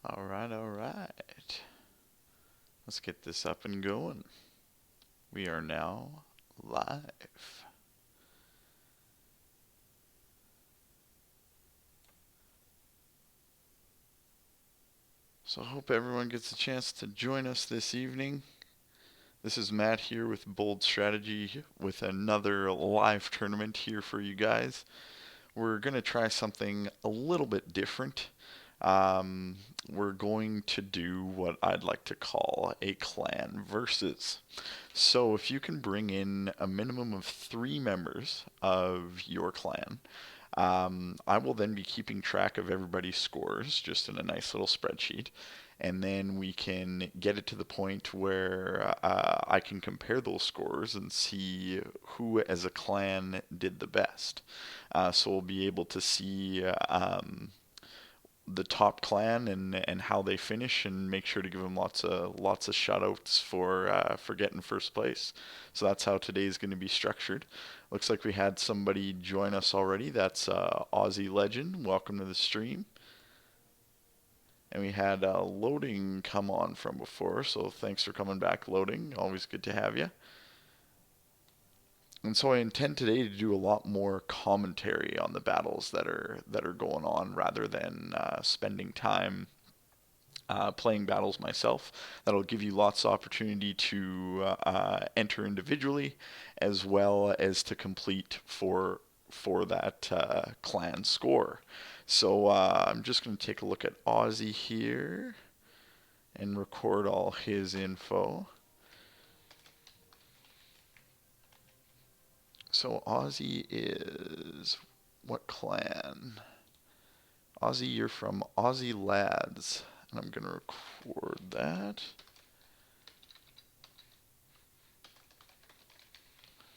All right, all right. Let's get this up and going. We are now live. So I hope everyone gets a chance to join us this evening. This is Matt here with Bold Strategy with another live tournament here for you guys. We're going to try something a little bit different. Um, we're going to do what I'd like to call a clan versus. So if you can bring in a minimum of 3 members of your clan, I will then be keeping track of everybody's scores just in a nice little spreadsheet. And then we can get it to the point where I can compare those scores and see who as a clan did the best. So we'll be able to see the top clan and how they finish, and make sure to give them lots of shout outs for getting first place. So that's how today's going to be structured. Looks like we had somebody join us already. That's Aussie Legend. Welcome to the stream. And we had Loading come on from before, so thanks for coming back, Loading. Always good to have you. And so I intend today to do a lot more commentary on the battles that are going on, rather than spending time playing battles myself. That'll give you lots of opportunity to enter individually, as well as to complete for that clan score. So I'm just going to take a look at Aussie here and record all his info. So Aussie is what clan? Aussie, you're from Aussie Lads, and I'm going to record that.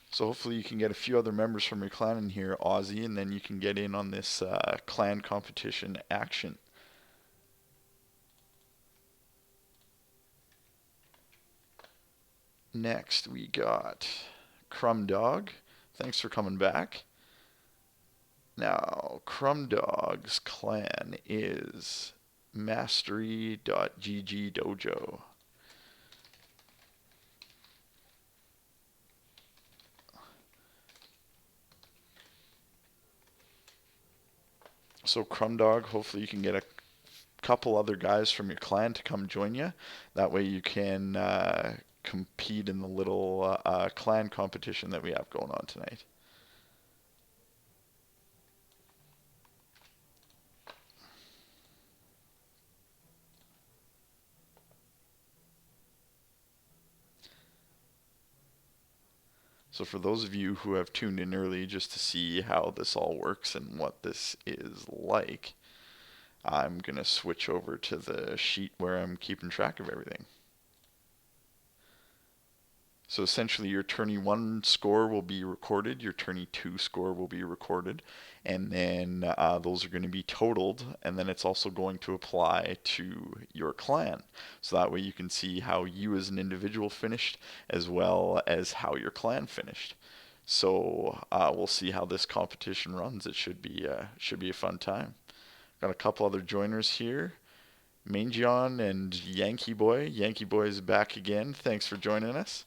So hopefully you can get a few other members from your clan in here, Aussie, and then you can get in on this clan competition action. Next we got Crumb Dog. Thanks for coming back. Now, Crumb Dog's clan is mastery.gg dojo. So Crumb Dog, hopefully you can get a couple other guys from your clan to come join you. That way you can compete in the little clan competition that we have going on tonight. So for those of you who have tuned in early just to see how this all works and what this is like, I'm going to switch over to the sheet where I'm keeping track of everything. So essentially your tourney 1 score will be recorded, your tourney 2 score will be recorded, and then those are going to be totaled, and then it's also going to apply to your clan. So that way you can see how you as an individual finished, as well as how your clan finished. So we'll see how this competition runs. It should be a fun time. Got a couple other joiners here. Mangion and Yankee Boy. Yankee Boy is back again. Thanks for joining us.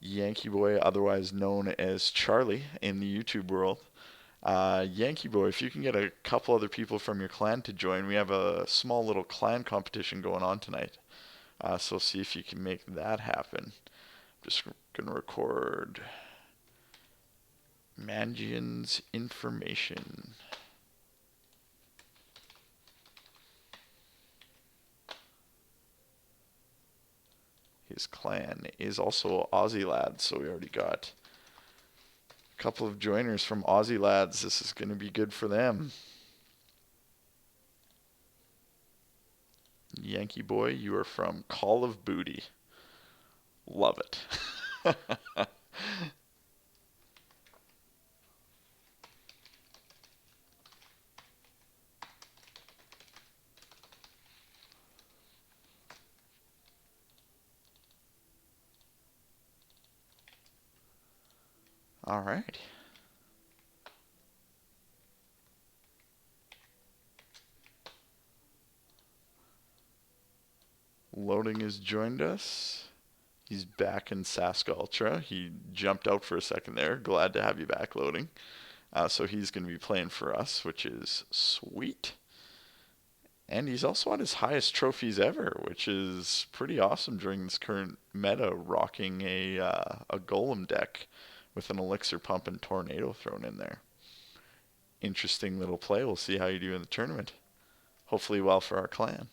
Yankee Boy, otherwise known as Charlie in the YouTube world. Yankee Boy, if you can get a couple other people from your clan to join, we have a small little clan competition going on tonight. So see if you can make that happen. I'm just going to record Mangian's information. His clan is also Aussie Lads, so we already got a couple of joiners from Aussie Lads. This is going to be good for them. Yankee Boy, you are from Call of Booty. Love it. All right. Loading has joined us. He's back in Sask Ultra. He jumped out for a second there. Glad to have you back, Loading. So he's going to be playing for us, which is sweet. And he's also on his highest trophies ever, which is pretty awesome during this current meta, rocking a golem deck with an elixir pump and tornado thrown in there. Interesting little play. We'll see how you do in the tournament. Hopefully well for our clan.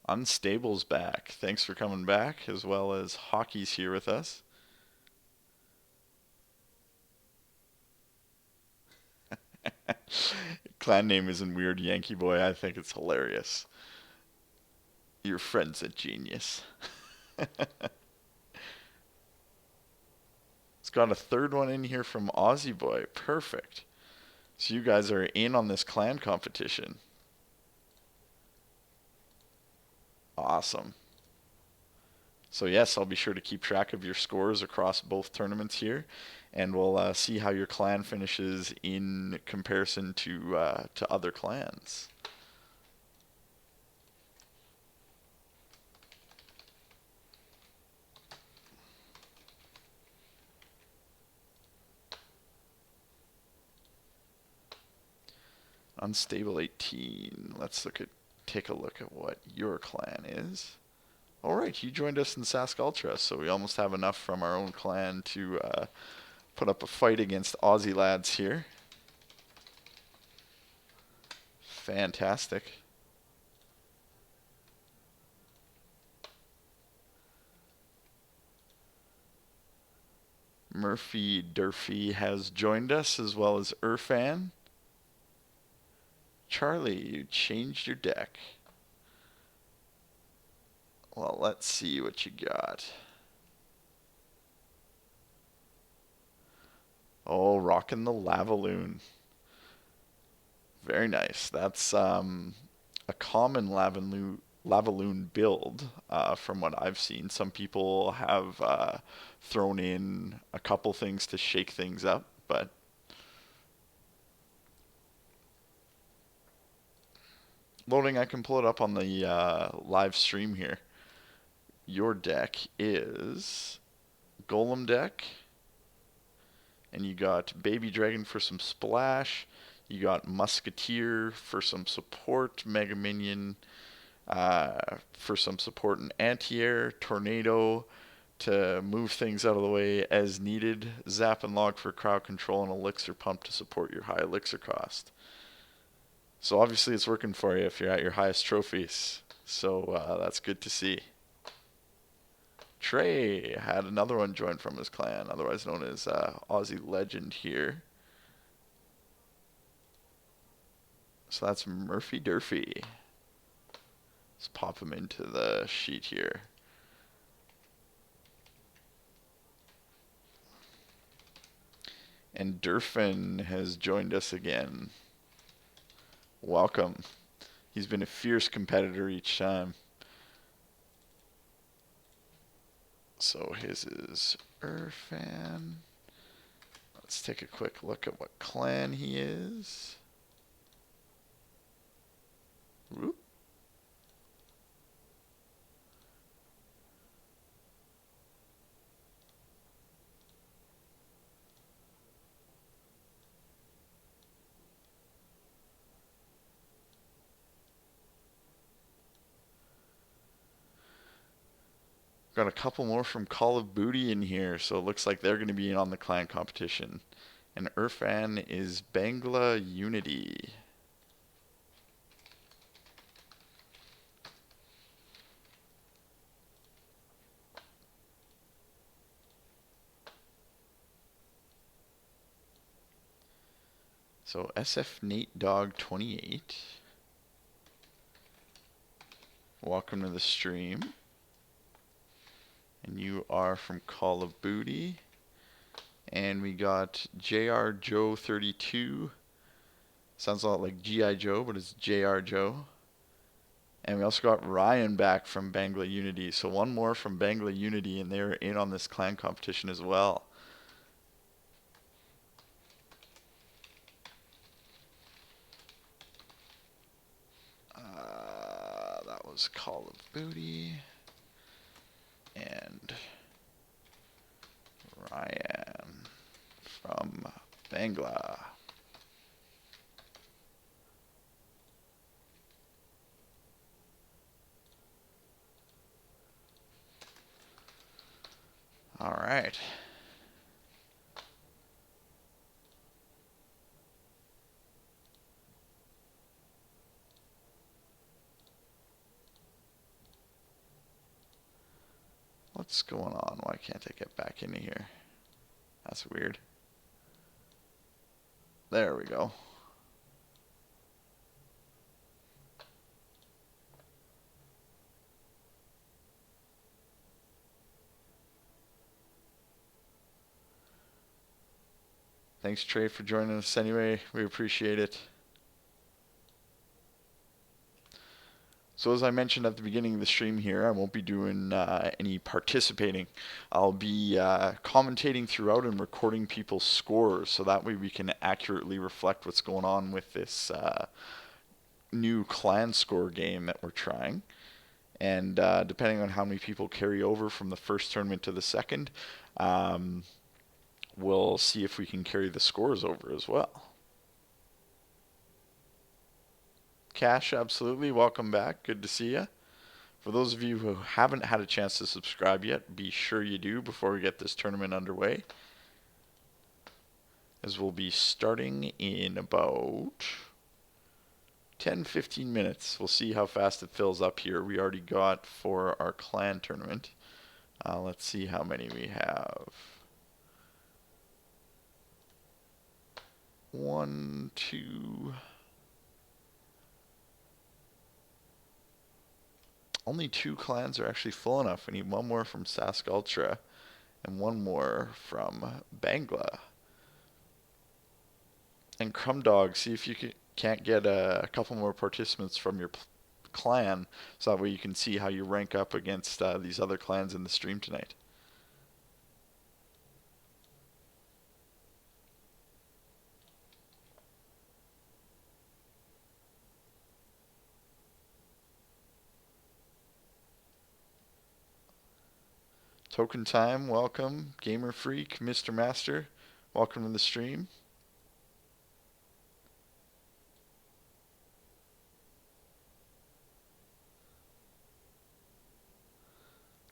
Unstable's back. Thanks for coming back, as well as Hockey's here with us. Clan name isn't weird, Yankee Boy. I think it's hilarious. Your friend's a genius. It's got a third one in here from Aussie Boy. Perfect. So you guys are in on this clan competition. Awesome. So yes, I'll be sure to keep track of your scores across both tournaments here, and we'll see how your clan finishes in comparison to other clans. Unstable 18. Let's take a look at what your clan is. All right, you joined us in Sask Ultra, so we almost have enough from our own clan to put up a fight against Aussie lads here. Fantastic. Murphy Durfee has joined us, as well as Irfan. Charlie, you changed your deck. Well, let's see what you got. Oh, rocking the Lavaloon. Very nice. That's a common Lavaloon build from what I've seen. Some people have thrown in a couple things to shake things up, but Loading, I can pull it up on the live stream here. Your deck is Golem deck, and you got Baby Dragon for some splash. You got Musketeer for some support, Mega Minion for some support and anti-air, Tornado to move things out of the way as needed, Zap and Log for crowd control, and Elixir Pump to support your high elixir cost. So obviously it's working for you if you're at your highest trophies. So that's good to see. Trey had another one join from his clan, otherwise known as Aussie Legend here. So that's Murphy Durfee. Let's pop him into the sheet here. And Durfin has joined us again. Welcome. He's been a fierce competitor each time. So his is Irfan. Let's take a quick look at what clan he is. Whoop. Got a couple more from Call of Booty in here, so it looks like they're going to be in on the clan competition. And Irfan is Bangla Unity. So SF Nate Dog 28. Welcome to the stream. And you are from Call of Booty. And we got JR Joe 32. Sounds a lot like G.I. Joe, but it's JR Joe. And we also got Ryan back from Bangla Unity. So one more from Bangla Unity, and they're in on this clan competition as well. That was Call of Booty. And Ryan from Bangla. All right. What's going on? Why can't I get back into here? That's weird. There we go. Thanks, Trey, for joining us anyway. We appreciate it. So as I mentioned at the beginning of the stream here, I won't be doing any participating. I'll be commentating throughout and recording people's scores, so that way we can accurately reflect what's going on with this new clan score game that we're trying. And depending on how many people carry over from the first tournament to the second, we'll see if we can carry the scores over as well. Cash, absolutely. Welcome back. Good to see you. For those of you who haven't had a chance to subscribe yet, be sure you do before we get this tournament underway. As we'll be starting in about 10-15 minutes. We'll see how fast it fills up here. We already got for our clan tournament. Let's see how many we have. 1, 2. Only 2 clans are actually full enough. We need one more from Sask Ultra and one more from Bangla. And Crumb Dog, see if you can't get a couple more participants from your clan, so that way you can see how you rank up against these other clans in the stream tonight. Token Time, welcome. Gamer Freak, Mr. Master, welcome to the stream.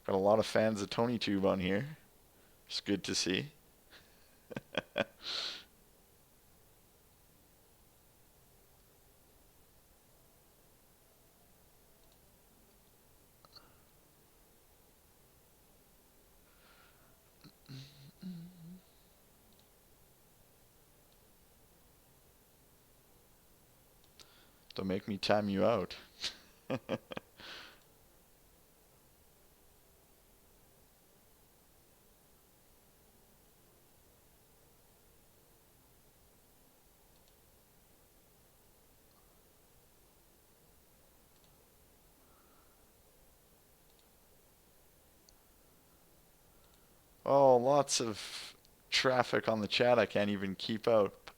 Got a lot of fans of Tourny Tube on here. It's good to see. Don't make me time you out. Oh, lots of traffic on the chat. I can't even keep up.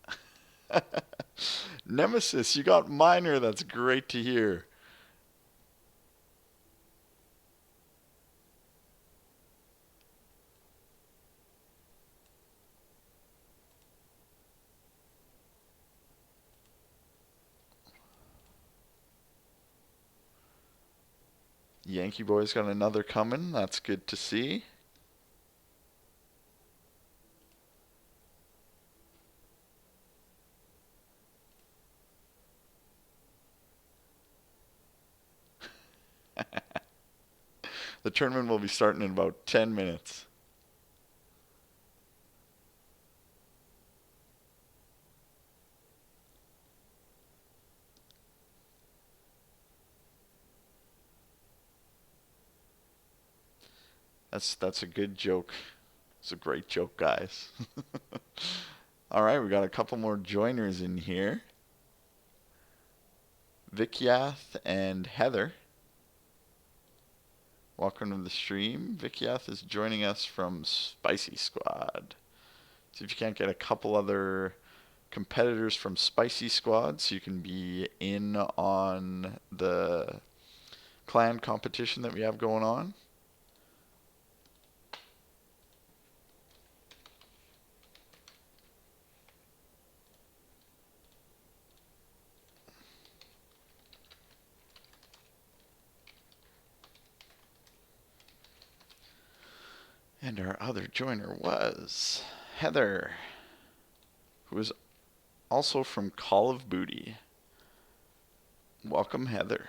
Nemesis, you got minor. That's great to hear. Yankee Boy's got another coming. That's good to see. The tournament will be starting in about 10 minutes. That's a good joke. It's a great joke, guys. All right, we got a couple more joiners in here. Vikyath and Heather. Welcome to the stream. Vikyath is joining us from Spicy Squad. See if you can't get a couple other competitors from Spicy Squad so you can be in on the clan competition that we have going on. And our other joiner was Heather, who is also from Call of Booty. Welcome, Heather.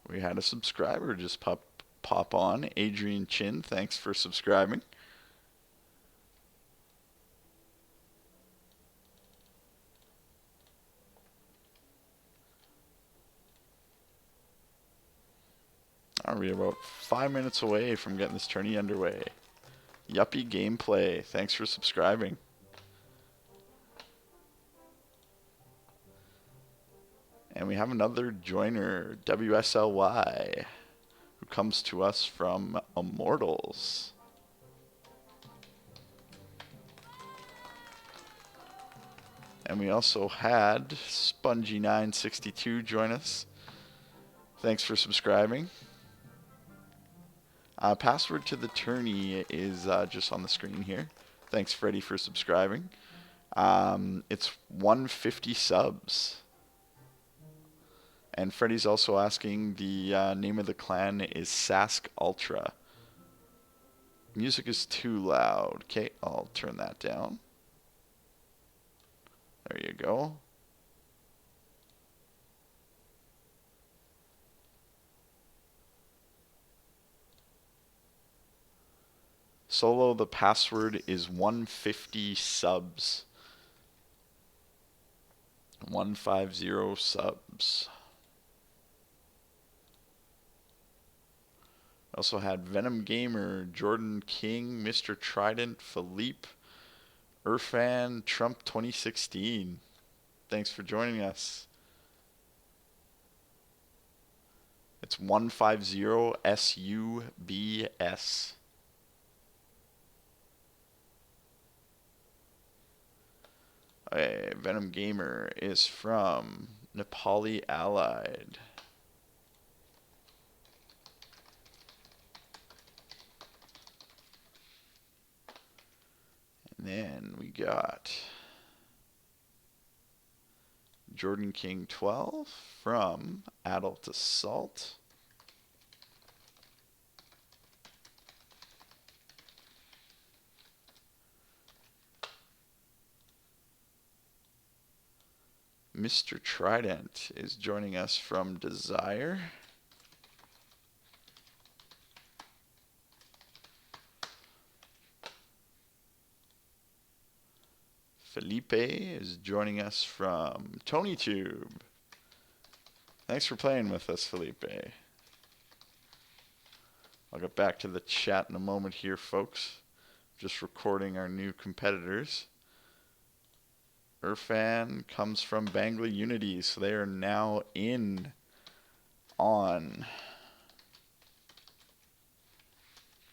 We had a subscriber just pop on. Adrian Chin, thanks for subscribing. We're about 5 minutes away from getting this tourney underway. Yuppie Gameplay, thanks for subscribing. And we have another joiner, WSLY, who comes to us from Immortals. And we also had Spongy962 join us. Thanks for subscribing. Password to the tourney is just on the screen here. Thanks, Freddie, for subscribing. It's 150 subs. And Freddie's also asking, the name of the clan is Sask Ultra. Music is too loud. Okay, I'll turn that down. There you go. Solo, the password is 150 subs. 150 subs. Also had Venom Gamer, Jordan King, Mr. Trident, Philippe, Irfan, Trump 2016. Thanks for joining us. It's 150 SUBS. Okay, Venom Gamer is from Nepali Allied. And then we got Jordan King 12 from Adult Assault. Mr. Trident is joining us from Desire. Felipe is joining us from TonyTube. Thanks for playing with us, Felipe. I'll get back to the chat in a moment here, folks. Just recording our new competitors. Irfan comes from Bangla Unity, so they are now in on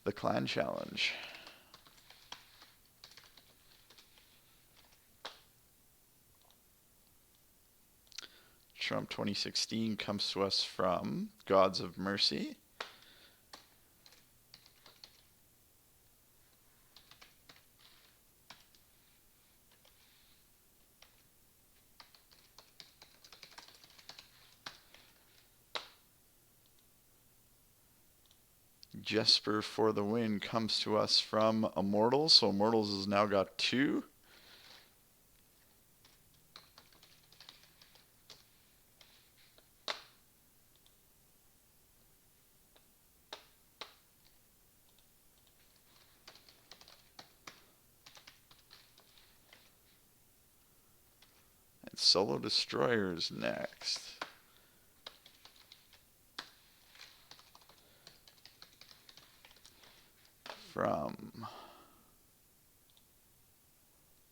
the Clan Challenge. Trump 2016 comes to us from Gods of Mercy. Jesper for the win comes to us from Immortals. So Immortals has now got 2. And Solo Destroyers next. from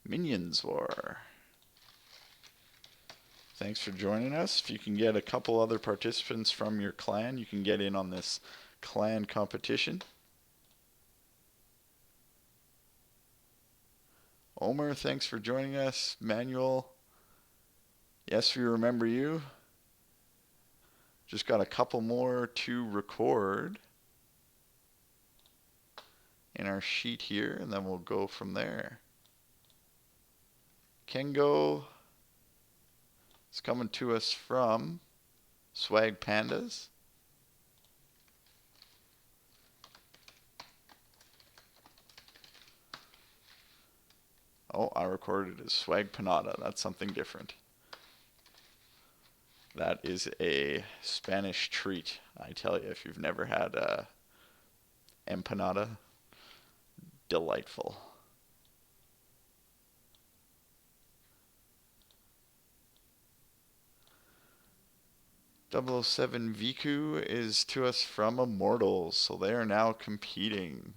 Minions War. Thanks for joining us. If you can get a couple other participants from your clan, you can get in on this clan competition. Omer, thanks for joining us. Manuel, yes, we remember you. Just got a couple more to record in our sheet here, and then we'll go from there. Kengo is coming to us from Swag Pandas. Oh, I recorded as Swag Panada. That's something different. That is a Spanish treat, I tell you, if you've never had a empanada. Delightful. .007 Viku is to us from Immortals, so they are now competing.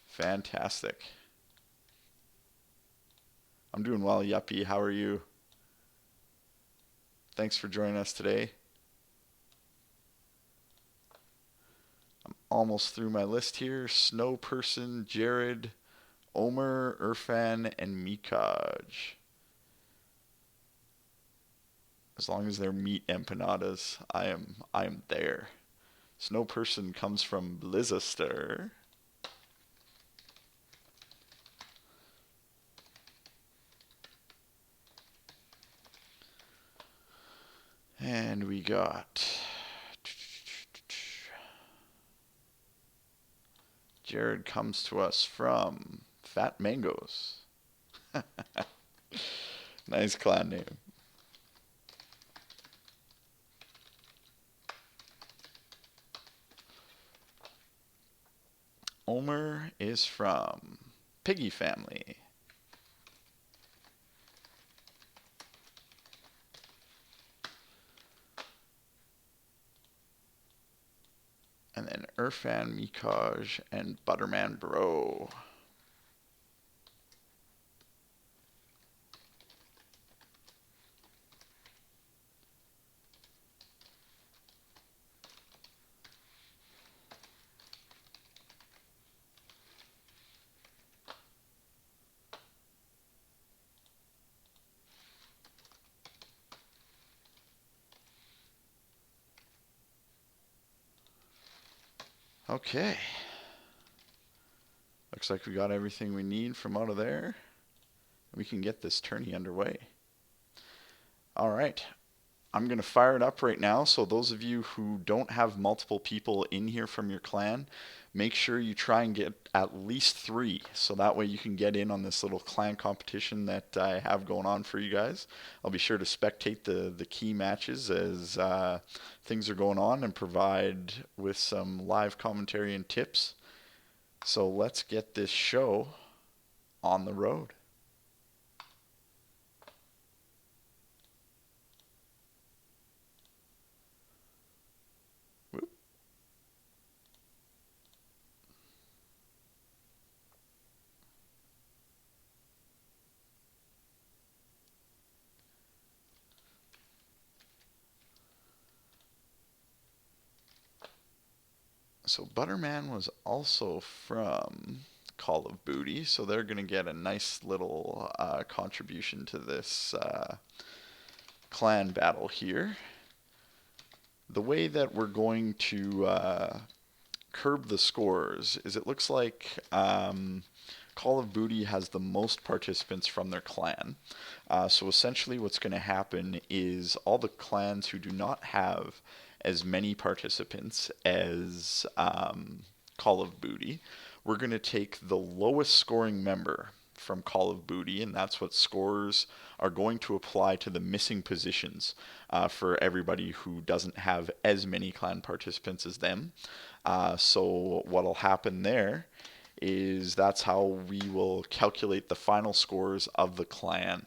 Fantastic. I'm doing well, Yuppie. How are you? Thanks for joining us today. I'm almost through my list here. Snow Person, Jared, Omer, Irfan, and Mikaj. As long as they're meat empanadas, I am there. Snow Person comes from Blizzester. And we got Jared comes to us from Fat Mangoes. Nice clan name. Omer is from Piggy Family. And then Irfan, Mikaj, and Butterman Bro. Okay. Looks like we got everything we need from out of there. We can get this tourney underway. All right. I'm going to fire it up right now. So those of you who don't have multiple people in here from your clan, make sure you try and get at least 3. So that way you can get in on this little clan competition that I have going on for you guys. I'll be sure to spectate the key matches as things are going on and provide with some live commentary and tips. So let's get this show on the road. So Butterman was also from Call of Booty, so they're going to get a nice little contribution to this clan battle here. The way that we're going to curb the scores is it looks like Call of Booty has the most participants from their clan. So essentially what's going to happen is all the clans who do not have as many participants as Call of Booty, we're going to take the lowest scoring member from Call of Booty, and that's what scores are going to apply to the missing positions for everybody who doesn't have as many clan participants as them. So what'll happen there is that's how we will calculate the final scores of the clan.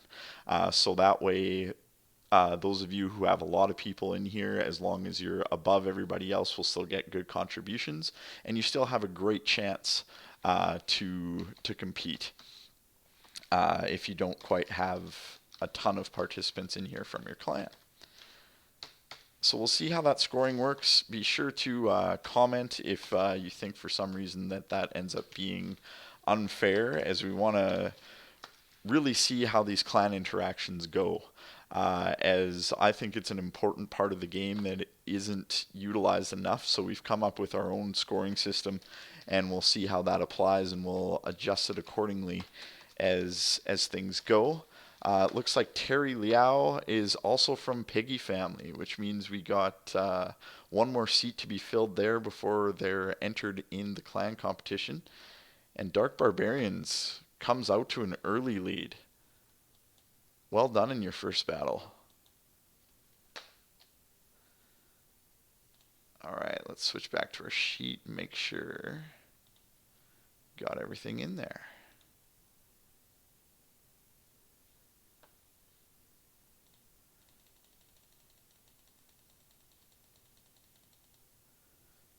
So that way Those of you who have a lot of people in here, as long as you're above everybody else, will still get good contributions, and you still have a great chance to compete if you don't quite have a ton of participants in here from your clan. So we'll see how that scoring works. Be sure to comment if you think for some reason that ends up being unfair, as we want to really see how these clan interactions go. As I think it's an important part of the game that isn't utilized enough, so we've come up with our own scoring system, and we'll see how that applies, and we'll adjust it accordingly as things go. It looks like Terry Liao is also from Piggy family, which means we got one more seat to be filled there before they're entered in the clan competition. And Dark Barbarians comes out to an early lead. Well done in your first battle. Alright, let's switch back to our sheet and make sure got everything in there.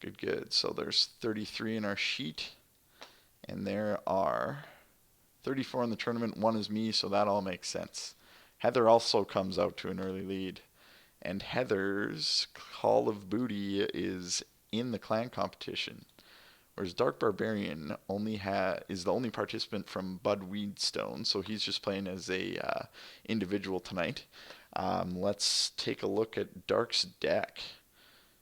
Good, good. So there's 33 in our sheet, and there are 34 in the tournament. One is me, so that all makes sense. Heather also comes out to an early lead, and Heather's Call of Booty is in the clan competition, whereas Dark Barbarian is the only participant from Bud Weedstone, so he's just playing as a individual tonight. Let's take a look at Dark's deck.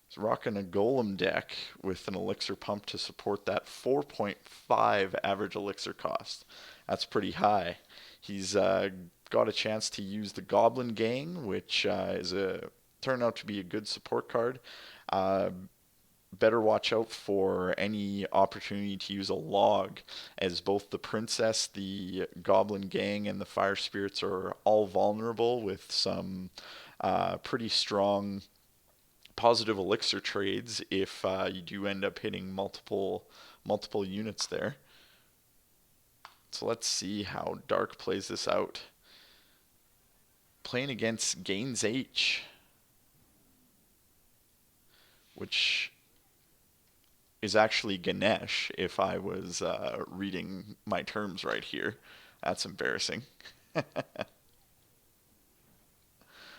He's rocking a golem deck with an elixir pump to support that 4.5 average elixir cost. That's pretty high. He's got a chance to use the Goblin Gang, which turned out to be a good support card. Better watch out for any opportunity to use a log, as both the Princess, the Goblin Gang, and the Fire Spirits are all vulnerable with some pretty strong positive elixir trades if you do end up hitting multiple units there. So let's see how Dark plays this out. Playing against Gains H, which is actually Ganesh, if I was reading my terms right here. That's embarrassing.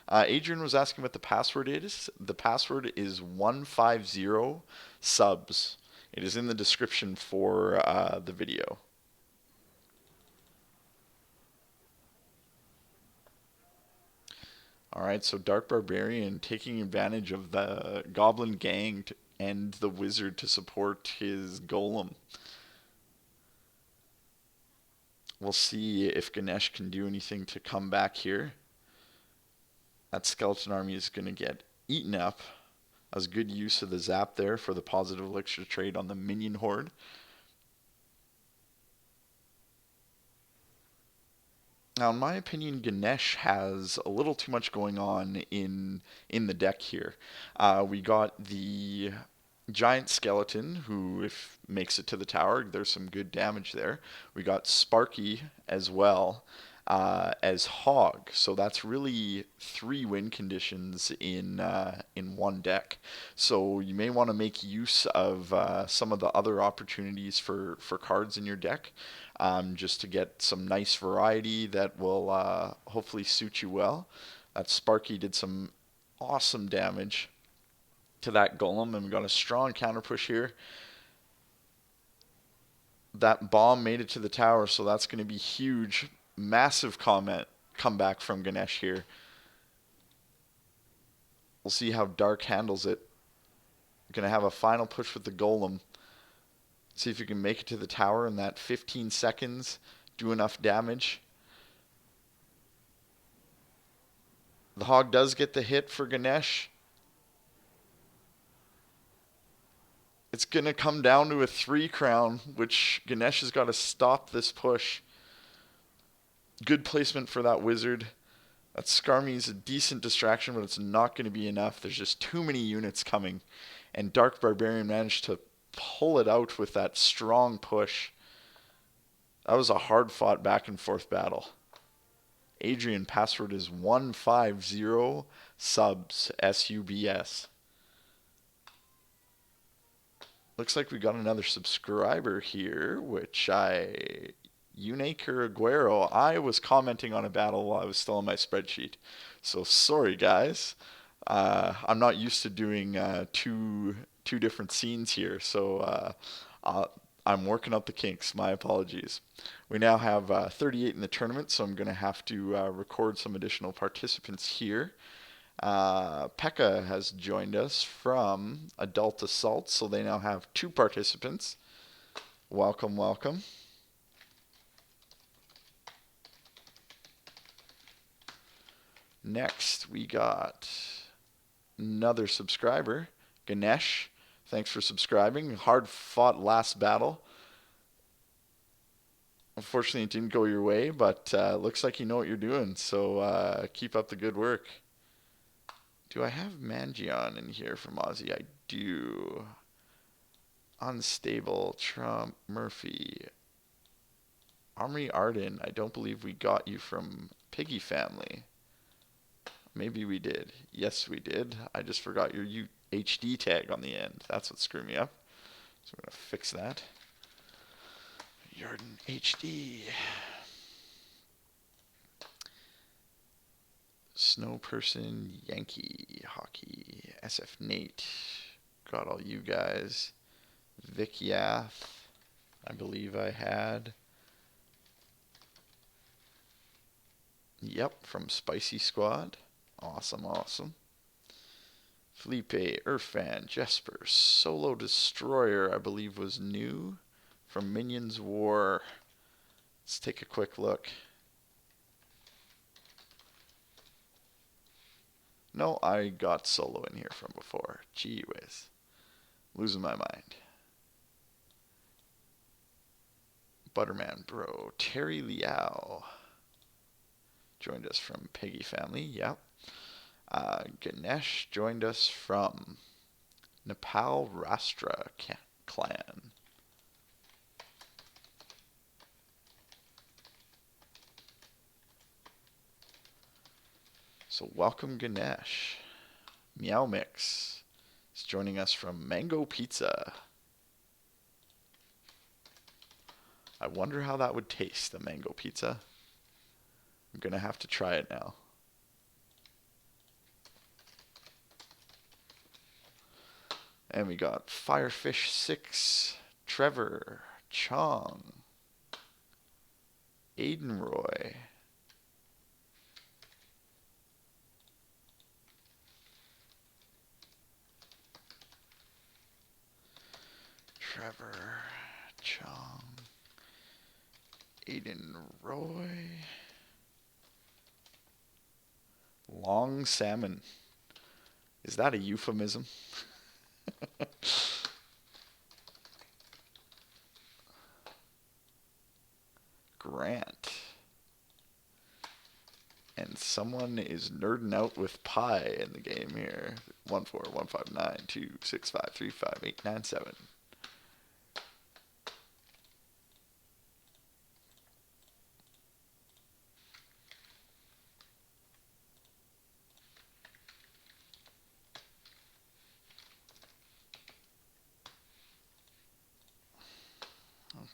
Adrian was asking what the password is. The password is 150 subs. It is in the description for the video. Alright, so Dark Barbarian taking advantage of the Goblin Gang and the Wizard to support his Golem. We'll see if Ganesh can do anything to come back here. That skeleton army is going to get eaten up. That was good use of the zap there for the positive elixir trade on the minion horde. Now, in my opinion, Ganesh has a little too much going on in the deck here. We got the giant skeleton, who, if makes it to the tower, there's some good damage there. We got Sparky as well as Hog, so that's really 3 win conditions in one deck. So you may want to make use of some of the other opportunities for cards in your deck, just to get some nice variety that will hopefully suit you well. That Sparky did some awesome damage to that golem, and we got a strong counter push here. That bomb made it to the tower, so that's going to be huge. Massive comeback from Ganesh here. We'll see how Dark handles it. Going to have a final push with the golem. See if you can make it to the tower in that 15 seconds. Do enough damage. The Hog does get the hit for Ganesh. It's going to come down to a 3 crown, which Ganesh has got to stop this push. Good placement for that Wizard. That Skarmy is a decent distraction, but it's not going to be enough. There's just too many units coming. And Dark Barbarian managed to pull it out with that strong push. That was a hard-fought back-and-forth battle. Adrian, password is 150 subs, SUBS. Looks like we got another subscriber here, which Unaker Aguero. I was commenting on a battle while I was still on my spreadsheet. So sorry, guys. I'm not used to doing two different scenes here, so uh, I'm working out the kinks. My apologies. We now have 38 in the tournament, so I'm going to have to record some additional participants here. Pekka has joined us from Adult Assault, so they now have 2 participants. Welcome, welcome. Next, we got another subscriber, Ganesh. Thanks for subscribing. Hard fought last battle. Unfortunately, it didn't go your way, but looks like you know what you're doing, so keep up the good work. Do I have Mangion in here from Aussie? I do. Unstable, Trump, Murphy. Omri Arden, I don't believe we got you from Piggy Family. Maybe we did. Yes, we did. I just forgot your HD tag on the end. That's what screwed me up. So we're going to fix that. Yarden HD. Snow Person, Yankee, Hockey, SF Nate. Got all you guys. Vic Yath, I believe I had. Yep, from Spicy Squad. Awesome, awesome. Felipe, Irfan, Jesper, Solo Destroyer, I believe was new from Minions War. Let's take a quick look. No, I got Solo in here from before. Gee whiz. Losing my mind. Butterman Bro, Terry Liao joined us from Peggy Family. Yep. Ganesh joined us from Nepal Rastra clan. So welcome Ganesh. Meow Mix is joining us from Mango Pizza. I wonder how that would taste, the mango pizza. I'm going to have to try it now. And we got Firefish 6, Trevor, Chong, Aiden Roy, Trevor, Chong, Aiden Roy, Long Salmon. Is that a euphemism? Grant. And someone is nerding out with pi in the game here. 1415926535897.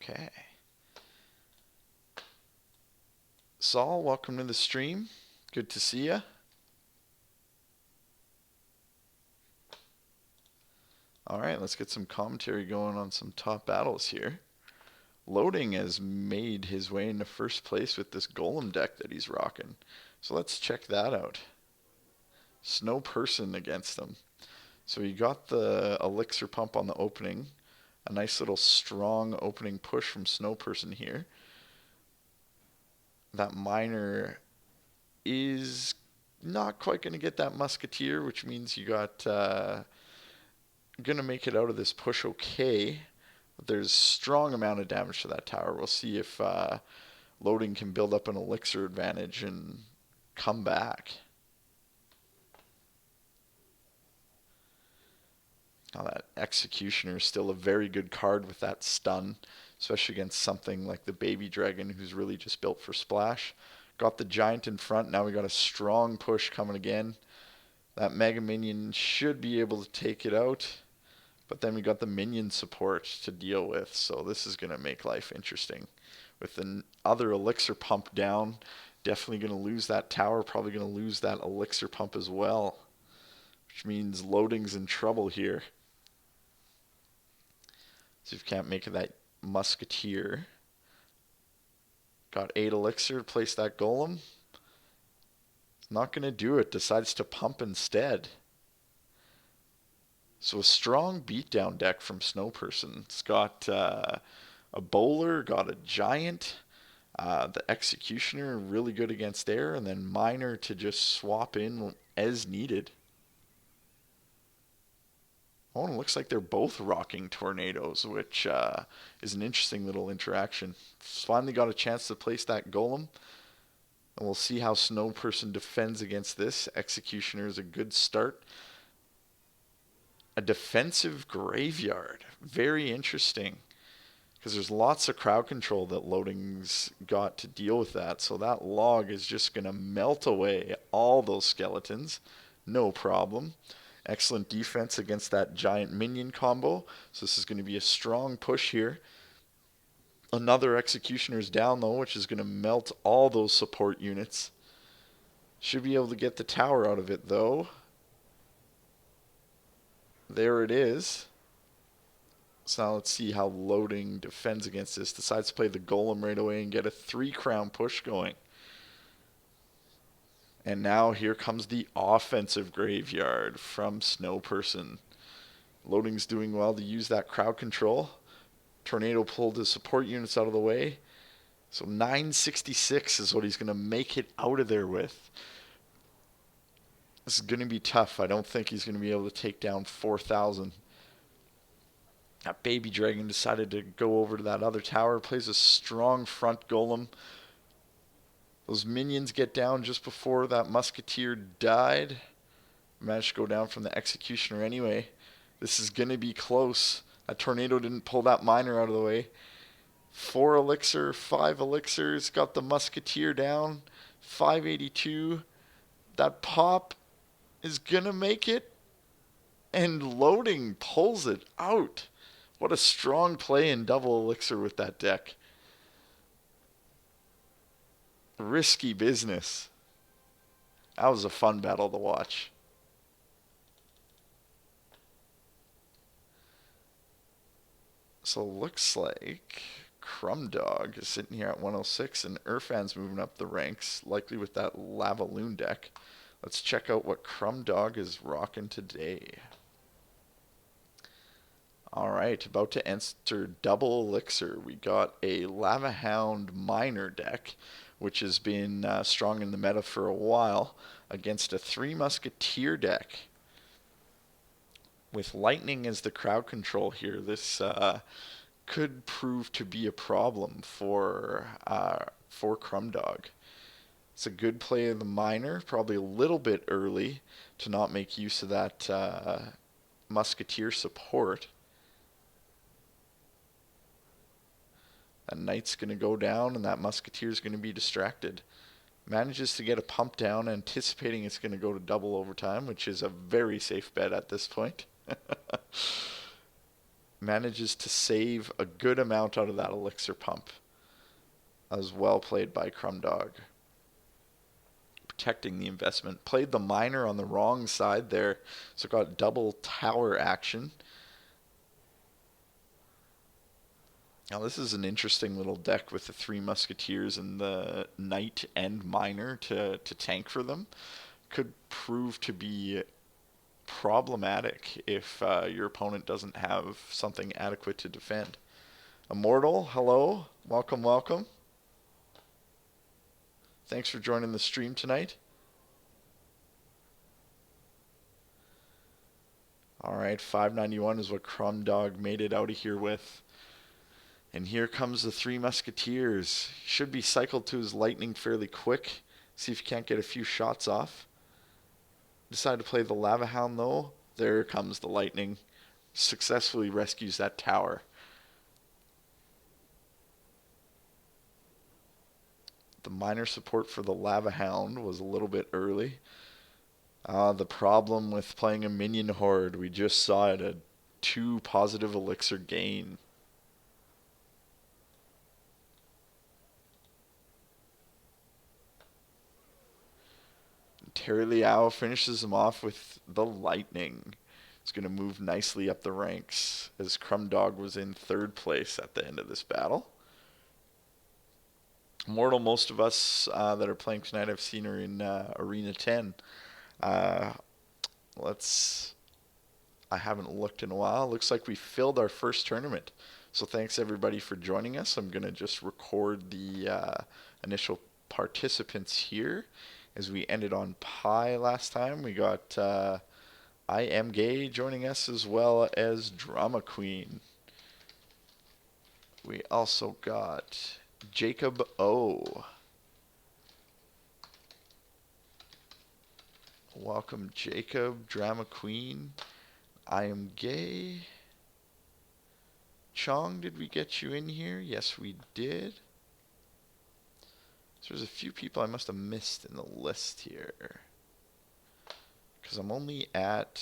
Okay. Saul, welcome to the stream. Good to see ya. Alright, let's get some commentary going on some top battles here. Loading has made his way into first place with this Golem deck that he's rocking. So let's check that out. Snow Person against him. So he got the Elixir Pump on the opening. A nice little strong opening push from Snow Person here. That Miner is not quite going to get that Musketeer, which means you got going to make it out of this push okay. But there's strong amount of damage to that tower. We'll see if Loading can build up an Elixir advantage and come back. Now that Executioner is still a very good card with that stun, especially against something like the Baby Dragon who's really just built for splash. Got the giant in front. Now we got a strong push coming again. That Mega Minion should be able to take it out. But then we got the minion support to deal with. So this is going to make life interesting. With the other elixir pump down, definitely going to lose that tower. Probably going to lose that elixir pump as well. Which means loading's in trouble here. So if you can't make that musketeer. Got 8 elixir to place that golem. It's not going to do it. Decides to pump instead. So a strong beatdown deck from Snow Person. It's got a bowler, got a giant, the executioner really good against air, and then miner to just swap in as needed. Oh, and it looks like they're both rocking tornadoes, which is an interesting little interaction. Finally got a chance to place that golem. And we'll see how Snow Person defends against this. Executioner is a good start. A defensive graveyard. Very interesting. Because there's lots of crowd control that loading's got to deal with that. So that log is just going to melt away all those skeletons. No problem. Excellent defense against that giant minion combo. So this is going to be a strong push here. Another executioner's down though, which is going to melt all those support units. Should be able to get the tower out of it though. There it is. So now let's see how loading defends against this. Decides to play the golem right away and get a 3 crown push going. And now here comes the offensive graveyard from Snow Person. Loading's doing well to use that crowd control. Tornado pulled his support units out of the way. So 966 is what he's going to make it out of there with. This is going to be tough. I don't think he's going to be able to take down 4,000. That baby dragon decided to go over to that other tower. Plays a strong front golem. Those minions get down just before that musketeer died. Managed to go down from the executioner anyway. This is going to be close. That tornado didn't pull that miner out of the way. 4 elixir, 5 elixirs. Got the musketeer down. 582. That pop is going to make it. And loading pulls it out. What a strong play in double elixir with that deck. Risky business. That was a fun battle to watch. So it looks like Crumb Dog is sitting here at 106 and Irfan's moving up the ranks, likely with that Lava Loon deck. Let's check out what Crumb Dog is rocking today. Alright, about to enter double elixir. We got a Lava Hound Miner deck, which has been strong in the meta for a while, against a 3 Musketeer deck. With Lightning as the crowd control here, this could prove to be a problem for Crumb Dog. It's a good play of the Miner, probably a little bit early to not make use of that Musketeer support. That Knight's going to go down and that Musketeer's going to be distracted. Manages to get a pump down, anticipating it's going to go to double overtime, which is a very safe bet at this point. Manages to save a good amount out of that elixir pump. That was well played by Crumb Dog. Protecting the investment. Played the miner on the wrong side there, so got double tower action. Now this is an interesting little deck with the 3 musketeers and the knight and miner to tank for them. Could prove to be problematic if your opponent doesn't have something adequate to defend. Immortal, hello, welcome. Thanks for joining the stream tonight. Alright, 591 is what Crumb Dog made it out of here with. And here comes the 3 musketeers. Should be cycled to his lightning fairly quick. See if he can't get a few shots off. Decide to play the Lava Hound though. There comes the lightning. Successfully rescues that tower. The minor support for the Lava Hound was a little bit early. The problem with playing a minion horde, we just saw it, a 2 positive elixir gain. Terry Liao finishes him off with the lightning. It's going to move nicely up the ranks as Crumb Dog was in 3rd place at the end of this battle. Mortal, most of us that are playing tonight I've seen are in Arena 10. I haven't looked in a while. Looks like we filled our first tournament. So thanks everybody for joining us. I'm going to just record the initial participants here as we ended on Pi last time. We got I Am Gay joining us as well as Drama Queen. We also got Jacob O. Welcome Jacob, Drama Queen, I Am Gay. Chong, did we get you in here? Yes, we did. So there's a few people I must have missed in the list here, because I'm only at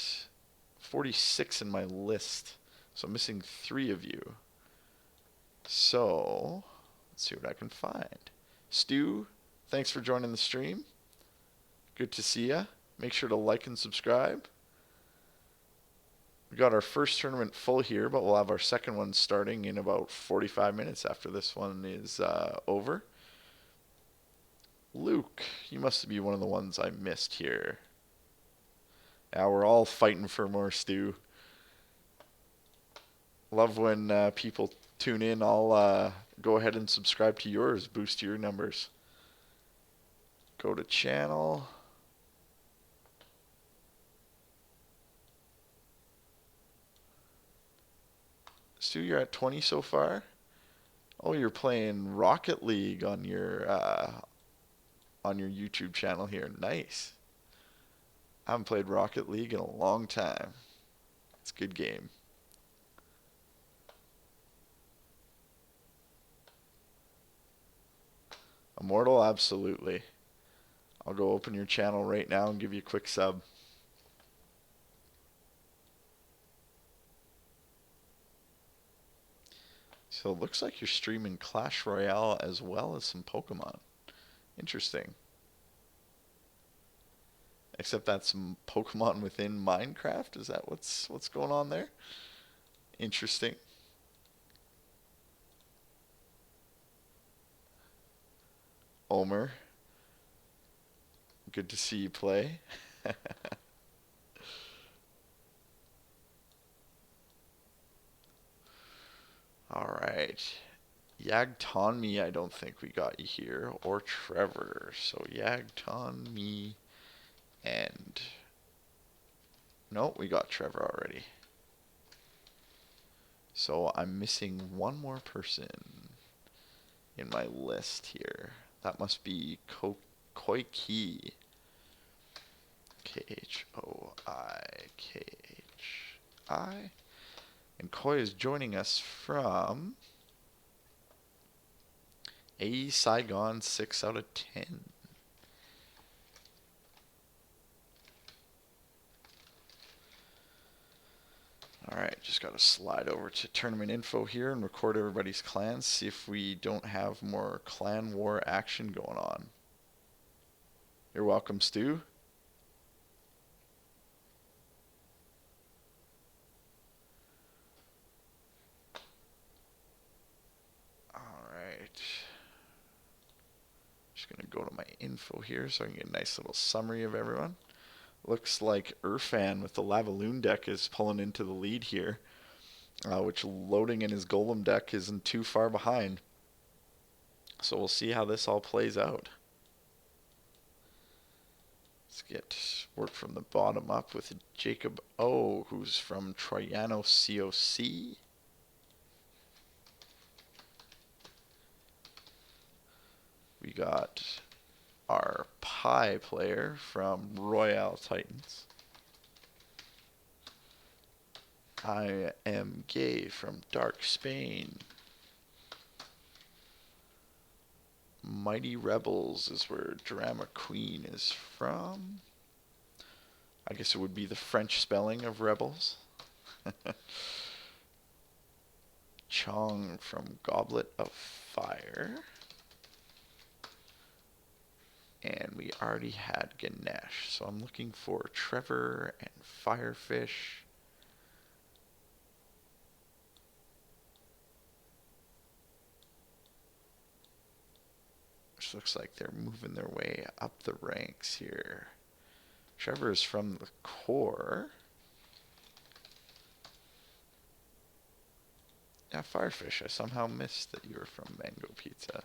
46 in my list, so I'm missing 3 of you. So let's see what I can find. Stu, thanks for joining the stream. Good to see ya. Make sure to like and subscribe. We got our first tournament full here, but we'll have our second one starting in about 45 minutes after this one is over. Luke, you must be one of the ones I missed here. Yeah, we're all fighting for more Stu. Love when people tune in. I'll go ahead and subscribe to yours, boost your numbers. Go to channel. Stu, you're at 20 so far? Oh, you're playing Rocket League on your YouTube channel here. Nice. I haven't played Rocket League in a long time. It's a good game. Immortal, absolutely. I'll go open your channel right now and give you a quick sub. So it looks like you're streaming Clash Royale as well as some Pokemon. Interesting. Except that's some Pokemon within Minecraft? Is that what's going on there? Interesting. Omer, good to see you play. Alright. Yagtonmi, I don't think we got you here. Or Trevor. So Yagtonmi and... No, we got Trevor already. So I'm missing one more person in my list here. That must be Koiki. Khoikhi. And Koi is joining us from A Saigon 6 out of 10. Alright, just got to slide over to tournament info here and record everybody's clans, see if we don't have more clan war action going on. You're welcome, Stu. Alright. Just going to go to my info here so I can get a nice little summary of everyone. Looks like Irfan with the Lavaloon deck is pulling into the lead here, which loading in his Golem deck isn't too far behind. So we'll see how this all plays out. Let's get work from the bottom up with Jacob O, who's from Troyano COC. We got our Pi player from Royale Titans. I Am Gay from Dark Spain. Mighty Rebels is where Drama Queen is from. I guess it would be the French spelling of rebels. Chong from Goblet of Fire. And we already had Ganesh. So I'm looking for Trevor and Firefish. Which looks like they're moving their way up the ranks here. Trevor is from the core. Yeah, Firefish, I somehow missed that you were from Mango Pizza.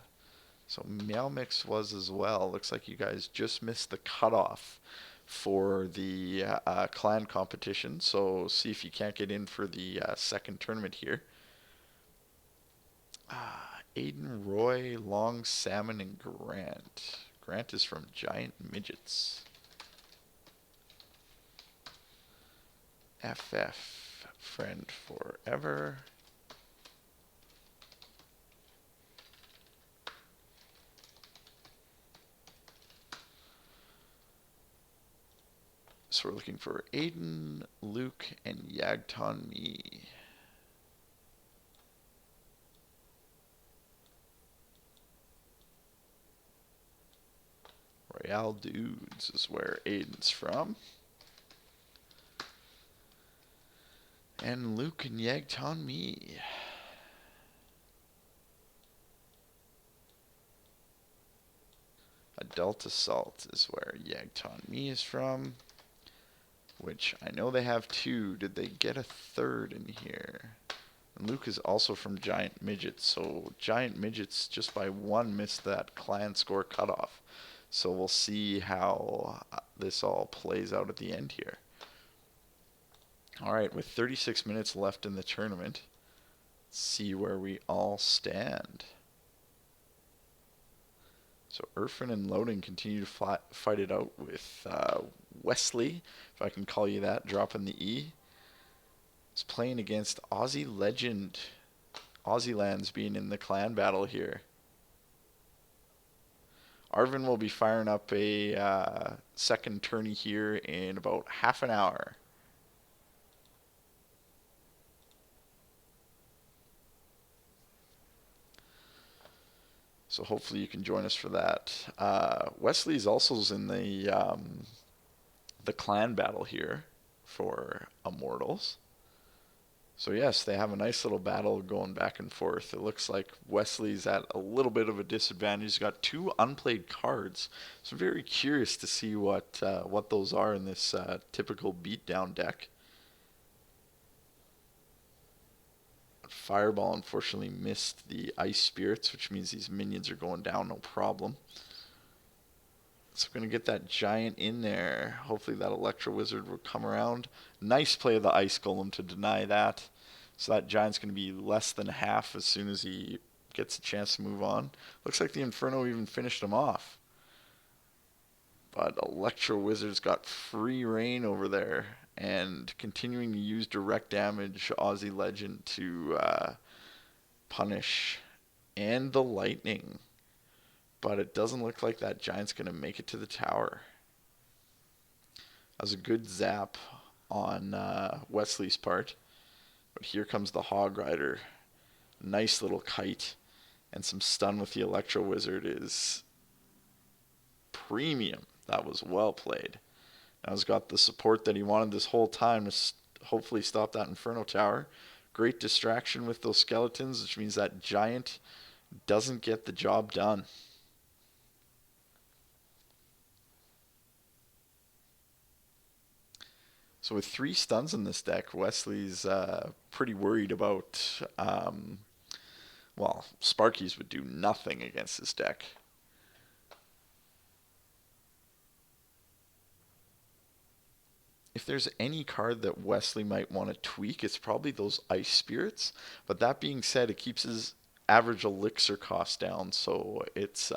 So Meow Mix was as well. Looks like you guys just missed the cutoff for the clan competition. So see if you can't get in for the second tournament here. Aiden, Roy, Long, Salmon, and Grant. Grant is from Giant Midgets. FF, friend forever. So we're looking for Aiden, Luke, and Yagton Me. Royale Dudes is where Aiden's from. And Luke and Yagton Me. Adult Assault is where Yagton Me is from. Which I know they have two. Did they get a third in here? And Luke is also from Giant Midgets. So Giant Midgets just by one missed that clan score cutoff. So we'll see how this all plays out at the end here. Alright, with 36 minutes left in the tournament, let's see where we all stand. So Irfan and Loading continue to fight it out with Wesley, if I can call you that, dropping the E. He's playing against Aussie Legend. Aussie Lands being in the clan battle here. Arvin will be firing up a second tourney here in about half an hour. So hopefully you can join us for that. Wesley's also in the clan battle here for Immortals. So yes, they have a nice little battle going back and forth. It looks like Wesley's at a little bit of a disadvantage. He's got two unplayed cards. So I'm very curious to see what those are in this typical beatdown deck. Fireball unfortunately missed the Ice Spirits, which means these minions are going down no problem. So we're going to get that Giant in there. Hopefully that Electro Wizard will come around. Nice play of the Ice Golem to deny that. So that Giant's going to be less than half as soon as he gets a chance to move on. Looks like the Inferno even finished him off. But Electro Wizard's got free reign over there. And continuing to use direct damage, Aussie Legend to punish. And the Lightning. But it doesn't look like that Giant's going to make it to the tower. That was a good zap on Wesley's part. But here comes the Hog Rider. Nice little kite. And some stun with the Electro Wizard is premium. That was well played. Now he's got the support that he wanted this whole time to hopefully stop that Inferno Tower. Great distraction with those skeletons, which means that Giant doesn't get the job done. So with 3 stuns in this deck, Wesley's pretty worried about, well, Sparkies would do nothing against this deck. If there's any card that Wesley might want to tweak, it's probably those Ice Spirits. But that being said, it keeps his average elixir cost down, so it's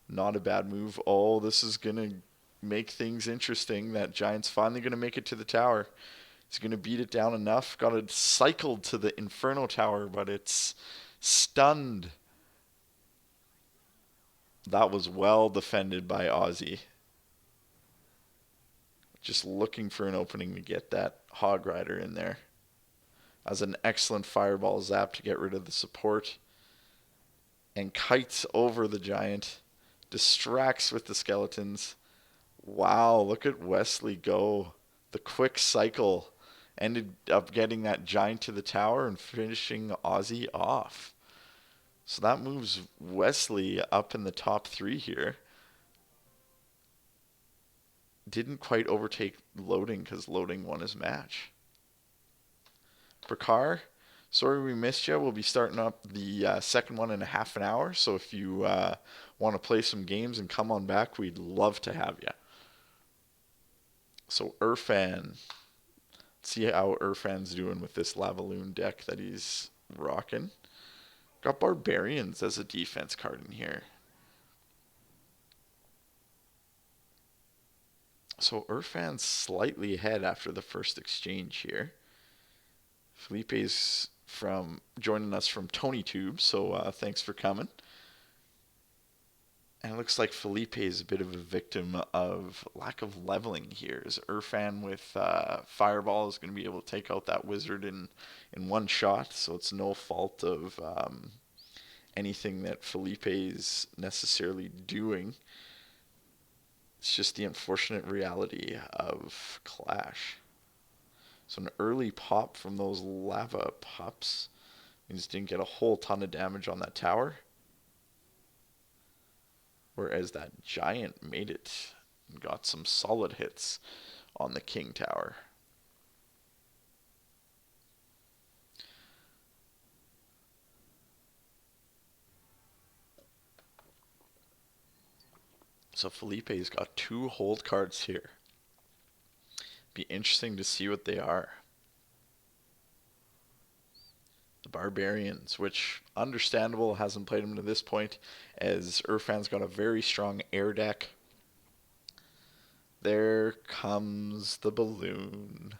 not a bad move. Oh, this is going to make things interesting. That Giant's finally going to make it to the tower. He's going to beat it down enough. Got it cycled to the Inferno Tower, but it's stunned. That was well defended by Ozzy. Just looking for an opening to get that Hog Rider in there. As an excellent fireball zap to get rid of the support. And kites over the giant. Distracts with the skeletons. Wow, look at Wesley go. The quick cycle ended up getting that giant to the tower and finishing Ozzy off. So that moves Wesley up in the top three here. Didn't quite overtake Loading because Loading won his match. Brakar, sorry we missed you. We'll be starting up the second one in a half an hour. So if you want to play some games and come on back, we'd love to have you. So Irfan, see how Irfan's doing with this Lavaloon deck that he's rocking. Got Barbarians as a defense card in here. So Irfan's slightly ahead after the first exchange here. Felipe's from joining us from Tourny Tube, so thanks for coming. And it looks like Felipe is a bit of a victim of lack of leveling here. As Irfan with Fireball is going to be able to take out that wizard in one shot, so it's no fault of anything that Felipe is necessarily doing. It's just the unfortunate reality of Clash. So an early pop from those lava pops means didn't get a whole ton of damage on that tower. Whereas that giant made it and got some solid hits on the king tower. So Felipe's got 2 hold cards here. Be interesting to see what they are. The Barbarians, which understandable, hasn't played them to this point, as Irfan's got a very strong air deck. There comes the balloon.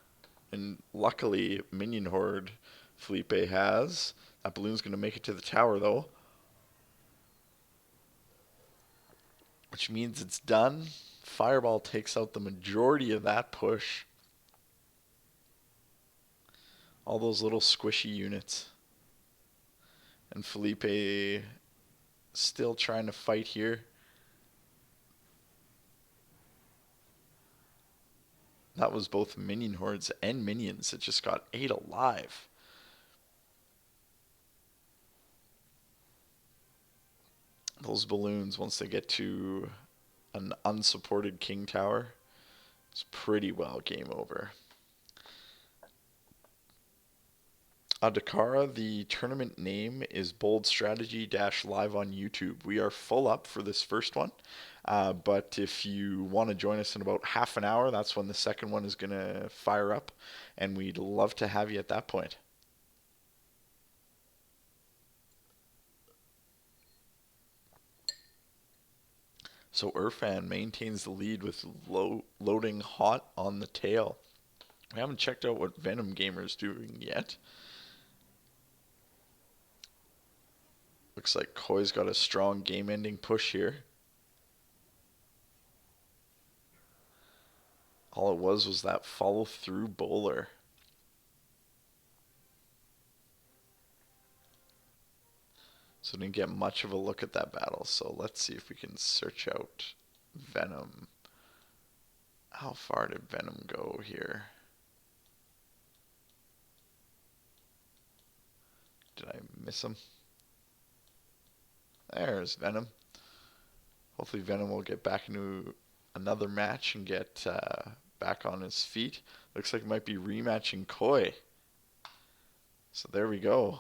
And luckily, Minion Horde Felipe has. That balloon's going to make it to the tower, though. Which means it's done. Fireball takes out the majority of that push. All those little squishy units. And Felipe still trying to fight here. That was both minion hordes and minions. It just got 8 alive. Those balloons, once they get to an unsupported king tower, it's pretty well game over. Dakara, the tournament name is Bold Strategy Live on YouTube. We are full up for this first one, but if you want to join us in about half an hour, that's when the second one is going to fire up, and we'd love to have you at that point. So Irfan maintains the lead with loading hot on the tail. We haven't checked out what Venom Gamer's doing yet. Looks like Koi's got a strong game-ending push here. All it was that follow-through bowler. So didn't get much of a look at that battle. So let's see if we can search out Venom. How far did Venom go here? Did I miss him? There's Venom. Hopefully Venom will get back into another match and get back on his feet. Looks like it might be rematching Koi. So there we go.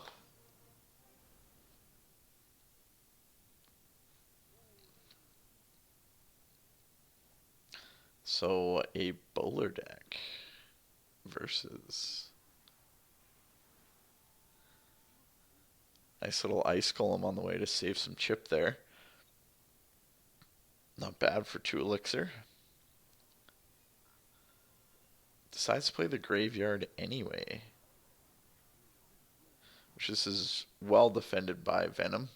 So a bowler deck versus nice little ice golem on the way to save some chip there. Not bad for 2 elixir. Decides to play the graveyard anyway. Which this is well defended by Venom.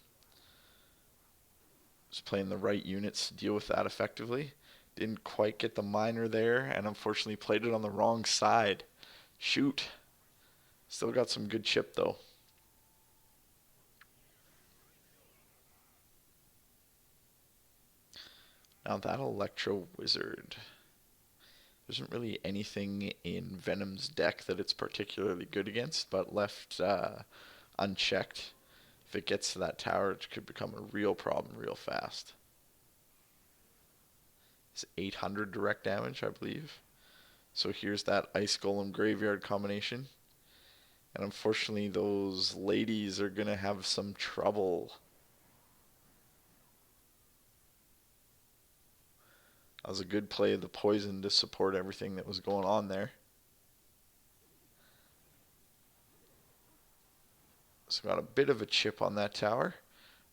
Was playing the right units to deal with that effectively. Didn't quite get the minor there, and unfortunately played it on the wrong side. Shoot. Still got some good chip though. Now that Electro Wizard. There isn't really anything in Venom's deck that it's particularly good against, but left unchecked, if it gets to that tower, it could become a real problem real fast. It's 800 direct damage, I believe. So here's that Ice Golem Graveyard combination. And unfortunately, those ladies are going to have some trouble. That was a good play of the poison to support everything that was going on there. So got a bit of a chip on that tower.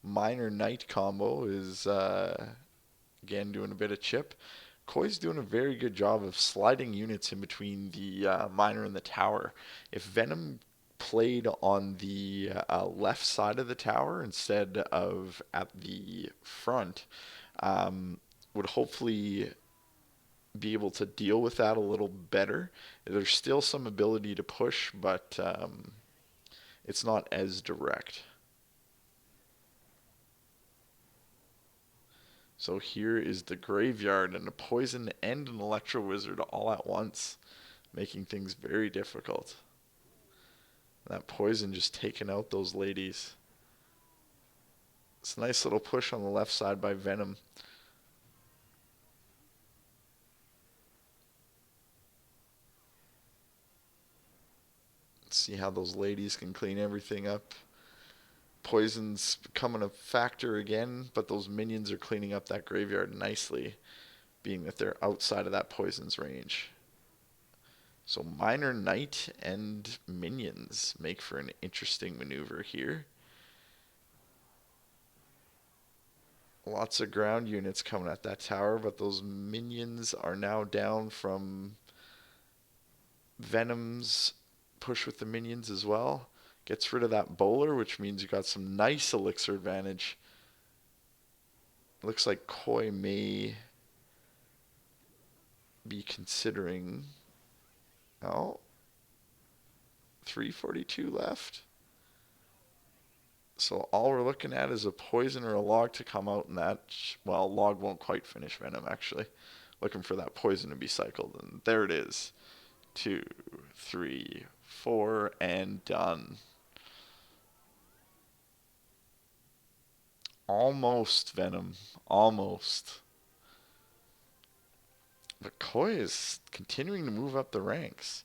Minor Knight combo is again doing a bit of chip. Koi's doing a very good job of sliding units in between the minor and the tower. If Venom played on the left side of the tower instead of at the front, would hopefully be able to deal with that a little better. There's still some ability to push, but it's not as direct. So here is the graveyard and a poison and an electro wizard all at once, making things very difficult. That poison just taking out those ladies. It's a nice little push on the left side by Venom. Let's see how those ladies can clean everything up. Poison's becoming a factor again, but those minions are cleaning up that graveyard nicely, being that they're outside of that poison's range. So Minor Knight and minions make for an interesting maneuver here. Lots of ground units coming at that tower, but those minions are now down from Venom's push with the minions as well. Gets rid of that bowler, which means you got some nice elixir advantage. Looks like Koi may be considering. Oh, 342 left. So all we're looking at is a poison or a log to come out, and that, well, log won't quite finish Venom actually. Looking for that poison to be cycled, and there it is. 2, 3, 4, and done. Almost Venom. Almost. But Koi is continuing to move up the ranks.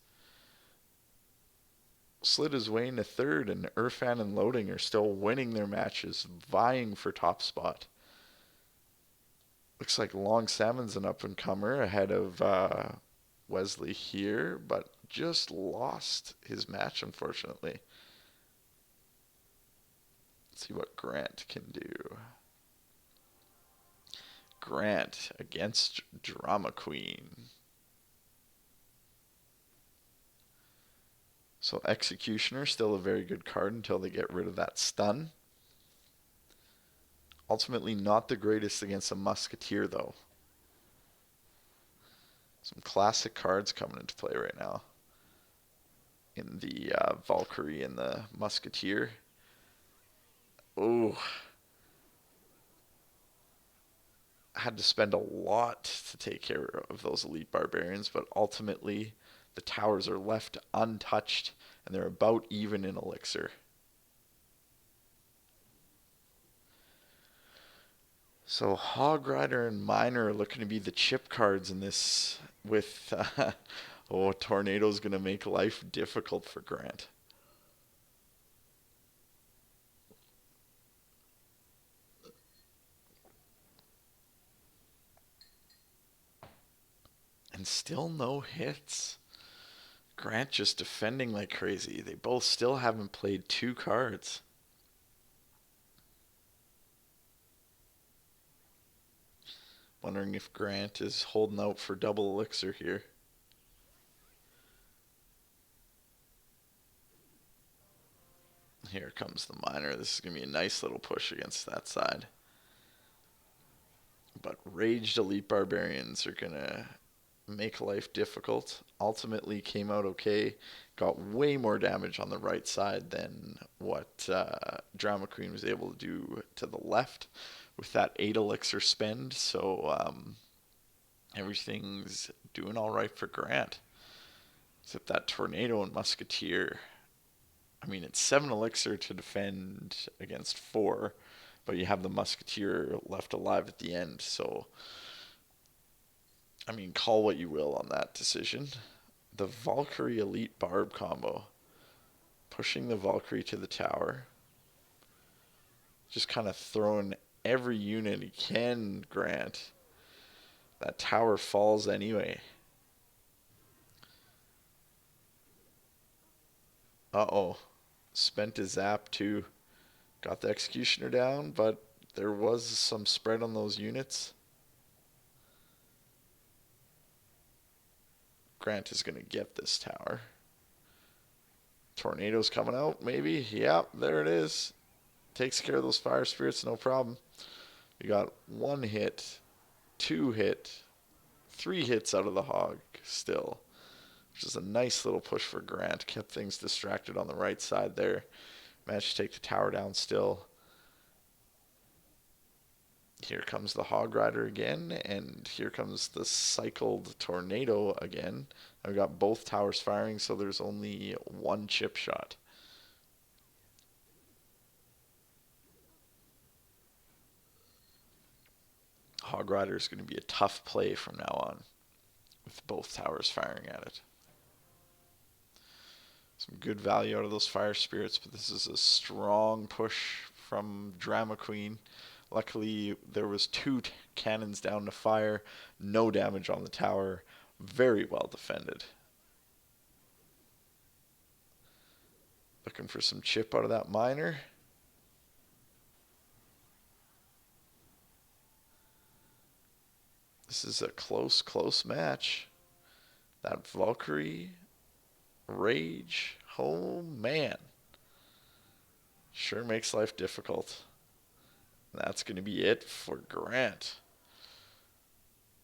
Slid his way into third, and Irfan and Loading are still winning their matches, vying for top spot. Looks like Long Salmon's an up-and-comer ahead of Wesley here, but just lost his match, unfortunately. Let's see what Grant can do. Grant against Drama Queen. So Executioner, still a very good card until they get rid of that stun. Ultimately not the greatest against a Musketeer, though. Some classic cards coming into play right now. In the Valkyrie and the Musketeer. Oh. Had to spend a lot to take care of those elite barbarians, but ultimately the towers are left untouched and they're about even in elixir. So Hog Rider and Miner are looking to be the chip cards in this with oh, Tornado's going to make life difficult for Grant. And still no hits. Grant just defending like crazy. They both still haven't played 2 cards. Wondering if Grant is holding out for double elixir here. Here comes the Miner. This is going to be a nice little push against that side. But raged elite barbarians are gonna make life difficult. Ultimately came out okay. Got way more damage on the right side than what Drama Queen was able to do to the left with that 8 elixir spend. So everything's doing all right for Grant. Except that Tornado and Musketeer. I mean, it's 7 elixir to defend against 4, but you have the Musketeer left alive at the end. So, I mean, call what you will on that decision. The Valkyrie Elite Barb combo. Pushing the Valkyrie to the tower. Just kind of throwing every unit he can, Grant. That tower falls anyway. Uh-oh. Spent his zap too. Got the Executioner down, but there was some spread on those units. Grant is going to get this tower. Tornado's coming out, maybe. Yep, there it is. Takes care of those fire spirits, no problem. We got 1 hit, 2 hit, 3 hits out of the hog still, which is a nice little push for Grant. Kept things distracted on the right side there. Managed to take the tower down still. Here comes the Hog Rider again, and here comes the cycled Tornado again. I've got both towers firing, so there's only 1 chip shot. Hog Rider is going to be a tough play from now on, with both towers firing at it. Some good value out of those fire spirits, but this is a strong push from Drama Queen. Luckily, there was 2 cannons down to fire, no damage on the tower, very well defended. Looking for some chip out of that miner. This is a close match. That Valkyrie, Rage, oh man. Sure makes life difficult. That's going to be it for Grant.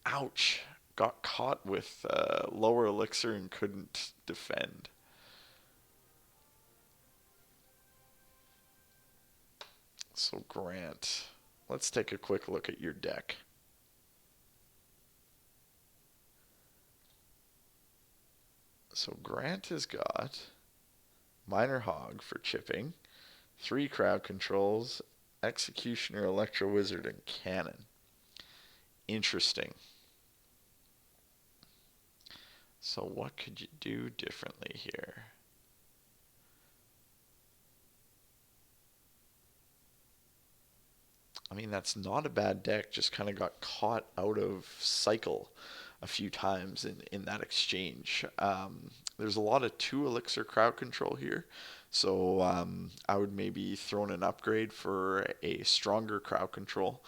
Ouch. Got caught with lower elixir and couldn't defend. So Grant, let's take a quick look at your deck. So Grant has got Miner Hog for chipping, 3 crowd controls, Executioner, Electro Wizard, and Cannon. Interesting. So what could you do differently here? I mean, that's not a bad deck, just kind of got caught out of cycle a few times in that exchange. There's a lot of 2 elixir crowd control here, so I would maybe throw in an upgrade for a stronger crowd control.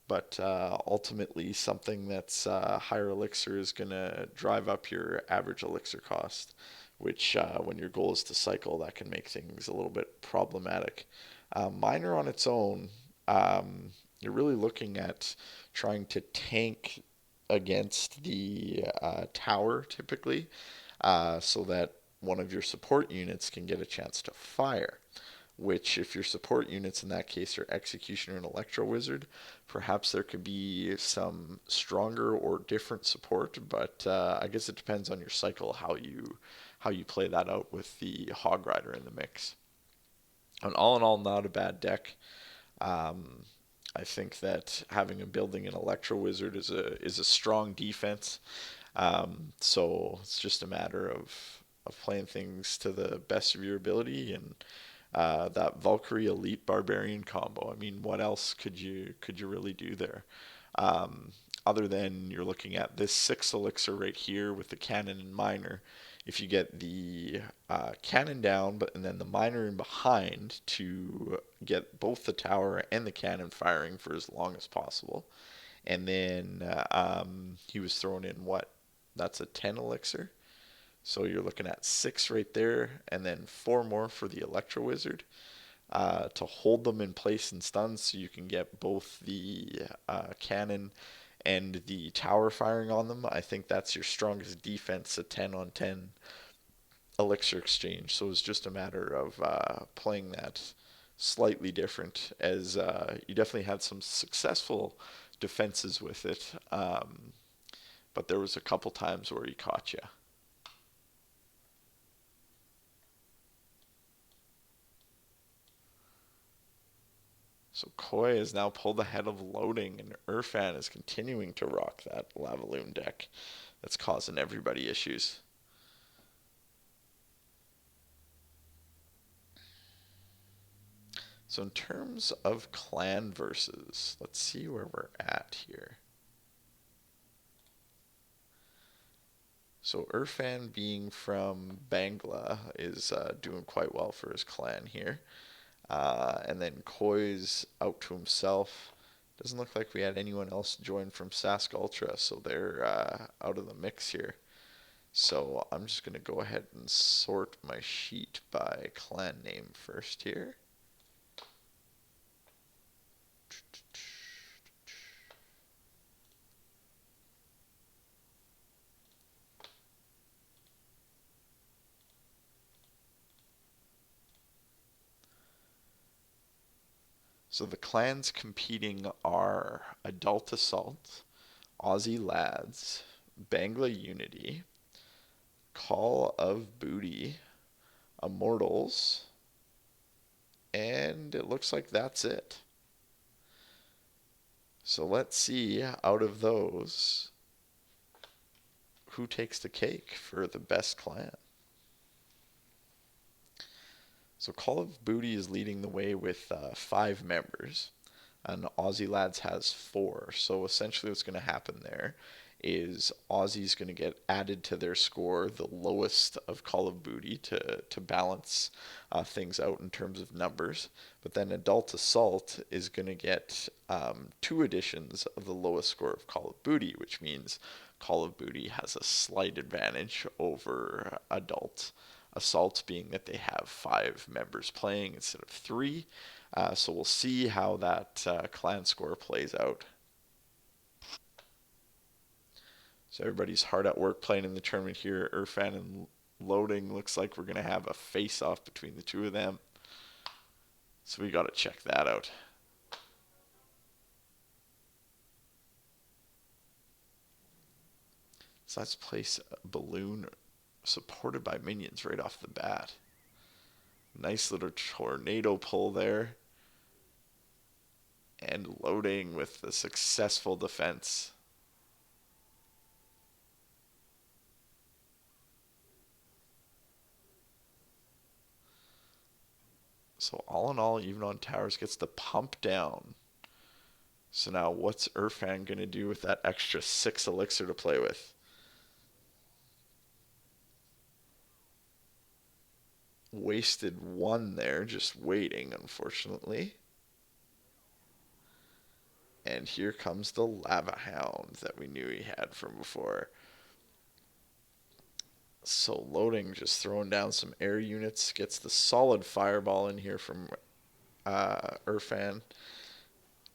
But ultimately, something that's higher elixir is going to drive up your average elixir cost, which, when your goal is to cycle, that can make things a little bit problematic. Miner on its own, you're really looking at trying to tank against the tower typically, so that one of your support units can get a chance to fire. Which, if your support units in that case are Executioner and Electro Wizard, perhaps there could be some stronger or different support. But I guess it depends on your cycle how you play that out with the Hog Rider in the mix. And all in all, not a bad deck. I think that having a building an Electro Wizard is a strong defense. So it's just a matter of playing things to the best of your ability, and that Valkyrie Elite Barbarian combo. I mean, what else could you really do there? Other than you're looking at this 6 elixir right here with the cannon and miner. If you get the cannon down, but and then the miner in behind to get both the tower and the cannon firing for as long as possible, and then he was throwing in what? That's a 10 elixir. So you're looking at 6 right there, and then 4 more for the Electro Wizard. to hold them in place and stun so you can get both the cannon and the tower firing on them. I think that's your strongest defense, a 10 on 10 elixir exchange. So it's just a matter of playing that slightly different, as you definitely had some successful defenses with it, but there was a couple times where he caught you. So Koi has now pulled ahead of loading, and Irfan is continuing to rock that Lavaloon deck that's causing everybody issues. So in terms of clan versus, let's see where we're at here. So Irfan, being from Bangla, is doing quite well for his clan here. And then Koi's out to himself. Doesn't look like we had anyone else join from Sask Ultra, so they're out of the mix here. So I'm just going to go ahead and sort my sheet by clan name first here. So the clans competing are Adult Assault, Aussie Lads, Bangla Unity, Call of Booty, Immortals, and it looks like that's it. So let's see out of those who takes the cake for the best clan. So Call of Booty is leading the way with 5 members, and Aussie Lads has 4. So essentially, what's going to happen there is Aussie's going to get added to their score, the lowest of Call of Booty, to balance things out in terms of numbers. But then Adult Assault is going to get 2 additions of the lowest score of Call of Booty, which means Call of Booty has a slight advantage over Adult Assault, being that they have 5 members playing instead of 3. So we'll see how that clan score plays out. So everybody's hard at work playing in the tournament here. Irfan and Loading, looks like we're going to have a face-off between the two of them. So we got to check that out. So let's place a balloon supported by minions right off the bat. Nice little tornado pull there. And Loading with the successful defense. So all in all, even on towers, gets the pump down. So now what's Irfan going to do with that extra 6 elixir to play with? Wasted 1 there, just waiting, unfortunately. And here comes the Lava Hound that we knew he had from before. So Loading just throwing down some air units, gets the solid fireball in here from Irfan.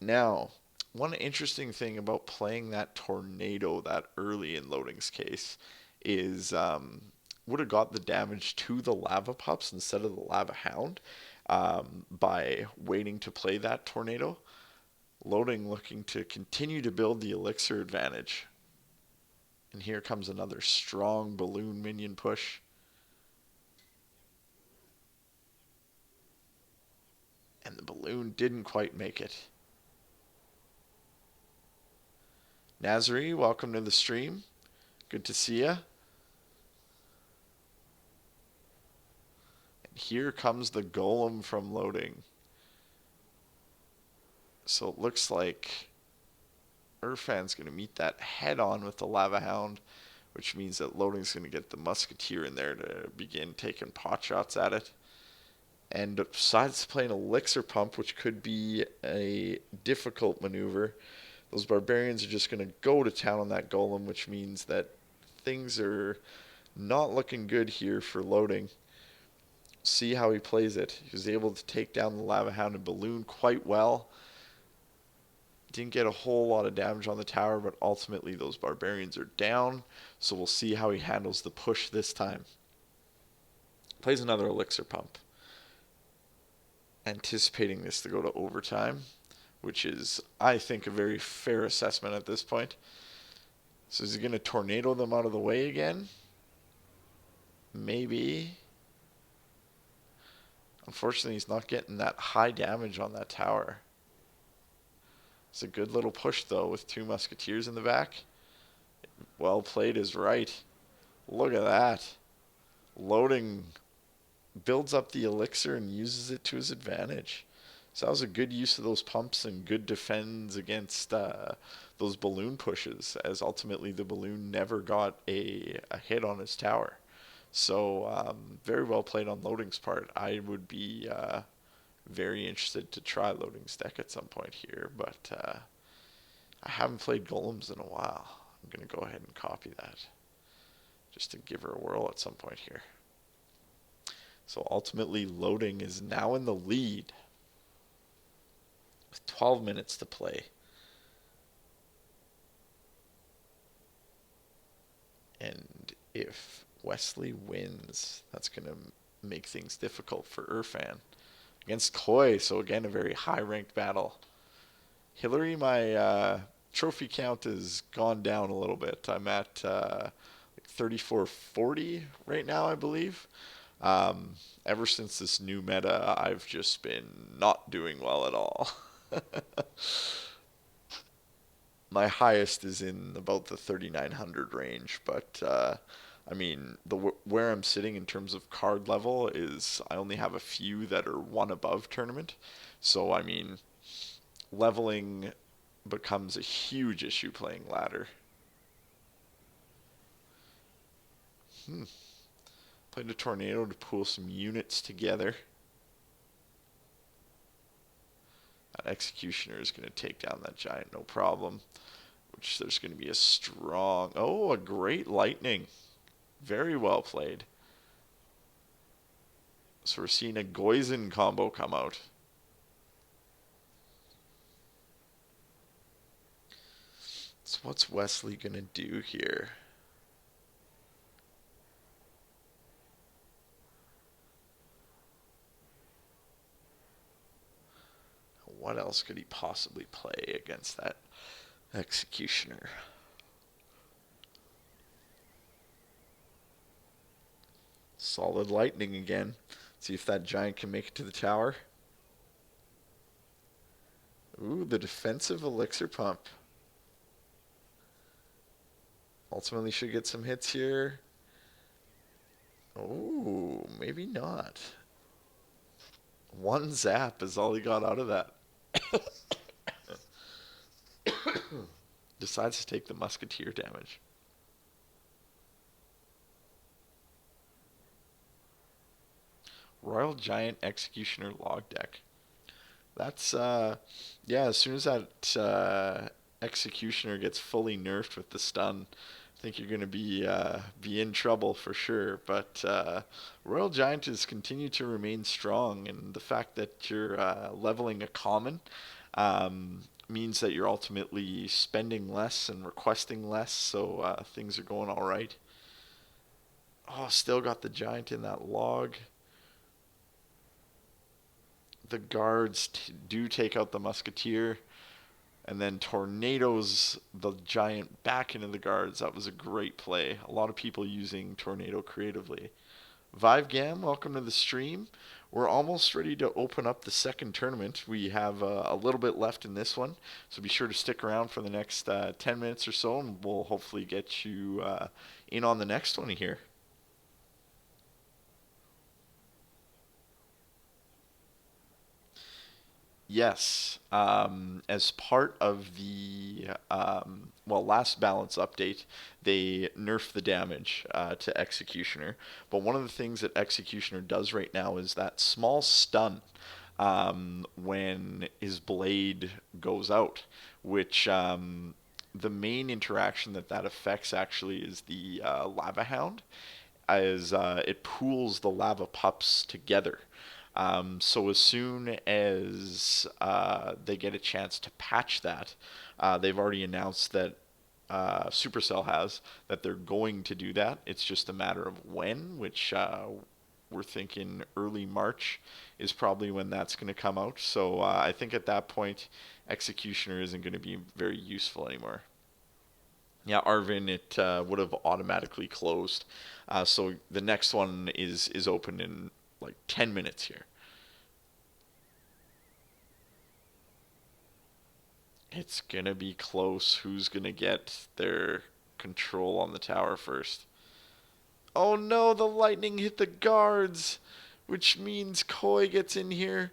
Now, one interesting thing about playing that tornado that early in Loading's case is would have got the damage to the lava pups instead of the lava hound by waiting to play that tornado. Loading looking to continue to build the elixir advantage. And here comes another strong balloon minion push. And the balloon didn't quite make it. Nazari, welcome to the stream. Good to see ya. And here comes the golem from Loading. So it looks like Irfan's going to meet that head on with the Lava Hound, which means that Loading's going to get the Musketeer in there to begin taking pot shots at it. And besides playing Elixir Pump, which could be a difficult maneuver, those Barbarians are just going to go to town on that Golem, which means that things are not looking good here for Loading. see how he plays it. He was able to take down the Lava Hound and Balloon quite well. Didn't get a whole lot of damage on the tower, but ultimately those Barbarians are down. So we'll see how he handles the push this time. Plays another Elixir Pump. Anticipating this to go to overtime, which is, I think, a very fair assessment at this point. So is he going to tornado them out of the way again? Maybe. Unfortunately, he's not getting that high damage on that tower. It's a good little push, though, with 2 Musketeers in the back. Well played is right. Look at that. Loading builds up the elixir and uses it to his advantage. So that was a good use of those pumps and good defends against those balloon pushes, as ultimately the balloon never got a hit on his tower. So very well played on Loading's part. I would be very interested to try Loading's deck at some point here, but I haven't played Golems in a while. I'm going to go ahead and copy that just to give her a whirl at some point here. So ultimately, Loading is now in the lead with 12 minutes to play. And if Wesley wins, that's going to make things difficult for Irfan. Against Koi, so again, a very high-ranked battle. Hillary, my trophy count has gone down a little bit. I'm at 3440 right now, I believe. Ever since this new meta, I've just been not doing well at all. My highest is in about the 3900 range, but I mean, where I'm sitting in terms of card level is I only have a few that are one above tournament. So I mean, leveling becomes a huge issue playing ladder. Played a tornado to pool some units together. That executioner is going to take down that giant, no problem. Which there's going to be a strong... Oh, a great lightning. Very well played. So we're seeing a Goizen combo come out. So what's Wesley going to do here? What else could he possibly play against that executioner? Solid lightning again. See if that giant can make it to the tower. Ooh, the defensive elixir pump. Ultimately should get some hits here. Oh, maybe not. One zap is all he got out of that. Decides to take the musketeer damage. Royal Giant Executioner log deck. That's yeah, as soon as that Executioner gets fully nerfed with the stun, I think you're going to be in trouble for sure. But Royal Giant has continued to remain strong, and the fact that you're leveling a common means that you're ultimately spending less and requesting less, so things are going all right. Oh, still got the giant in that log. The guards do take out the musketeer, and then tornadoes the giant back into the guards. That was a great play. A lot of people using tornado creatively. Vive Gam, welcome to the stream. We're almost ready to open up the second tournament. We have a little bit left in this one, so be sure to stick around for the next 10 minutes or so, and we'll hopefully get you in on the next one here. Yes, as part of the last balance update, they nerf the damage to Executioner. But one of the things that Executioner does right now is that small stun when his blade goes out, which the main interaction that affects actually is the Lava Hound. as it pools the lava pups together. So as soon as they get a chance to patch that, they've already announced that Supercell has that they're going to do that. It's just a matter of when, which we're thinking early March is probably when that's going to come out. So I think at that point, Executioner isn't going to be very useful anymore. Yeah, Arvin, it would have automatically closed. So the next one is open in like 10 minutes here. It's gonna be close. Who's gonna get their control on the tower first? Oh no, the lightning hit the guards, which means Koi gets in here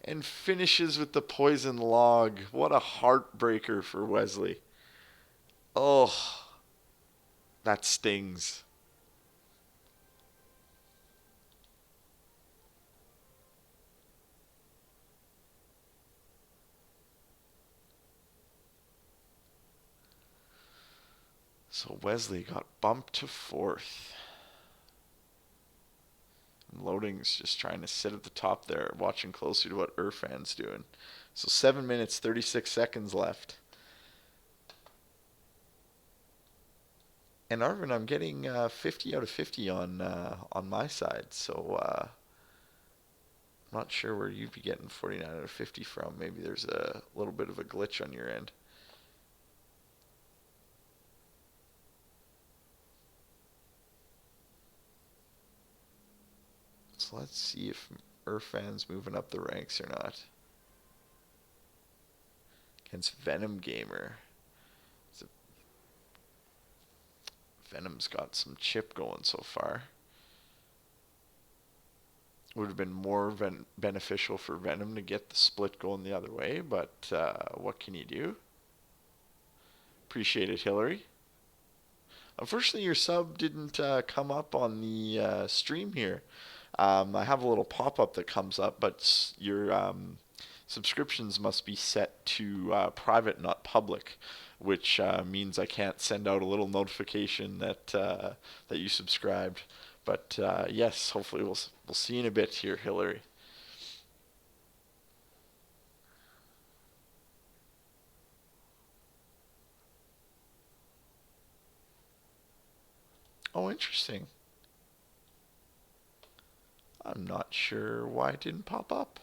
and finishes with the poison log. What a heartbreaker for Wesley. Oh, that stings. So Wesley got bumped to fourth. And Loading's just trying to sit at the top there, watching closely to what Irfan's doing. So 7 minutes, 36 seconds left. And Arvin, I'm getting 50 out of 50 on my side, so I'm not sure where you'd be getting 49 out of 50 from. Maybe there's a little bit of a glitch on your end. So let's see if Irfan's moving up the ranks or not. Against Venom Gamer. So Venom's got some chip going so far. Would have been more beneficial for Venom to get the split going the other way, but what can you do? Appreciate it, Hillary. Unfortunately, your sub didn't come up on the stream here. I have a little pop-up that comes up, but your subscriptions must be set to private, not public, which means I can't send out a little notification that you subscribed. But yes, hopefully we'll see you in a bit here, Hillary. Oh, interesting. I'm not sure why it didn't pop up.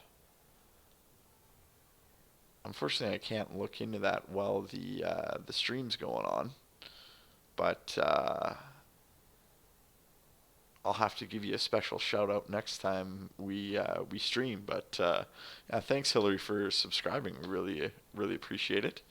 Unfortunately, I can't look into that while the stream's going on. But I'll have to give you a special shout out next time we stream. But yeah, thanks Hillary for subscribing. We really appreciate it.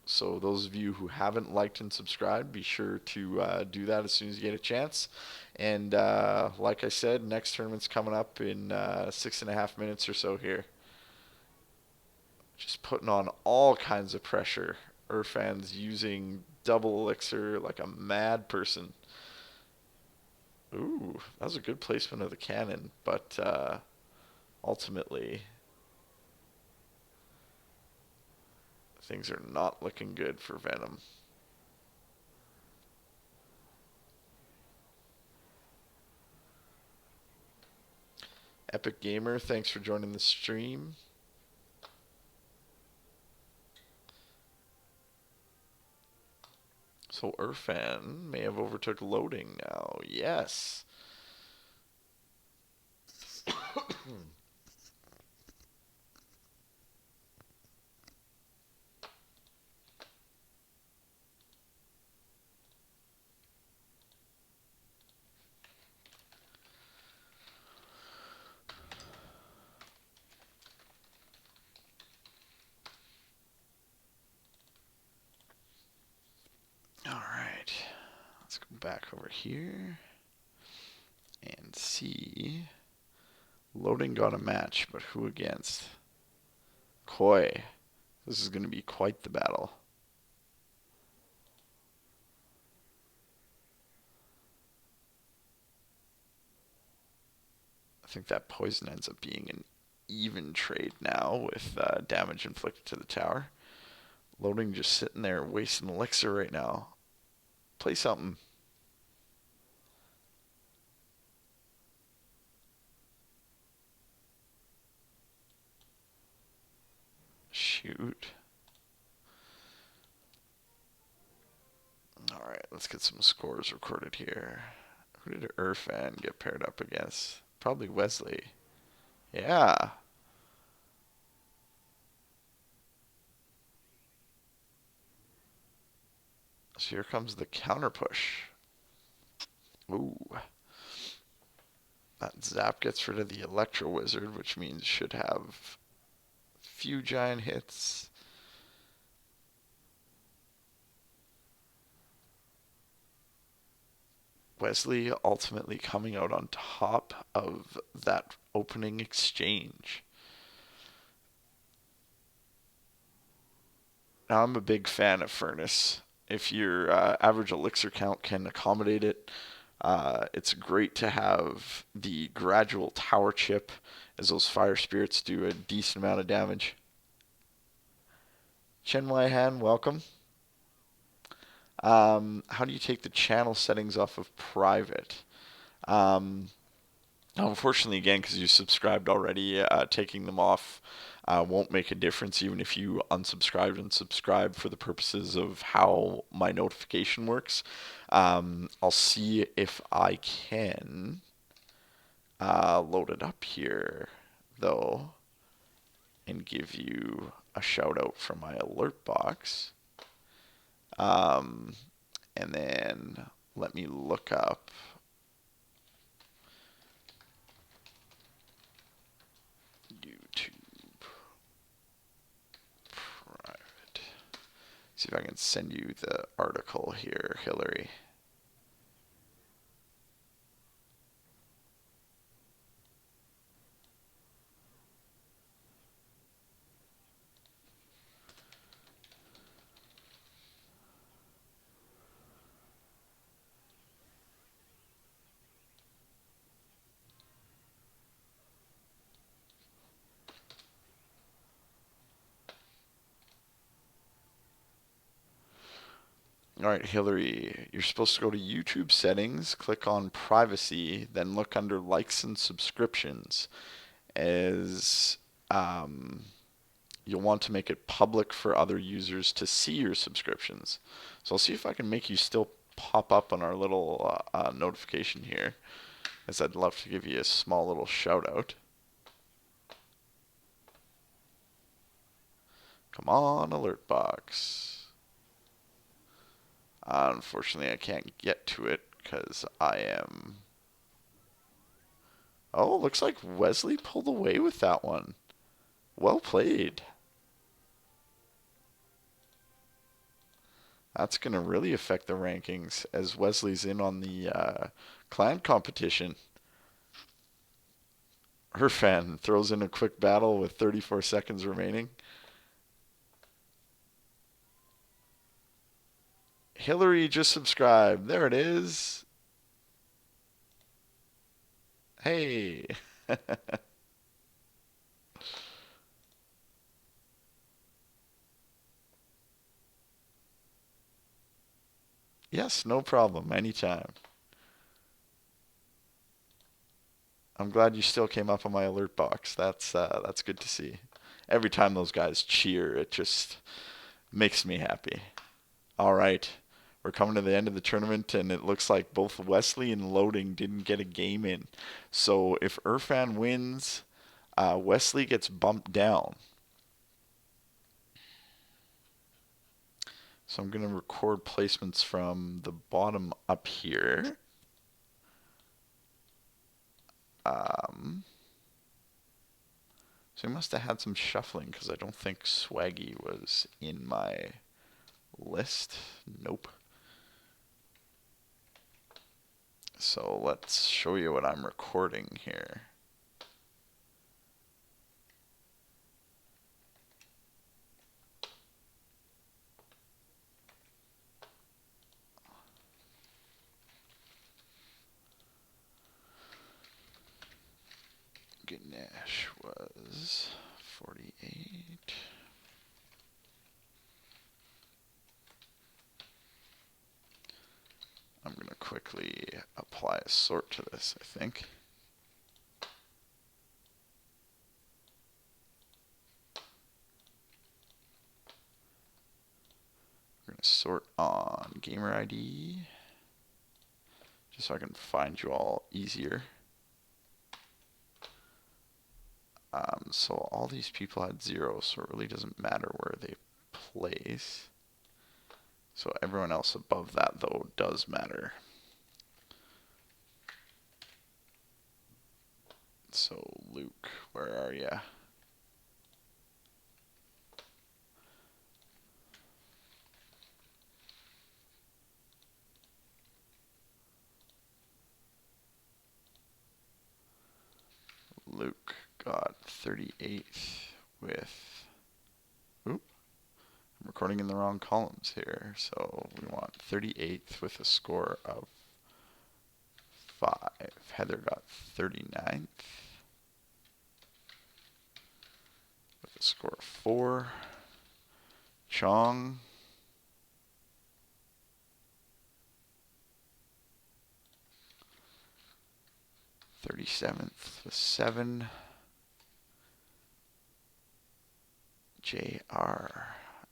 So those of you who haven't liked and subscribed, be sure to do that as soon as you get a chance. And like I said, next tournament's coming up in 6.5 minutes or so here. Just putting on all kinds of pressure. Irfan's using double elixir like a mad person. Ooh, that was a good placement of the cannon, but ultimately things are not looking good for Venom. Epic Gamer, thanks for joining the stream. So Irfan may have overtook loading now. Yes. All right. Let's go back over here and see. Loading got a match, but who against? Koi. This is going to be quite the battle. I think that poison ends up being an even trade now with damage inflicted to the tower. Loading just sitting there wasting elixir right now. Play something. Shoot. Alright, let's get some scores recorded here. Who did Irfan get paired up against? Probably Wesley. Yeah. So here comes the counter push. Ooh. That zap gets rid of the Electro Wizard, which means should have few giant hits. Wesley ultimately coming out on top of that opening exchange. Now, I'm a big fan of Furnace. If your average elixir count can accommodate it, it's great to have the gradual tower chip, as those fire spirits do a decent amount of damage. Chen Wai Han, welcome. How do you take the channel settings off of private? Um, Unfortunately, again, because you subscribed already, taking them off won't make a difference, even if you unsubscribed and subscribe for the purposes of how my notification works. I'll see if I can load it up here, though, and give you a shout out from my alert box. Um, and then let me look up YouTube private. See if I can send you the article here, Hillary. All right, Hillary, you're supposed to go to YouTube settings, click on privacy, then look under likes and subscriptions, as you'll want to make it public for other users to see your subscriptions. So I'll see if I can make you still pop up on our little notification here, as I'd love to give you a small little shout out. Come on, alert box. Unfortunately, I can't get to it because I am... Oh, looks like Wesley pulled away with that one. Well played. That's going to really affect the rankings as Wesley's in on the clan competition. Irfan throws in a quick battle with 34 seconds remaining. Hillary just subscribed. There it is. Hey. Yes, no problem. Anytime. I'm glad you still came up on my alert box. That's good to see. Every time those guys cheer, it just makes me happy. All right. We're coming to the end of the tournament, and it looks like both Wesley and Loading didn't get a game in. So if Irfan wins, Wesley gets bumped down. So I'm going to record placements from the bottom up here. So I must have had some shuffling because I don't think Swaggy was in my list. Nope. So let's show you what I'm recording here. Ganesh was 48. apply a sort to this, I think. We're going to sort on gamer ID, just so I can find you all easier. So all these people had 0, so it really doesn't matter where they place. So everyone else above that, though, does matter. So Luke, where are ya? Luke got 38th with... Oop, I'm recording in the wrong columns here. So we want 38th with a score of 5. Heather got 39th with a score of 4. Chong 37th with 7. JR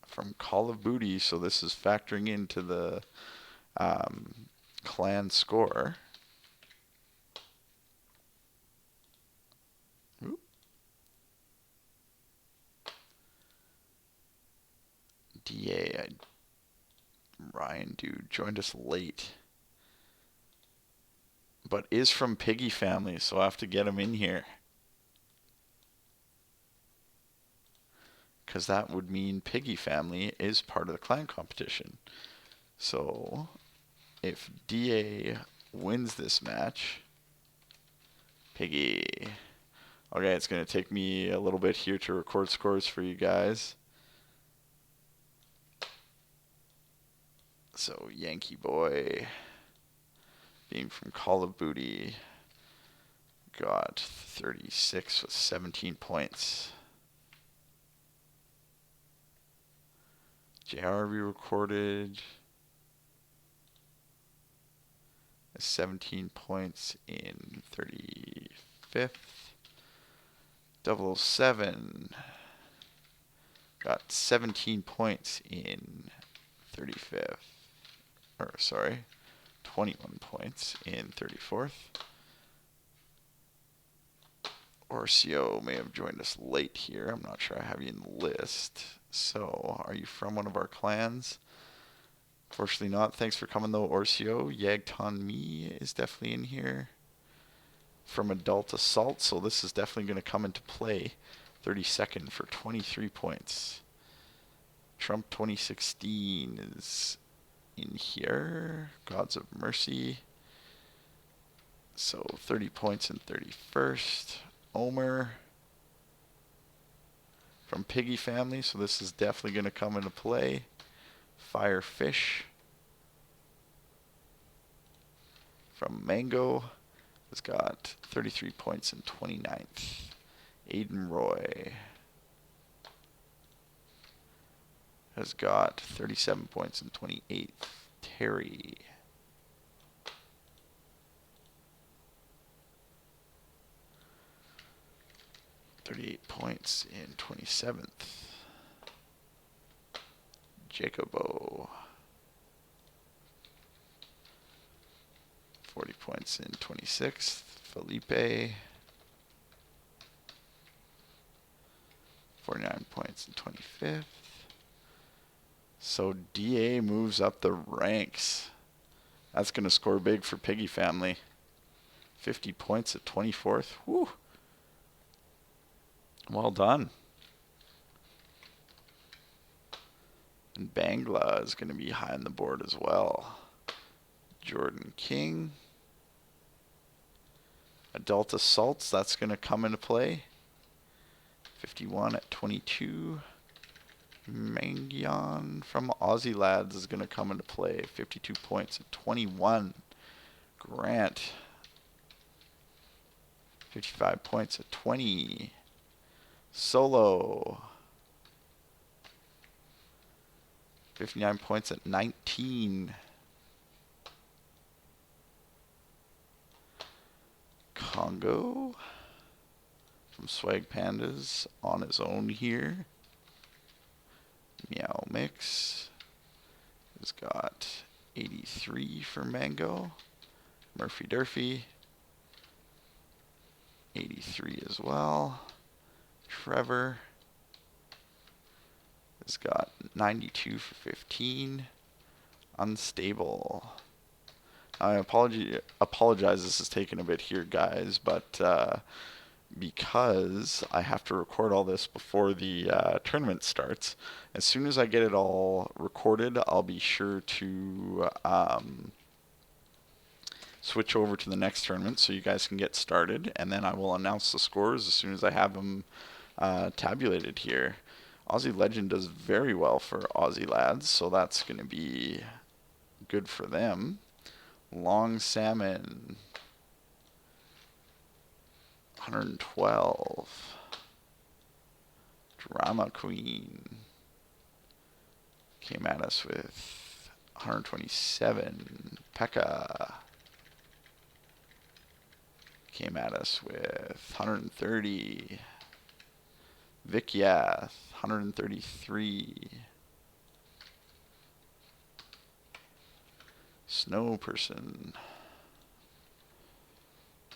from Call of Booty, so this is factoring into the clan score. Oop. DA, Ryan, dude, joined us late, but is from Piggy family, so I have to get him in here. Because that would mean Piggy family is part of the clan competition. So if DA wins this match, Piggy. Okay, it's going to take me a little bit here to record scores for you guys. So Yankee Boy, being from Call of Booty, got 36 with 17 points. JR we recorded 17 points in 35th. 007 got 17 points in 35th. Or sorry, 21 points in 34th. Orcio may have joined us late here. I'm not sure I have you in the list. So, are you from one of our clans? Fortunately not. Thanks for coming though, Orcio. Yagton Me is definitely in here. From Adult Assault, so this is definitely going to come into play. 32nd for 23 points. Trump 2016 is in here. Gods of Mercy. So 30 points in 31st. Omer from Piggy family, so this is definitely going to come into play. Firefish from Mango has got 33 points in 29th. Aiden Roy has got 37 points in 28th. Terry 38 points in 27th. Jacobo 40 points in 26th. Felipe 49 points in 25th. So DA moves up the ranks. That's going to score big for Piggy family. 50 points at 24th. Woo! Well done. And Bangla is going to be high on the board as well. Jordan King. Adult Assaults, that's going to come into play. 51 at 22. Mangyan from Aussie Lads is going to come into play. 52 points at 21. Grant. 55 points at 20. Solo. 59 points at 19. Congo from Swag Pandas on his own here. Meow Mix has got 83 for Mango. Murphy Durfy, 83 as well. Trevor has got 92 for 15. Unstable. I apologize, this is taking a bit here, guys, but because I have to record all this before the tournament starts, as soon as I get it all recorded, I'll be sure to switch over to the next tournament so you guys can get started, and then I will announce the scores as soon as I have them tabulated here. Aussie Legend does very well for Aussie lads, so that's going to be good for them. Long Salmon, 112. Drama Queen came at us with 127. Pekka came at us with 130. Vic Yath, 133. Snow Person,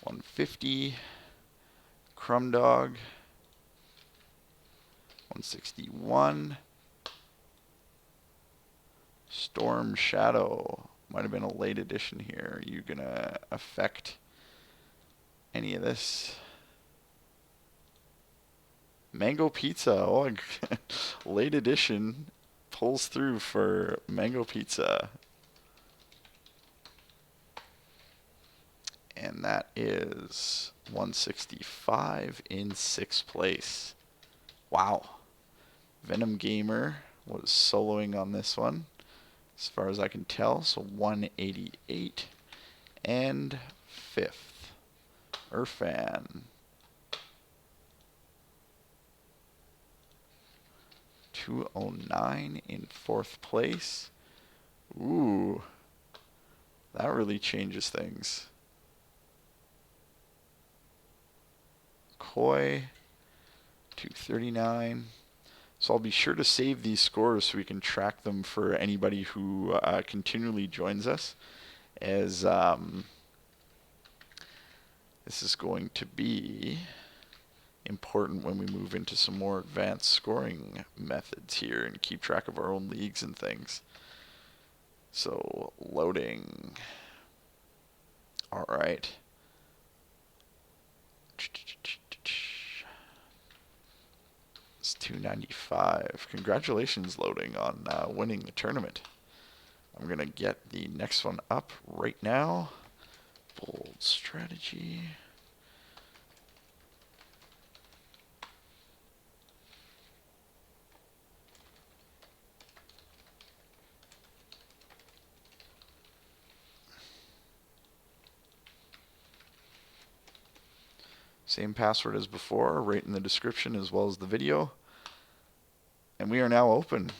150. Crumb Dog, 161. Storm Shadow, might have been a late edition here. Are you going to affect any of this? Mango Pizza, oh, late edition pulls through for Mango Pizza. And that is 165 in 6th place. Wow. Venom Gamer was soloing on this one, as far as I can tell. So 188 and 5th. Irfan. 209 in 4th place. Ooh, that really changes things. Koi, 239. So I'll be sure to save these scores so we can track them for anybody who continually joins us, as this is going to be important when we move into some more advanced scoring methods here and keep track of our own leagues and things. So loading. All right. It's 295. Congratulations, loading, on winning the tournament. I'm going to get the next one up right now. Bold strategy. Same password as before, right in the description as well as the video. And we are now open.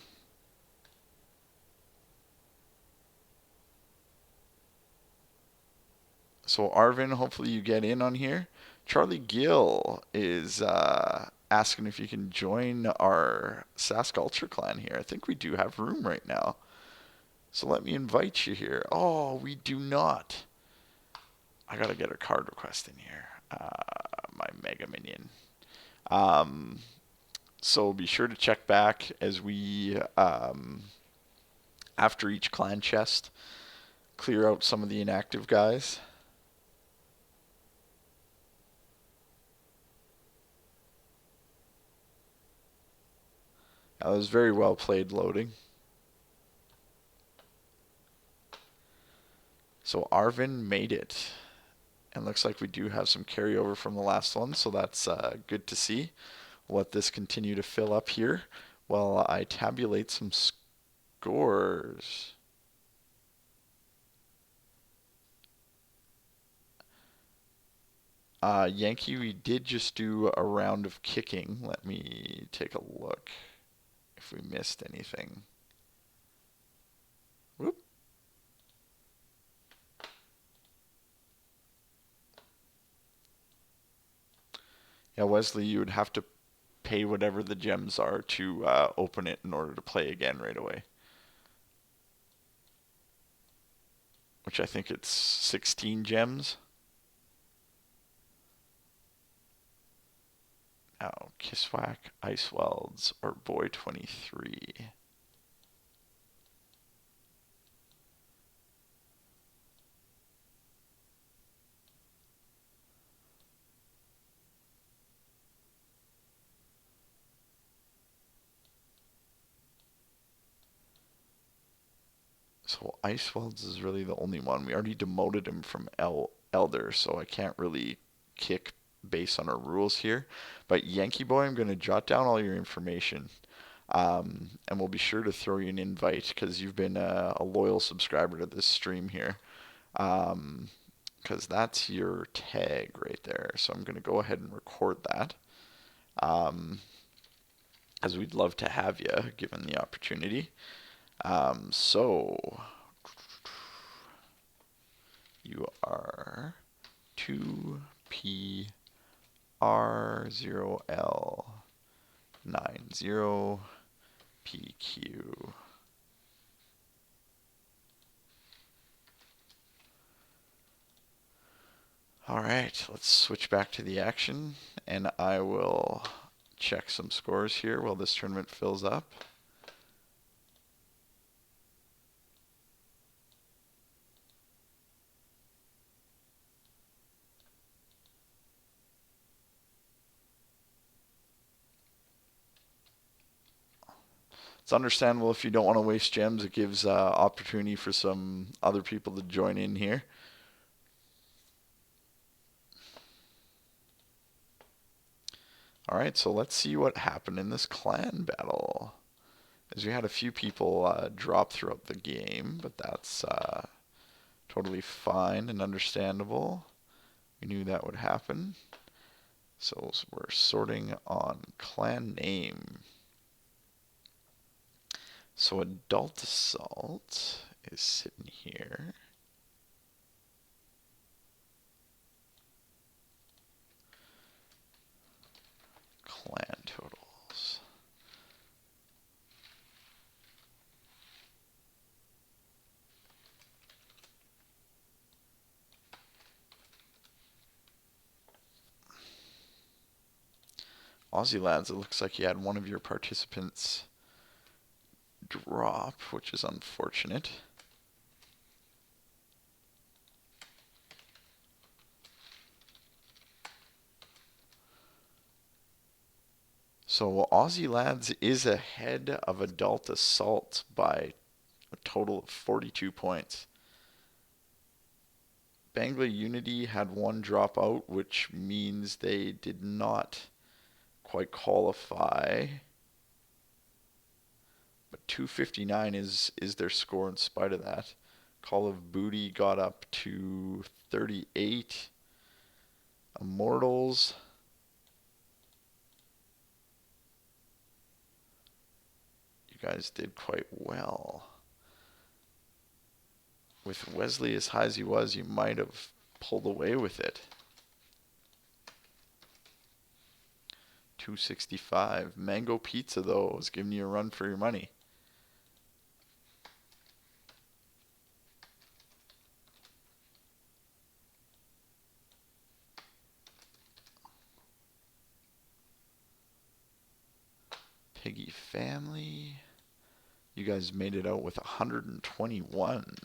So Arvin, hopefully you get in on here. Charlie Gill is asking if you can join our Sask Ultra clan here. I think we do have room right now. So let me invite you here. Oh, we do not. I gotta get a card request in here. My Mega Minion. So be sure to check back as we, after each clan chest, clear out some of the inactive guys. That was very well played, loading. So Arvin made it. And looks like we do have some carryover from the last one, so that's good to see. We'll let this continue to fill up here while I tabulate some scores. Yankee, we did just do a round of kicking. Let me take a look if we missed anything. Whoop. Yeah, Wesley, you would have to pay whatever the gems are to open it in order to play again right away. Which I think it's 16 gems. Now, Kiswak, Ice Welds, or Boy 23. So Ice Welds is really the only one. We already demoted him from Elder, so I can't really kick based on our rules here. But Yankee Boy, I'm going to jot down all your information. And we'll be sure to throw you an invite because you've been a loyal subscriber to this stream here. Because that's your tag right there. So I'm going to go ahead and record that. As we'd love to have you given the opportunity. So you are 2PR0L90PQ. All right, let's switch back to the action, and I will check some scores here while this tournament fills up. It's understandable if you don't want to waste gems. It gives opportunity for some other people to join in here. All right, so let's see what happened in this clan battle. As we had a few people drop throughout the game, but that's totally fine and understandable. We knew that would happen. So we're sorting on clan name. So Adult Assault is sitting here. Clan totals. Aussie Lads, it looks like you had one of your participants drop, which is unfortunate. So Aussie Lads is ahead of Adult Assault by a total of 42 points. Bangla Unity had one drop out, which means they did not quite qualify. But 259 is their score in spite of that. Call of Booty got up to 38. Immortals. You guys did quite well. With Wesley as high as he was, you might have pulled away with it. 265. Mango Pizza, though, was giving you a run for your money. Piggy Family. You guys made it out with 121.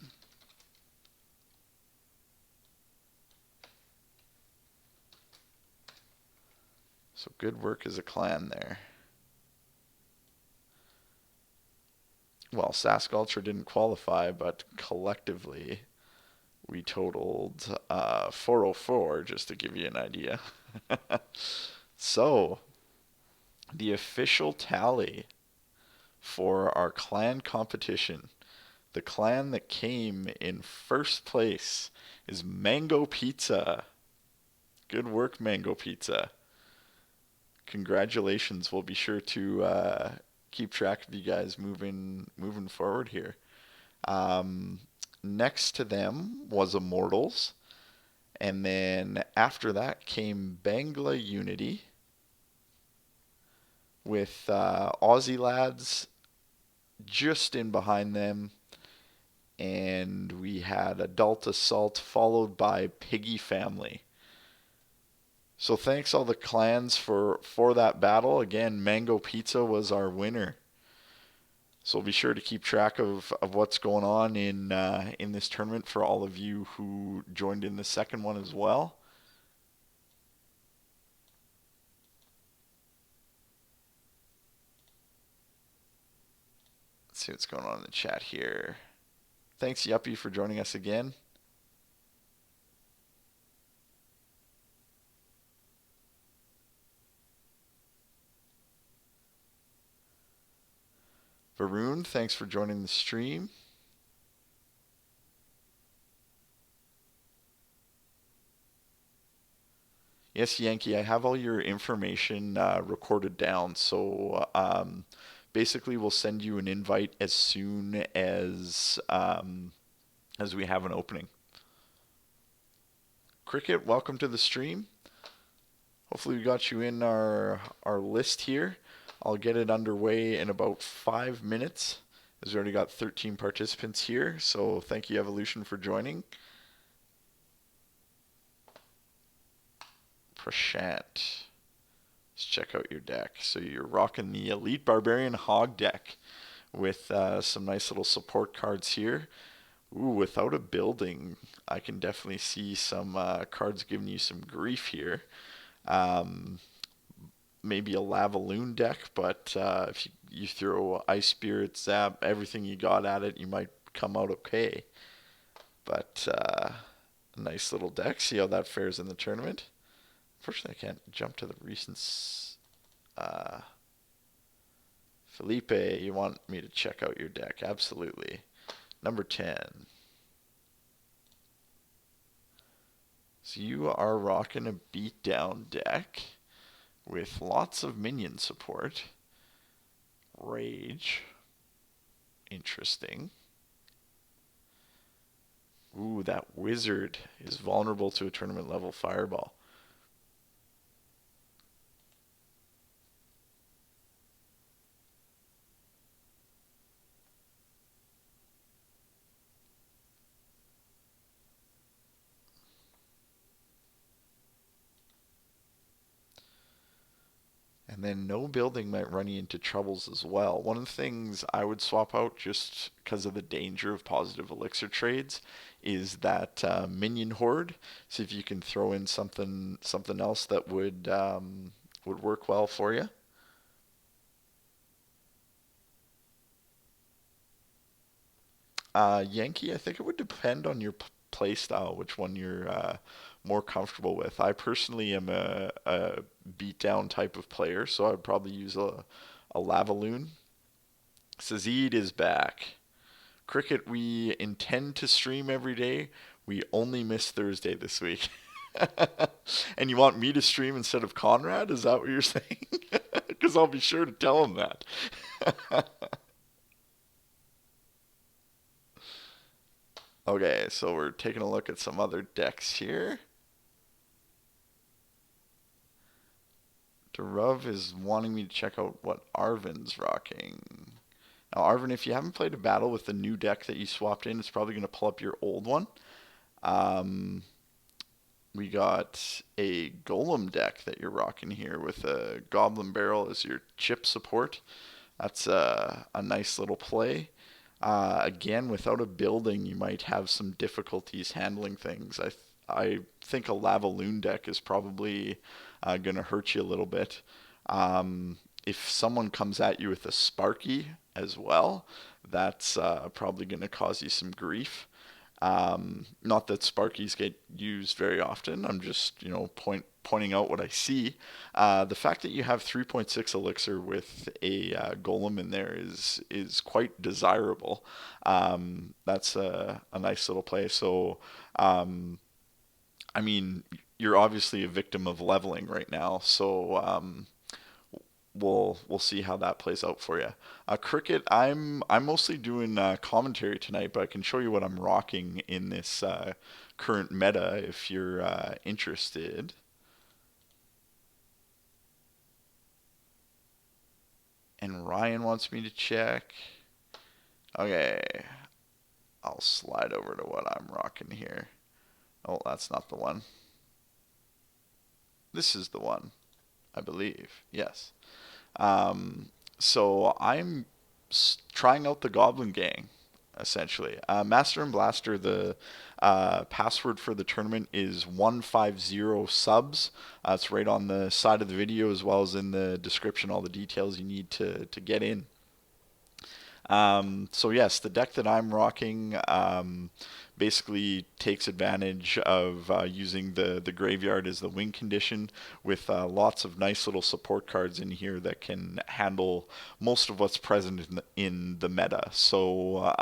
So good work as a clan there. Well, Sask Ultra didn't qualify, but collectively we totaled 404, just to give you an idea. So, the official tally for our clan competition, the clan that came in first place is Mango Pizza. Good work, Mango Pizza. Congratulations. We'll be sure to keep track of you guys moving forward here. Next to them was Immortals. And then after that came Bangla Unity. with Aussie lads just in behind them, and we had Adult Assault followed by Piggy Family. So thanks all the clans for that battle. Again, Mango Pizza was our winner. So be sure to keep track of what's going on in this tournament for all of you who joined in the second one as well. Let's see what's going on in the chat here. Thanks, Yuppie, for joining us again. Varun, thanks for joining the stream. Yes, Yankee, I have all your information recorded down. So basically, we'll send you an invite as soon as we have an opening. Cricket, welcome to the stream. Hopefully, we got you in our list here. I'll get it underway in about 5 minutes, as we already got 13 participants here. So thank you, Evolution, for joining. Prashant. Let's check out your deck. So you're rocking the Elite Barbarian Hog deck with some nice little support cards here. Ooh, without a building, I can definitely see some cards giving you some grief here. Maybe a Lavaloon deck, but if you throw Ice Spirit, Zap, everything you got at it, you might come out okay. But a nice little deck. See how that fares in the tournament. Unfortunately, I can't jump to the recent. Felipe, you want me to check out your deck? Absolutely. Number 10. So you are rocking a beatdown deck with lots of minion support. Rage. Interesting. Ooh, that wizard is vulnerable to a tournament level fireball. And then no building might run you into troubles as well. One of the things I would swap out just because of the danger of positive elixir trades is that minion horde. See if you can throw in something else that would work well for you. Yankee, I think it would depend on your play style, which one you're more comfortable with. I personally am a beatdown type of player, so I would probably use a Lavaloon. Sazid is back. Cricket, we intend to stream every day. We only miss Thursday this week. And you want me to stream instead of Conrad? Is that what you're saying? Because I'll be sure to tell him that. Okay, so we're taking a look at some other decks here. Derav is wanting me to check out what Arvin's rocking. Now, Arvin, if you haven't played a battle with the new deck that you swapped in, it's probably going to pull up your old one. We got a Golem deck that you're rocking here with a Goblin Barrel as your chip support. That's a nice little play. Again, without a building, you might have some difficulties handling things. I think a Lavaloon deck is probably going to hurt you a little bit. If someone comes at you with a Sparky as well, that's probably going to cause you some grief. Not that Sparkies get used very often. I'm just, pointing out what I see. The fact that you have 3.6 elixir with a golem in there is quite desirable. That's a nice little play. So, I mean, you're obviously a victim of leveling right now. So, we'll see how that plays out for you. Cricket, I'm mostly doing commentary tonight, but I can show you what I'm rocking in this current meta if you're interested. And Ryan wants me to check. Okay, I'll slide over to what I'm rocking here. Oh, that's not the one. This is the one, I believe. Yes. Um, so I'm trying out the Goblin Gang, essentially. Master and Blaster, the password for the tournament is 150 subs. It's right on the side of the video as well as in the description, all the details you need to get in. So yes, the deck that I'm rocking basically takes advantage of using the graveyard as the win condition with lots of nice little support cards in here that can handle most of what's present in the meta. So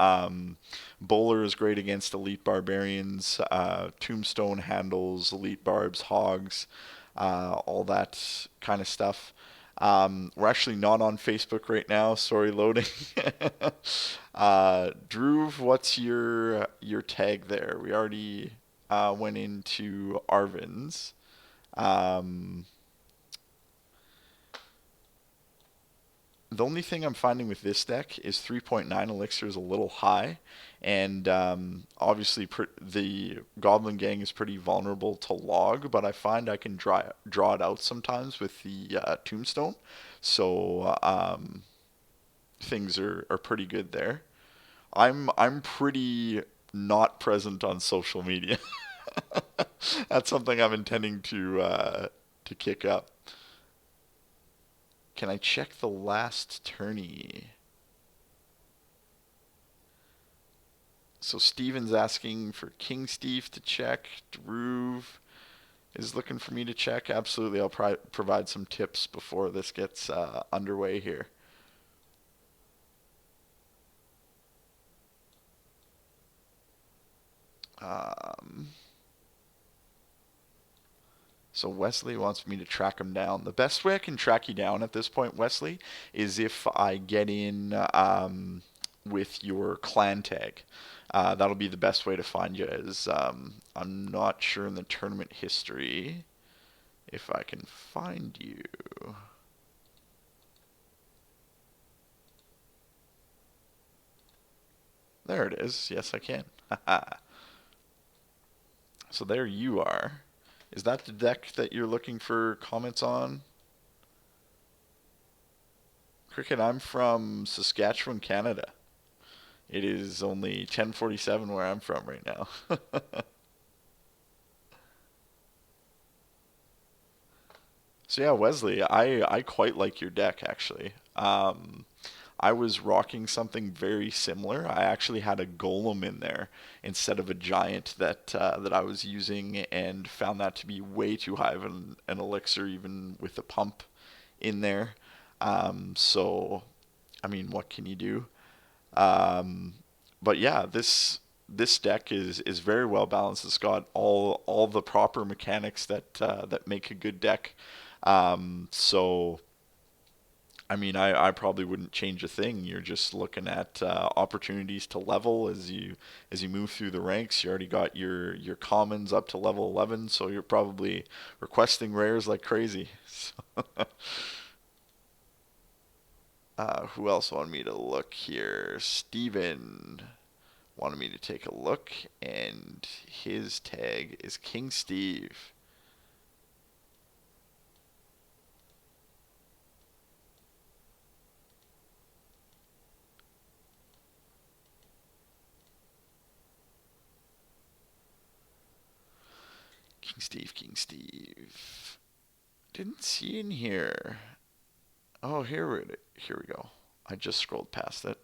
Bowler is great against Elite Barbarians, Tombstone handles Elite Barbs, Hogs, all that kind of stuff. We're actually not on Facebook right now. Sorry, loading. Drew, what's your tag there? We already went into Arvin's. Um, the only thing I'm finding with this deck is 3.9 elixir is a little high, and obviously the Goblin Gang is pretty vulnerable to log, but I find I can draw it out sometimes with the Tombstone, so things are pretty good there. I'm pretty not present on social media. That's something I'm intending to kick up. Can I check the last tourney? So Steven's asking for King Steve to check. Drew is looking for me to check. Absolutely, I'll provide some tips before this gets underway here. Um, so Wesley wants me to track him down. The best way I can track you down at this point, Wesley, is if I get in with your clan tag. That'll be the best way to find you. Is I'm not sure in the tournament history if I can find you. There it is. Yes, I can. So there you are. Is that the deck that you're looking for comments on? Cricket, I'm from Saskatchewan, Canada. It is only 10:47 where I'm from right now. So yeah, Wesley, I quite like your deck actually. I was rocking something very similar. I actually had a golem in there instead of a giant that I was using, and found that to be way too high of an elixir, even with a pump in there. So, I mean, what can you do? Um, but yeah, this deck is very well balanced. It's got all the proper mechanics that make a good deck. So I mean, I probably wouldn't change a thing. You're just looking at opportunities to level as you move through the ranks. You already got your commons up to level 11, so you're probably requesting rares like crazy. Who else wanted me to look here? Steven wanted me to take a look, and his tag is King Steve. King Steve, King Steve. Didn't see in here. Oh, here we go. I just scrolled past it.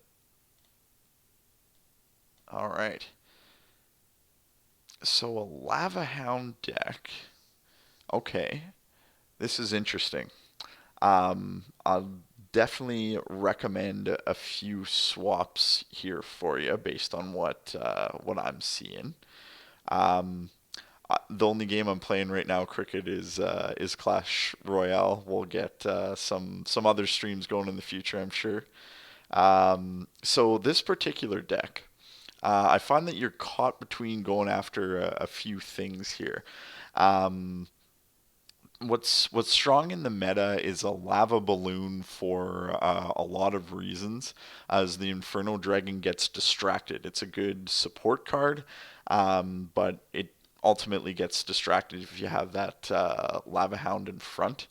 All right. So a Lava Hound deck. Okay, this is interesting. I'll definitely recommend a few swaps here for you based on what I'm seeing. Um, the only game I'm playing right now, cricket, is Clash Royale. We'll get some other streams going in the future, I'm sure. So this particular deck, I find that you're caught between going after a few things here. Um, What's strong in the meta is a lava balloon for a lot of reasons. As the Inferno Dragon gets distracted, it's a good support card, but it ultimately gets distracted if you have that Lava Hound in front.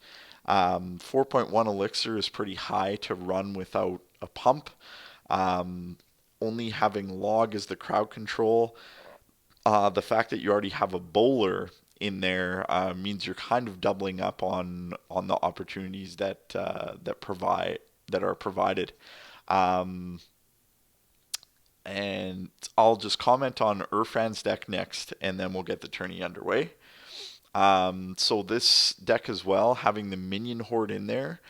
4.1 elixir is pretty high to run without a pump. Um, Only having log as the crowd control, the fact that you already have a bowler in there means you're kind of doubling up on the opportunities that are provided. Um, and I'll just comment on Urfan's deck next, and then we'll get the tourney underway. So this deck as well, having the minion horde in there,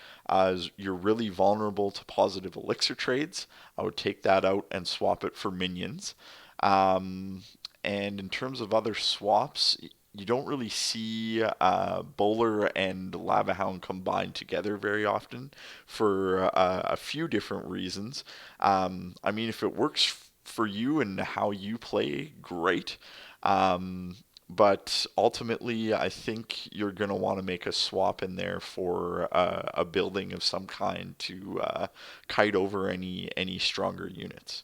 you're really vulnerable to positive elixir trades. I would take that out and swap it for minions. Um, and in terms of other swaps, you don't really see Bowler and Lava Hound combined together very often for a few different reasons. I mean, if it works for you and how you play, great. Um, but ultimately, I think you're going to want to make a swap in there for a building of some kind to kite over any stronger units.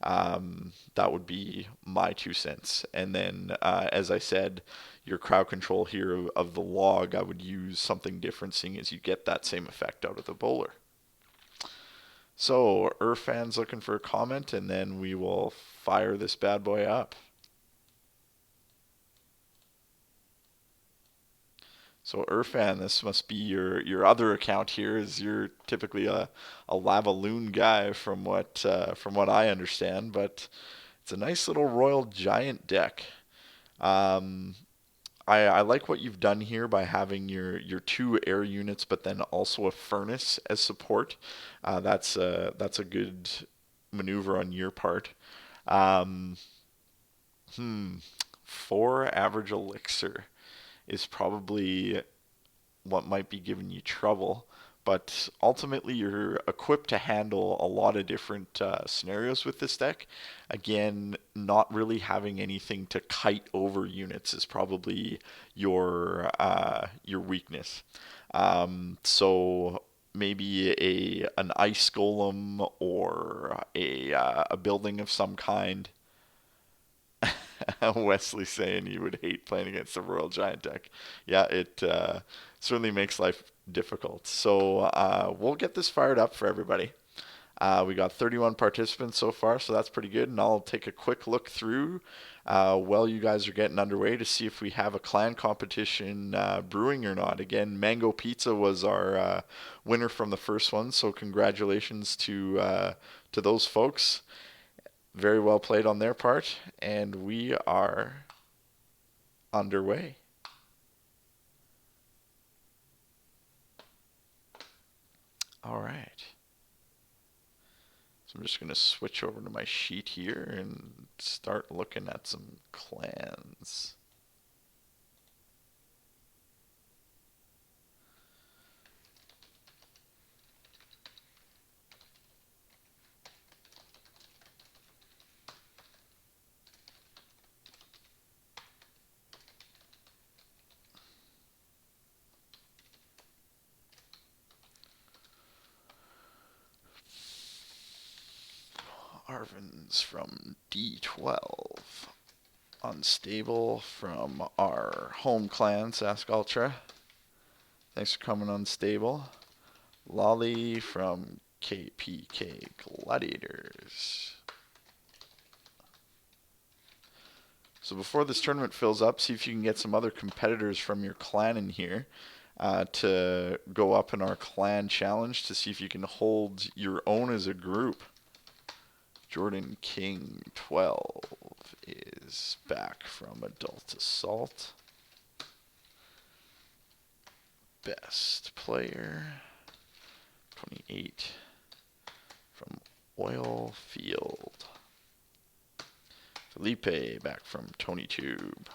That would be my 2 cents. And then, as I said, your crowd control here of the log, I would use something different, seeing as you get that same effect out of the bowler. So, Urfan's looking for a comment, and then we will fire this bad boy up. So Irfan, this must be your other account here. Is you're typically a lava loon guy from what I understand, but it's a nice little royal giant deck. Um, I like what you've done here by having your two air units, but then also a furnace as support. That's a good maneuver on your part. Um, hmm, 4 average elixir is probably what might be giving you trouble. But ultimately, you're equipped to handle a lot of different scenarios with this deck. Again, not really having anything to kite over units is probably your weakness. So maybe an ice golem or a building of some kind. Wesley saying he would hate playing against the Royal Giant deck. Yeah, it certainly makes life difficult. So we'll get this fired up for everybody. We got 31 participants so far, so that's pretty good. And I'll take a quick look through while you guys are getting underway to see if we have a clan competition brewing or not. Again, Mango Pizza was our winner from the first one, so congratulations to those folks. Very well played on their part, and we are underway. All right. So I'm just going to switch over to my sheet here and start looking at some clans. Arvin's from D12. Unstable from our home clan, Sask Ultra. Thanks for coming, Unstable. Lolly from KPK Gladiators. So before this tournament fills up, see if you can get some other competitors from your clan in here to go up in our clan challenge to see if you can hold your own as a group. Jordan King 12 is back from Adult Assault. Best player 28 from Oil Field. Felipe back from Tony Tube.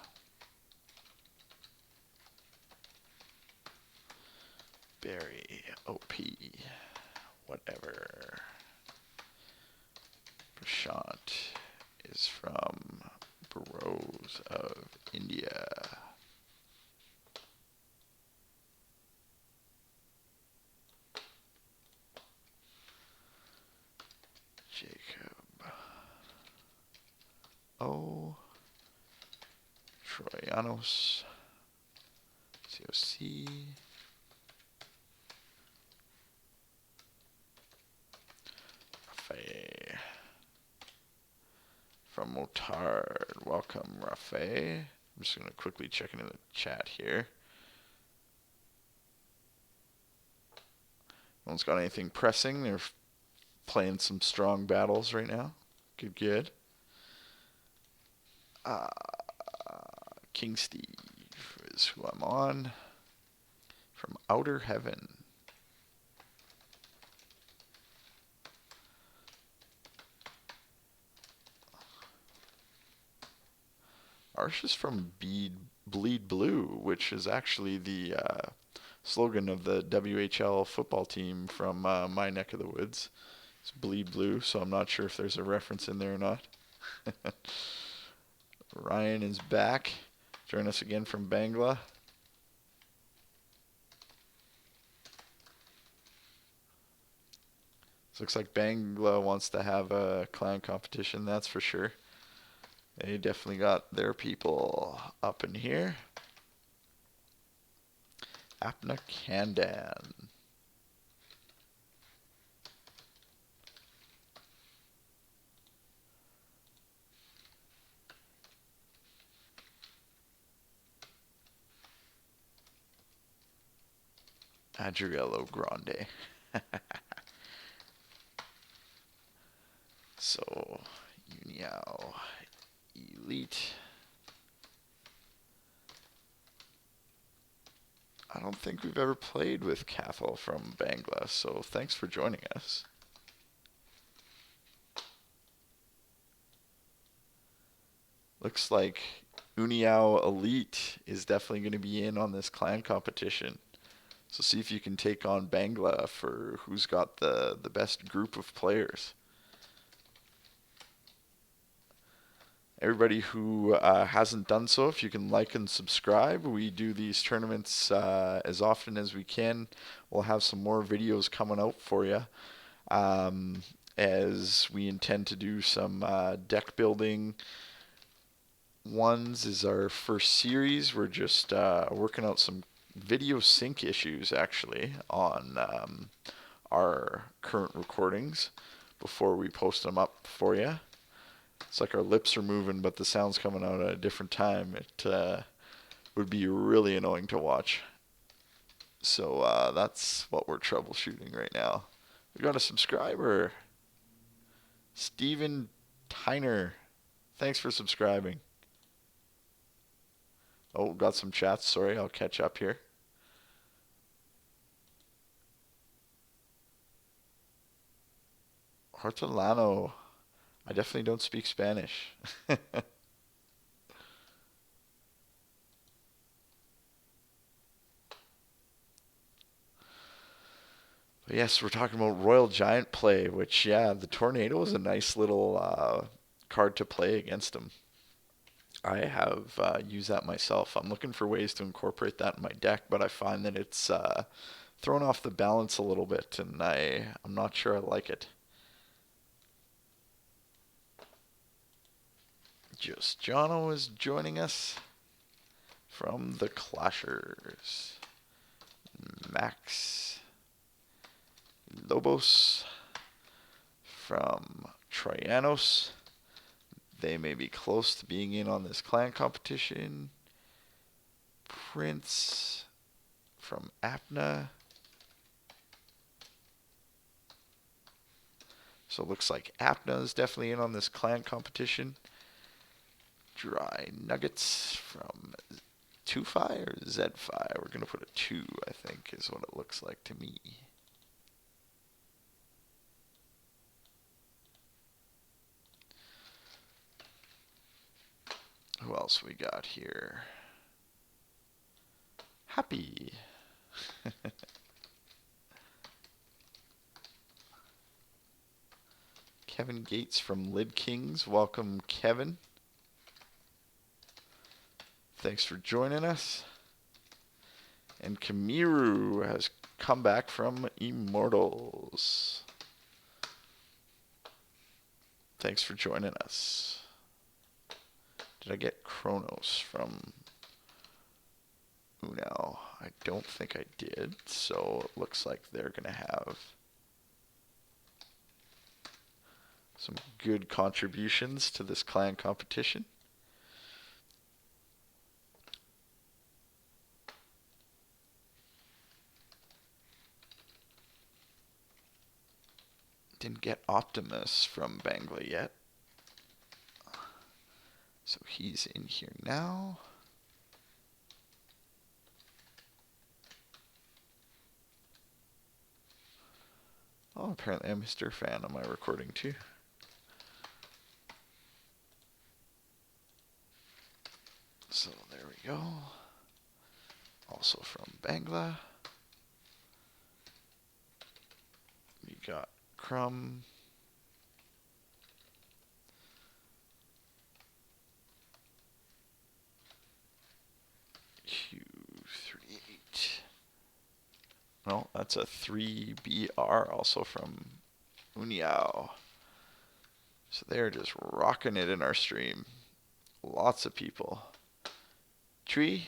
Barry OP. Whatever. Prashant is from Bros of India. go. Troyanos. COC. Rafe. From Motard. Welcome, Rafe. I'm just going to quickly check into the chat here. No one's got anything pressing. They're playing some strong battles right now. Good, good. King Steve is who I'm on. From Outer Heaven. Arsh is from Bleed Blue, which is actually the slogan of the WHL football team from my neck of the woods. It's Bleed Blue, so I'm not sure if there's a reference in there or not. Ryan is back. Join us again from Bangla. This looks like Bangla wants to have a clan competition, that's for sure. They definitely got their people up in here. Apna Kandan. Adriello Grande. So, Uniao Elite. I don't think we've ever played with Cathal from Bangla, so thanks for joining us. Looks like Uniao Elite is definitely going to be in on this clan competition. So see if you can take on Bangla for who's got the best group of players. Everybody who hasn't done so, if you can like and subscribe. We do these tournaments as often as we can. We'll have some more videos coming out for you as we intend to do some deck building. Ones is our first series. We're just working out some video sync issues actually on our current recordings before we post them up for you. It's like our lips are moving, but the sound's coming out at a different time. It would be really annoying to watch. So that's what we're troubleshooting right now. We got a subscriber. Steven Tyner. Thanks for subscribing. Oh, got some chats. Sorry, I'll catch up here. Hortolano. I definitely don't speak Spanish. But yes, we're talking about Royal Giant play, which, yeah, the Tornado is a nice little card to play against him. I have used that myself. I'm looking for ways to incorporate that in my deck, but I find that it's thrown off the balance a little bit, and I'm not sure I like it. Just Jono is joining us from the Clashers. Max Lobos from Troyanos. They may be close to being in on this clan competition. Prince from Apna. So it looks like Apna is definitely in on this clan competition. Dry Nuggets from 2-Fi or Z-Fi. We're going to put a 2, I think, is what it looks like to me. Who else we got here? Happy. Kevin Gates from Lid Kings. Welcome, Kevin. Thanks for joining us. And Kamiru has come back from Immortals. Thanks for joining us. Did I get Kronos from Uno? I don't think I did, so it looks like they're going to have some good contributions to this clan competition. Didn't get Optimus from Bangla yet. So he's in here now. Oh, apparently I'm Mr. Fan on my recording too. So there we go. Also from Bangla. We got Crumb. Q38. No, that's a 3BR also from Uniao. So they're just rocking it in our stream. Lots of people. Choi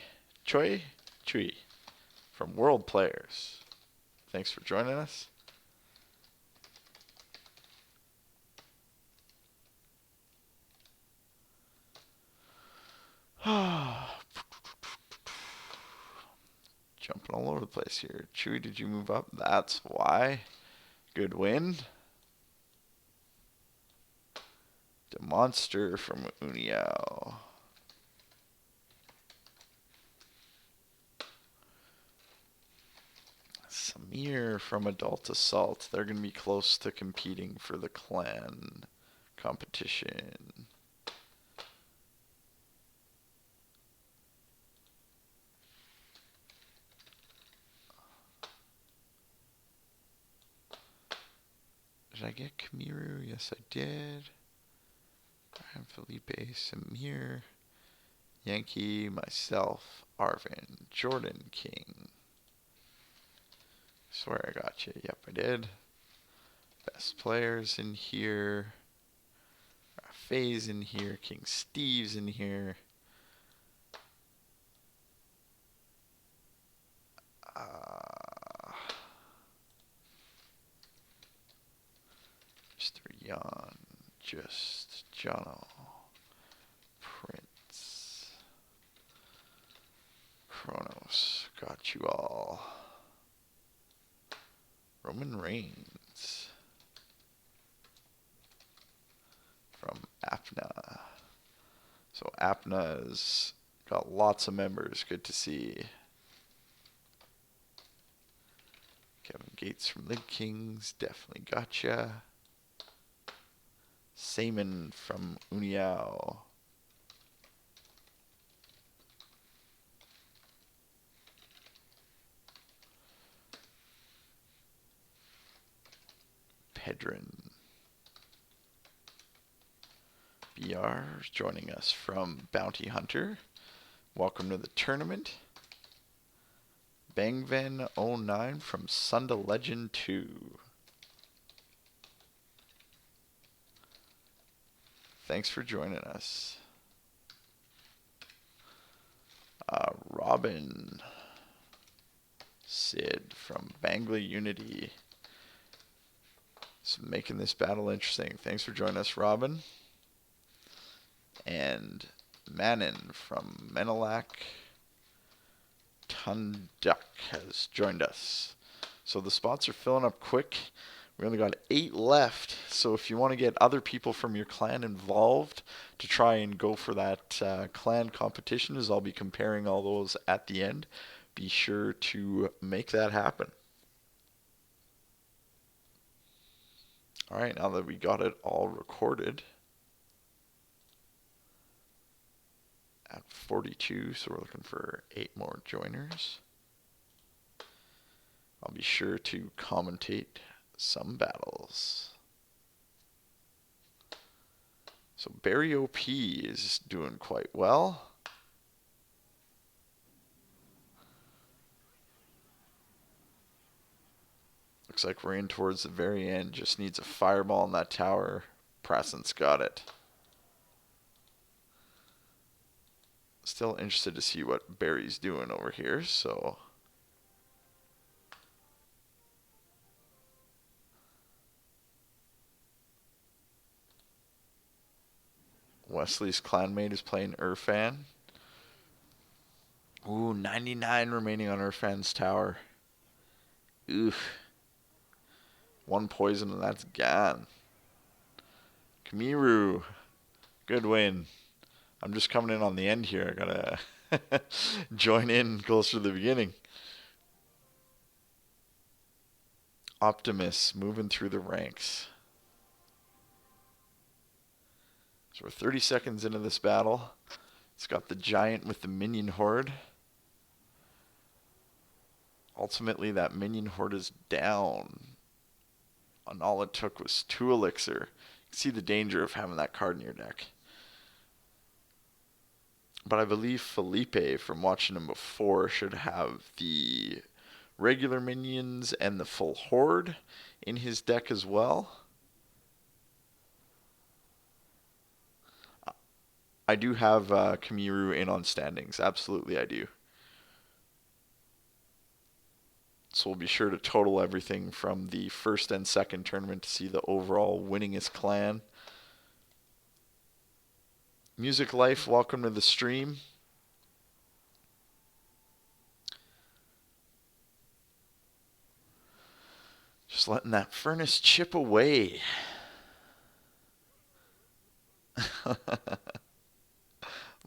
from World Players. Thanks for joining us. Jumping all over the place here. Chewy, did you move up? That's why. Good win. The monster from Uniao. Samir from Adult Assault. They're going to be close to competing for the clan competition. Did I get Kamiru? Yes, I did. Brian, Felipe, Samir, Yankee, myself, Arvin, Jordan King. Swear I got you. Yep, I did. Best players in here. Faye's in here. King Steve's in here. Mr. Yan. Just Jono. Prince. Kronos. Got you all. Roman Reigns. From Apna. So Apna's got lots of members. Good to see. Kevin Gates from Lid Kings. Definitely gotcha. Seaman from Uniao. Pedrin. BR is joining us from Bounty Hunter. Welcome to the tournament. Bangven09 from Sunda Legend 2. Thanks for joining us. Robin. Sid from Bangla Unity. So making this battle interesting. Thanks for joining us, Robin. And Manon from Menelak Tunduk has joined us. So the spots are filling up quick. We only got 8 left. So if you want to get other people from your clan involved to try and go for that clan competition, as I'll be comparing all those at the end, be sure to make that happen. All right, now that we got it all recorded at 42, so we're looking for 8 more joiners. I'll be sure to commentate some battles. So Barry OP is doing quite well. Looks like we're in towards the very end. Just needs a fireball in that tower. Preston's got it. Still interested to see what Barry's doing over here, so... Wesley's clanmate is playing Irfan. Ooh, 99 remaining on Irfan's tower. Oof. One poison and that's gone. Kamiru. Good win. I'm just coming in on the end here. I gotta join in closer to the beginning. Optimus moving through the ranks. So we're 30 seconds into this battle. It's got the giant with the minion horde. Ultimately, that minion horde is down. And all it took was 2 elixir. You can see the danger of having that card in your deck. But I believe Felipe, from watching him before, should have the regular minions and the full horde in his deck as well. I do have Kamiru in on standings. Absolutely, I do. So we'll be sure to total everything from the first and second tournament to see the overall winningest clan. Music Life, welcome to the stream. Just letting that furnace chip away.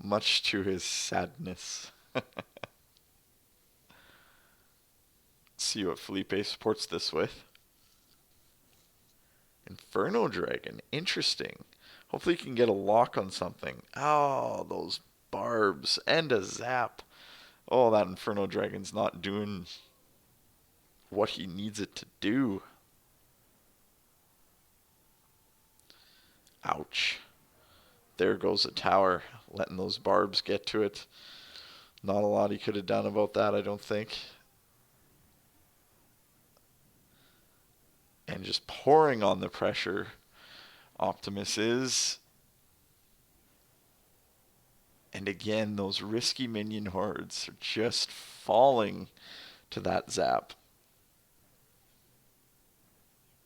Much to his sadness. See what Felipe supports this with. Inferno Dragon. Interesting. Hopefully he can get a lock on something. Oh, those barbs. And a zap. Oh, that Inferno Dragon's not doing what he needs it to do. Ouch. There goes a tower. Letting those barbs get to it. Not a lot he could have done about that, I don't think. And just pouring on the pressure, Optimus is. And again, those risky minion hordes are just falling to that zap.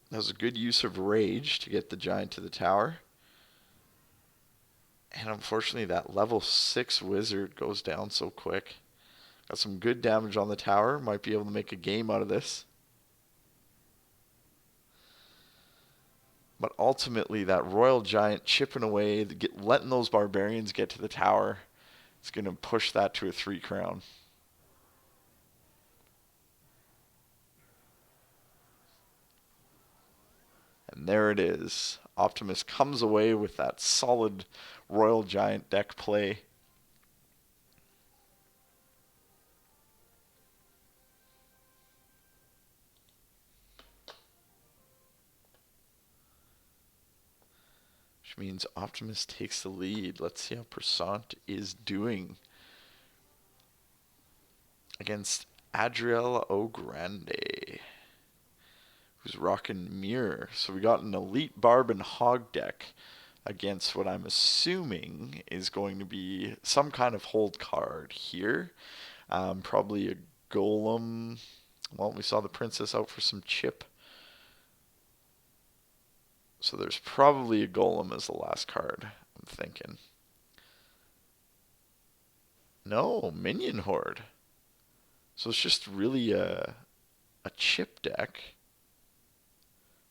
That was a good use of rage to get the giant to the tower. And unfortunately, that level 6 wizard goes down so quick. Got some good damage on the tower. Might be able to make a game out of this. But ultimately, that royal giant chipping away, letting those barbarians get to the tower, it's going to push that to a 3 crown. And there it is. Optimus comes away with that solid royal giant deck play. Which means Optimus takes the lead. Let's see how Prasant is doing against Adriel O'Grande, who's rocking Mirror. So we got an Elite Barb and Hog deck against what I'm assuming is going to be some kind of hold card here. Probably a Golem. Well, we saw the Princess out for some chip. So there's probably a Golem as the last card, I'm thinking. No, Minion Horde. So it's just really a chip deck,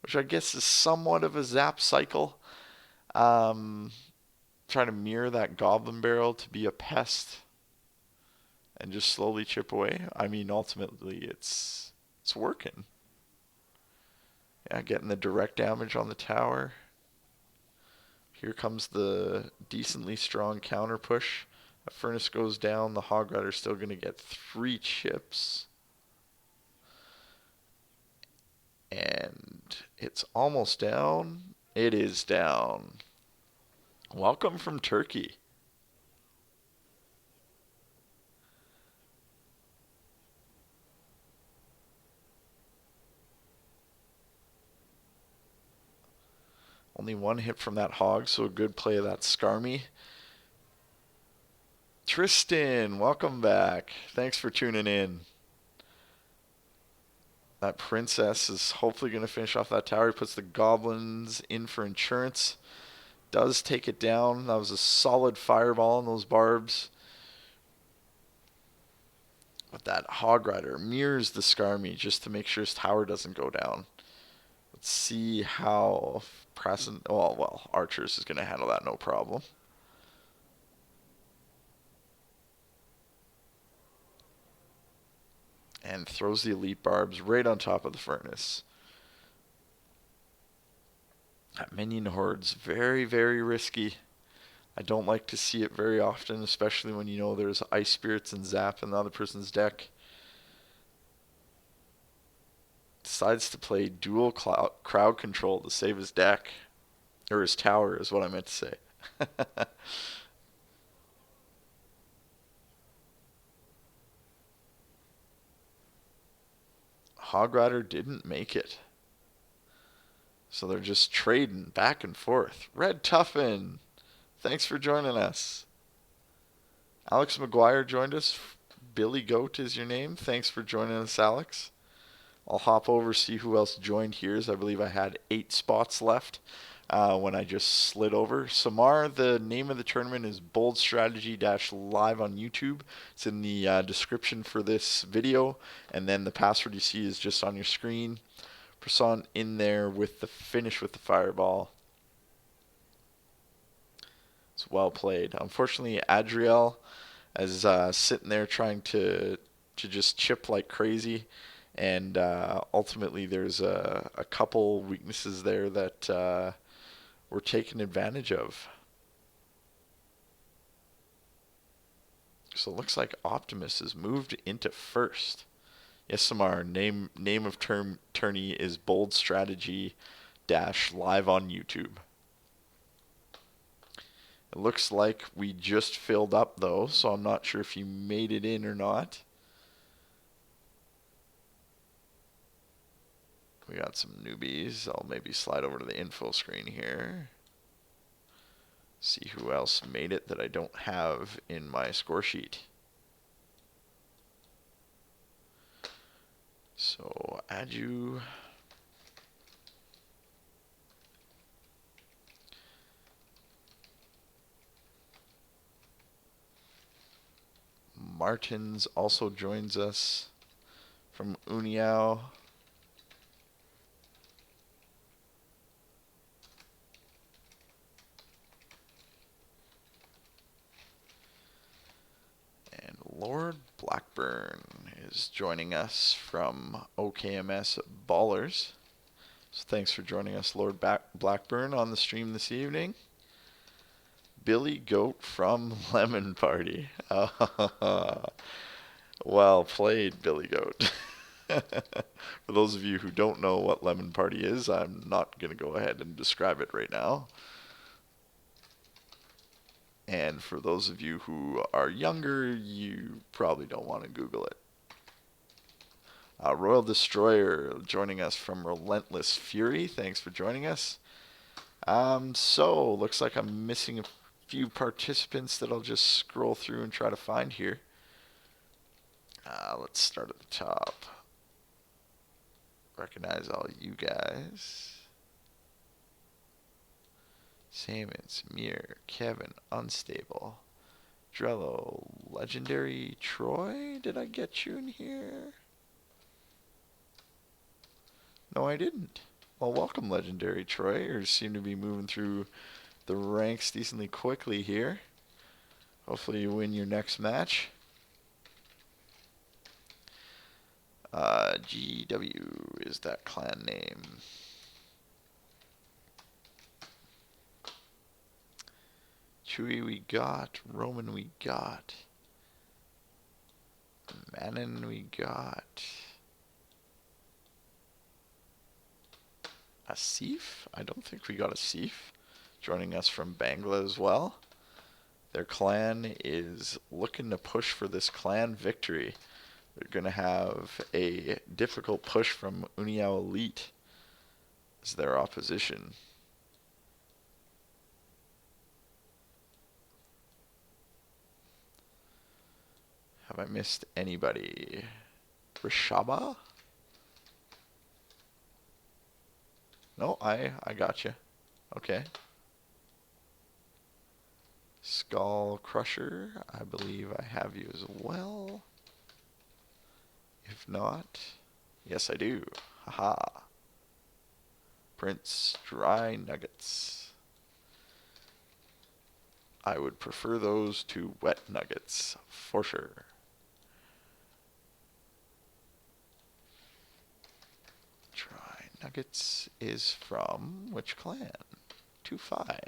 which I guess is somewhat of a zap cycle. Trying to mirror that Goblin Barrel to be a pest and just slowly chip away. I mean, ultimately, it's working. Yeah, getting the direct damage on the tower. Here comes the decently strong counter push. The furnace goes down. The Hog Rider's still going to get 3 chips. And it's almost down. It is down. Welcome from Turkey. Only 1 hit from that hog, so a good play of that Skarmy. Tristan, welcome back. Thanks for tuning in. That princess is hopefully going to finish off that tower. He puts the goblins in for insurance. Does take it down. That was a solid fireball in those barbs. But that Hog Rider mirrors the Skarmy just to make sure his tower doesn't go down. Let's see how Present. Well, Archers is going to handle that no problem. And throws the elite barbs right on top of the furnace. That minion horde's very, very risky. I don't like to see it very often, especially when you know there's Ice Spirits and Zap in the other person's deck. Decides to play dual crowd control to save his deck. Or his tower is what I meant to say. Hog Rider didn't make it. So they're just trading back and forth. Red Tuffin, thanks for joining us. Alex McGuire joined us. Billy Goat is your name. Thanks for joining us, Alex. I'll hop over, see who else joined here, as I believe I had 8 spots left when I just slid over. Samar, the name of the tournament is Bold Strategy Live on YouTube. It's in the description for this video, and then the password you see is just on your screen. Press in there with the finish with the fireball. It's well played. Unfortunately, Adriel is sitting there trying to just chip like crazy. And ultimately, there's a couple weaknesses there that were taken advantage of. So it looks like Optimus has moved into first. Yes, Samar, name of tourney is Bold Strategy Live on YouTube. It looks like we just filled up though, so I'm not sure if you made it in or not. We got some newbies. I'll maybe slide over to the info screen here. See who else made it that I don't have in my score sheet. So add you. Martins also joins us from Uniao. And Lord Blackburn is joining us from OKMS Ballers. So thanks for joining us, Lord Blackburn, on the stream this evening. Billy Goat from Lemon Party. Well played, Billy Goat. For those of you who don't know what Lemon Party is, I'm not going to go ahead and describe it right now. And for those of you who are younger, you probably don't want to Google it. Royal Destroyer joining us from Relentless Fury. Thanks for joining us. So, looks like I'm missing a few participants that I'll just scroll through and try to find here. Let's start at the top. Recognize all you guys. Sammons, Mir, Kevin, Unstable, Drello, Legendary Troy. Did I get you in here? No, I didn't. Well, welcome, Legendary Troy. You seem to be moving through the ranks decently quickly here. Hopefully you win your next match. GW is that clan name. Chewy we got. Roman we got. Manon we got. Asif? I don't think we got Asif. Joining us from Bangla as well. Their clan is looking to push for this clan victory. They're going to have a difficult push from Uniao Elite as their opposition. Have I missed anybody? Rashaba? No, I got you. Okay. Skull Crusher, I believe I have you as well. If not, yes I do. Haha. Prince Dry Nuggets. I would prefer those to wet nuggets, for sure. Dry Nuggets is from which clan? Tufi.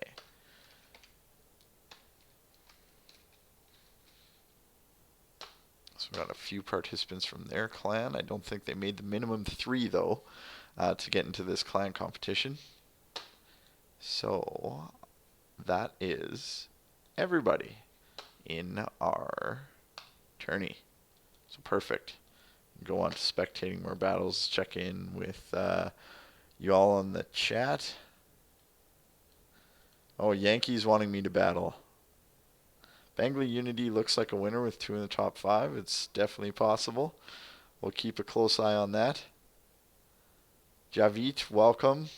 So we got a few participants from their clan. I don't think they made the minimum 3 though to get into this clan competition. So that is everybody in our tourney. So perfect. Go on to spectating more battles. Check in with you all on the chat. Oh, Yankees wanting me to battle. Bangla Unity looks like a winner with 2 in the top 5. It's definitely possible. We'll keep a close eye on that. Javit, welcome.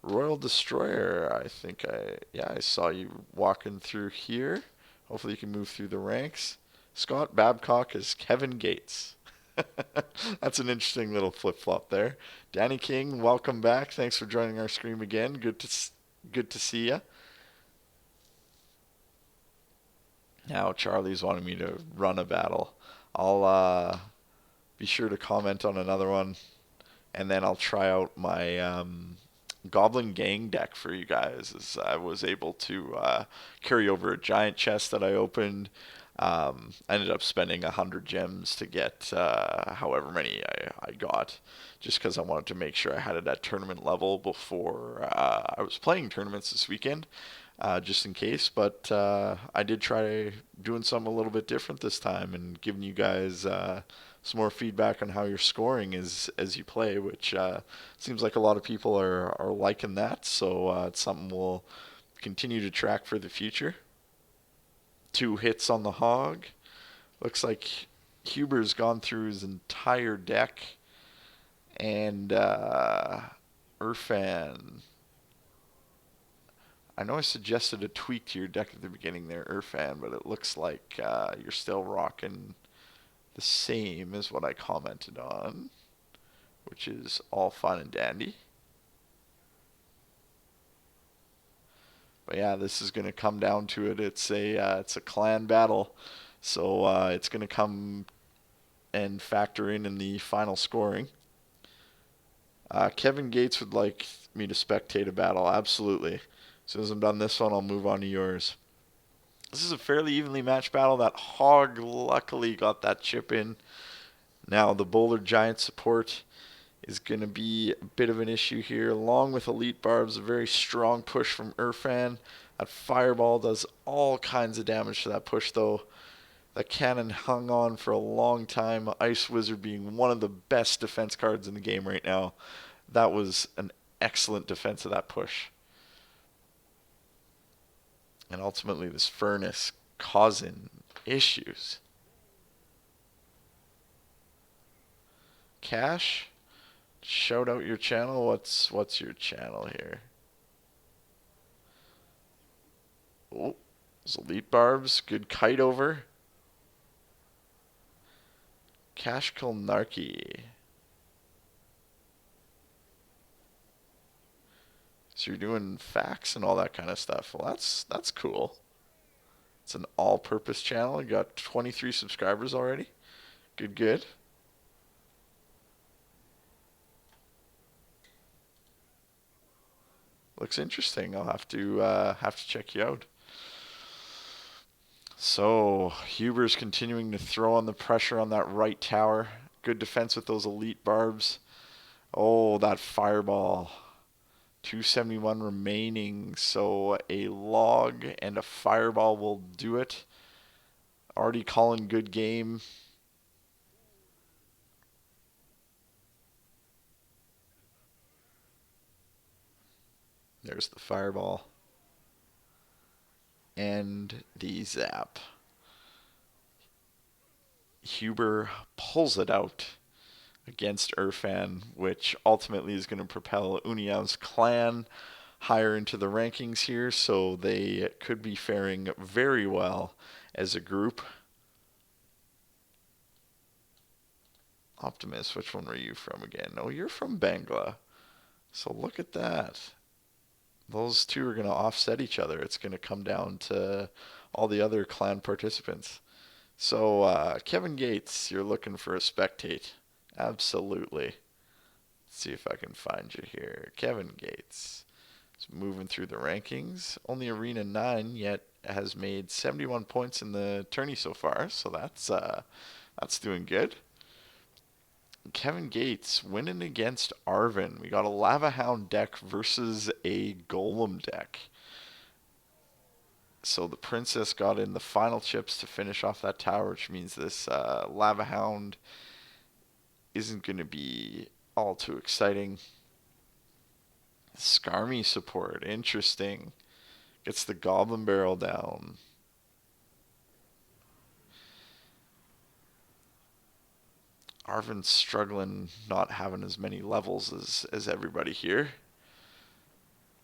Royal Destroyer, I saw you walking through here. Hopefully you can move through the ranks. Scott Babcock is Kevin Gates. That's an interesting little flip-flop there. Danny King, welcome back. Thanks for joining our stream again. Good to see you. Now Charlie's wanting me to run a battle. I'll be sure to comment on another one, and then I'll try out my Goblin Gang deck for you guys, as I was able to carry over a giant chest that I opened. I ended up spending 100 gems to get however many I got, just because I wanted to make sure I had it at tournament level before I was playing tournaments this weekend, just in case. But I did try doing something a little bit different this time and giving you guys some more feedback on how you're scoring as you play, which seems like a lot of people are liking that. So it's something we'll continue to track for the future. 2 hits on the hog. Looks like Huber's gone through his entire deck. And Irfan. I know I suggested a tweak to your deck at the beginning there, Irfan, but it looks like you're still rocking the same as what I commented on, which is all fine and dandy. But yeah, this is going to come down to it. It's a clan battle, so it's going to come and factor in the final scoring. Kevin Gates would like me to spectate a battle. Absolutely. As soon as I'm done this one, I'll move on to yours. This is a fairly evenly matched battle. That hog luckily got that chip in. Now the Boulder Giant support is going to be a bit of an issue here, along with Elite Barbs. A very strong push from Irfan. That Fireball does all kinds of damage to that push, though. That cannon hung on for a long time. Ice Wizard being one of the best defense cards in the game right now. That was an excellent defense of that push. And ultimately, this Furnace causing issues. Cash, shout out your channel. What's your channel here? Oh, those Elite Barbs. Good kite over. Cash Kilnarchy. So you're doing facts and all that kind of stuff. Well, that's cool. It's an all-purpose channel. You got 23 subscribers already. Good. Looks interesting. I'll have to check you out. So Huber's continuing to throw on the pressure on that right tower. Good defense with those Elite Barbs. Oh, that Fireball. 271 remaining, so a log and a Fireball will do it. Already calling good game. There's the Fireball. And the Zap. Huber pulls it out against Irfan, which ultimately is going to propel Uniao's clan higher into the rankings here, so they could be faring very well as a group. Optimus, which one were you from again? Oh, you're from Bangla. So look at that. Those two are going to offset each other. It's going to come down to all the other clan participants. So, Kevin Gates, you're looking for a spectate. Absolutely. Let's see if I can find you here. Kevin Gates. He's moving through the rankings. Only Arena 9, yet has made 71 points in the tourney so far. So that's doing good. Kevin Gates winning against Arvin. We got a Lava Hound deck versus a Golem deck. So the Princess got in the final chips to finish off that tower, which means this Lava Hound isn't going to be all too exciting. Skarmy support, interesting. Gets the Goblin Barrel down. Arvin's struggling, not having as many levels as everybody here.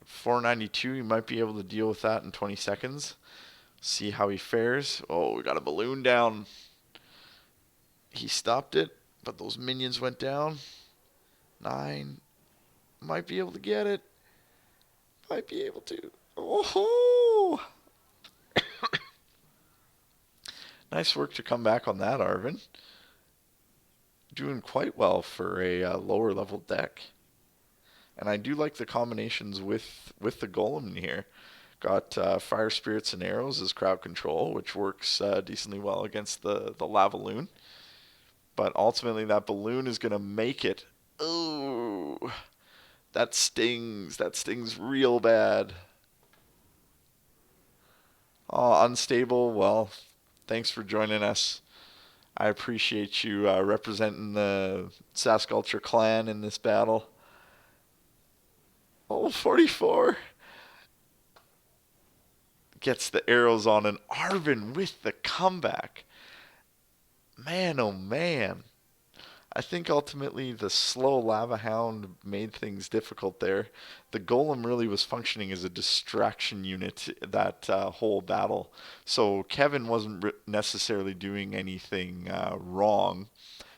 492, he might be able to deal with that in 20 seconds. See how he fares. Oh, we got a balloon down. He stopped it, but those minions went down. 9. Might be able to get it. Might be able to. Oh! Nice work to come back on that, Arvin. Doing quite well for a lower level deck. And I do like the combinations with the Golem in here. Got Fire Spirits and Arrows as crowd control, which works decently well against the Lavaloon. But ultimately, that balloon is going to make it. Oh, that stings. That stings real bad. Oh, unstable. Well, thanks for joining us. I appreciate you representing the Saskculture clan in this battle. Oh, 44. Gets the arrows on, and Arvin with the comeback. Man, oh man. I think ultimately the slow Lava Hound made things difficult there. The Golem really was functioning as a distraction unit that whole battle. So Kevin wasn't necessarily doing anything wrong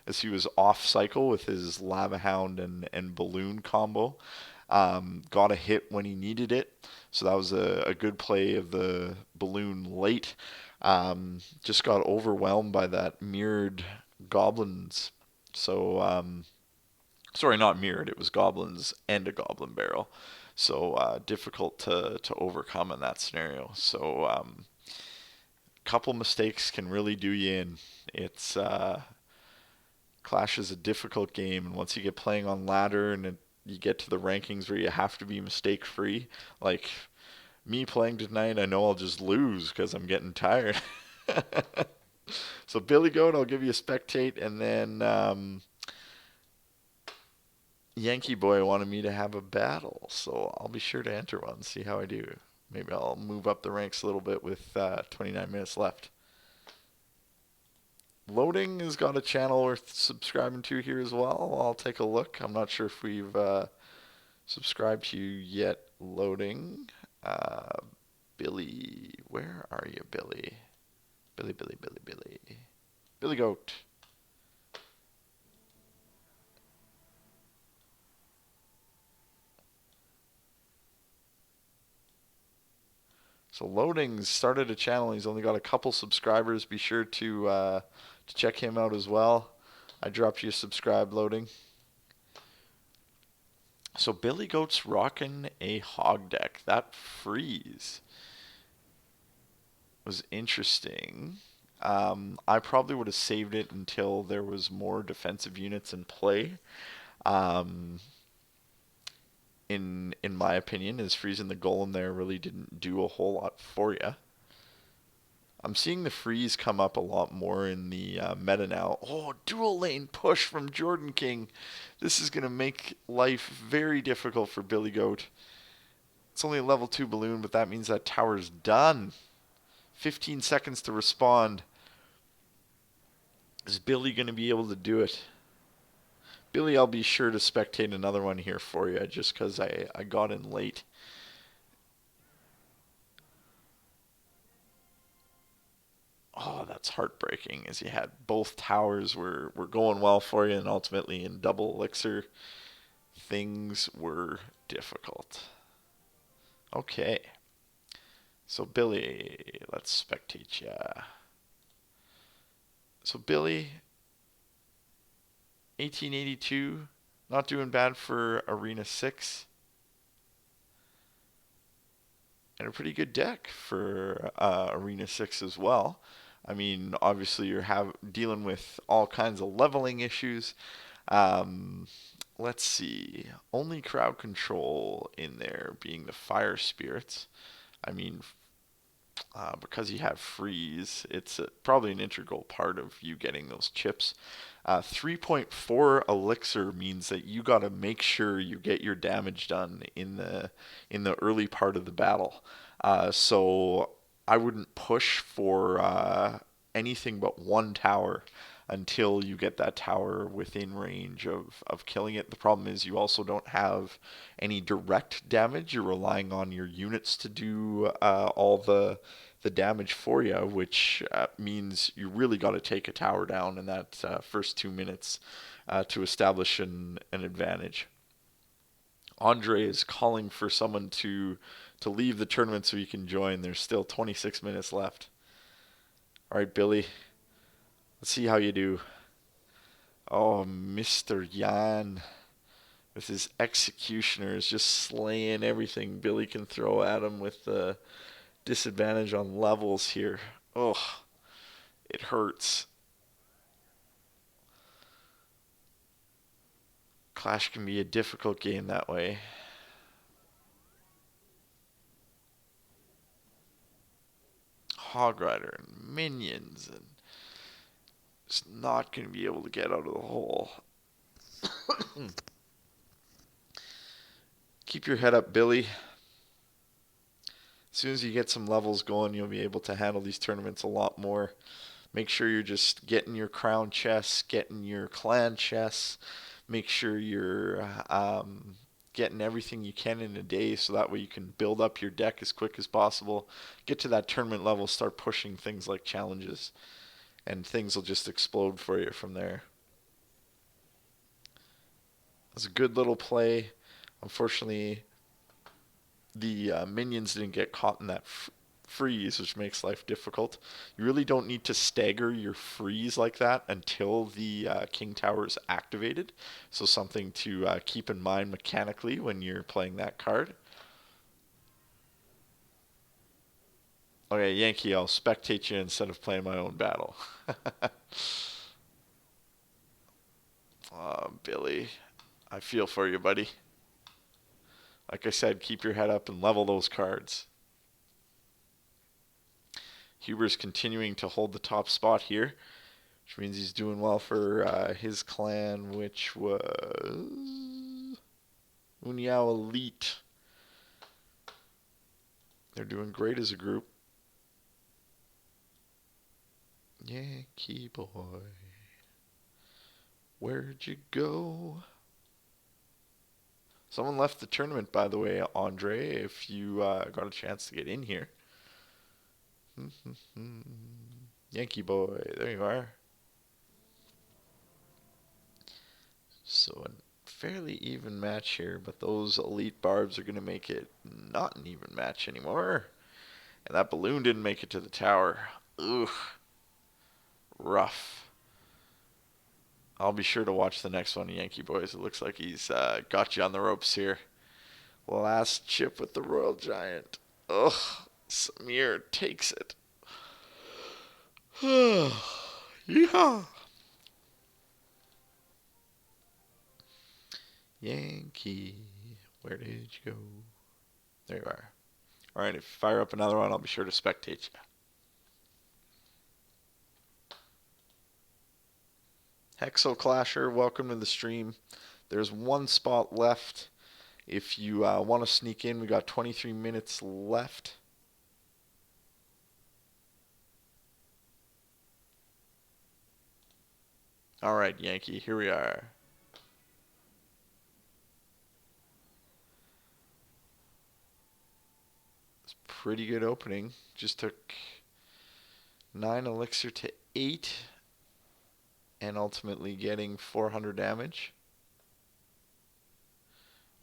as he was off cycle with his Lava Hound and Balloon combo. Got a hit when he needed it. So that was a good play of the Balloon late. Just got overwhelmed by that mirrored Goblins. So, sorry, not mirrored. It was goblins and a goblin barrel. So difficult to overcome in that scenario. So couple mistakes can really do you in. It's Clash is a difficult game, and once you get playing on ladder and you get to the rankings where you have to be mistake free, like me playing tonight, I know I'll just lose because I'm getting tired. So Billy Goat, I'll give you a spectate, and then Yankee Boy wanted me to have a battle, so I'll be sure to enter one, see how I do. Maybe I'll move up the ranks a little bit with 29 minutes left. Loading has got a channel worth subscribing to here as well. I'll take a look. I'm not sure if we've subscribed to you yet. Loading. Billy, where are you, Billy? Billy. Billy Goat. So Loading started a channel. He's only got a couple subscribers. Be sure to check him out as well. I dropped you a subscribe, Loading. So Billy Goat's rocking a hog deck. That freeze was interesting. I probably would have saved it until there was more defensive units in play. In my opinion, is freezing the golem there really didn't do a whole lot for you. I'm seeing the freeze come up a lot more in the meta now. Oh, dual lane push from Jordan King. This is going to make life very difficult for Billy Goat. It's only a level 2 balloon, but that means that tower's done. 15 seconds to respond. Is Billy going to be able to do it? Billy, I'll be sure to spectate another one here for you just because I got in late. Oh, that's heartbreaking as you had both towers were going well for you, and ultimately in double elixir, things were difficult. Okay, so Billy, let's spectate ya. So Billy, 1882, not doing bad for Arena 6. And a pretty good deck for Arena 6 as well. I mean, obviously you're dealing with all kinds of leveling issues. Um, let's see. Only crowd control in there being the fire spirits. I mean, because you have freeze, it's probably an integral part of you getting those chips. 3.4 elixir means that you got to make sure you get your damage done in the early part of the battle. So I wouldn't push for anything but one tower until you get that tower within range of killing it. The problem is you also don't have any direct damage. You're relying on your units to do all the damage for you, which means you really got to take a tower down in that first 2 minutes to establish an advantage. Andre is calling for someone to leave the tournament so he can join. There's still 26 minutes left. All right, Billy, let's see how you do. Oh, Mr. Yan with his executioner is just slaying everything Billy can throw at him with the disadvantage on levels here. Oh, it hurts. Clash can be a difficult game that way. Hog Rider and minions, and it's not going to be able to get out of the hole. Keep your head up, Billy. As soon as you get some levels going, you'll be able to handle these tournaments a lot more. Make sure you're just getting your crown chests, getting your clan chests. Make sure you're getting everything you can in a day so that way you can build up your deck as quick as possible. Get to that tournament level, start pushing things like challenges, and things will just explode for you from there. It's a good little play. Unfortunately, the minions didn't get caught in that freeze, which makes life difficult. You really don't need to stagger your freeze like that until the King Tower is activated. So something to keep in mind mechanically when you're playing that card. Okay, Yankee, I'll spectate you instead of playing my own battle. Billy, I feel for you, buddy. Like I said, keep your head up and level those cards. Huber's continuing to hold the top spot here, which means he's doing well for his clan, which was Unyao Elite. They're doing great as a group. Yankee boy, where'd you go? Someone left the tournament, by the way, Andre, if you got a chance to get in here. Yankee boy, there you are. So a fairly even match here, but those elite barbs are going to make it not an even match anymore. And that balloon didn't make it to the tower. Ugh. Rough. I'll be sure to watch the next one, Yankee boys. It looks like he's got you on the ropes here. Last chip with the Royal Giant. Ugh. Samir takes it. Yeah. Yankee, where did you go? There you are. All right, if you fire up another one, I'll be sure to spectate you. Hexo Clasher, welcome to the stream. There's one spot left. If you want to sneak in, we got 23 minutes left. All right, Yankee, here we are. It's pretty good opening. Just took 9 elixir to 8 and ultimately getting 400 damage.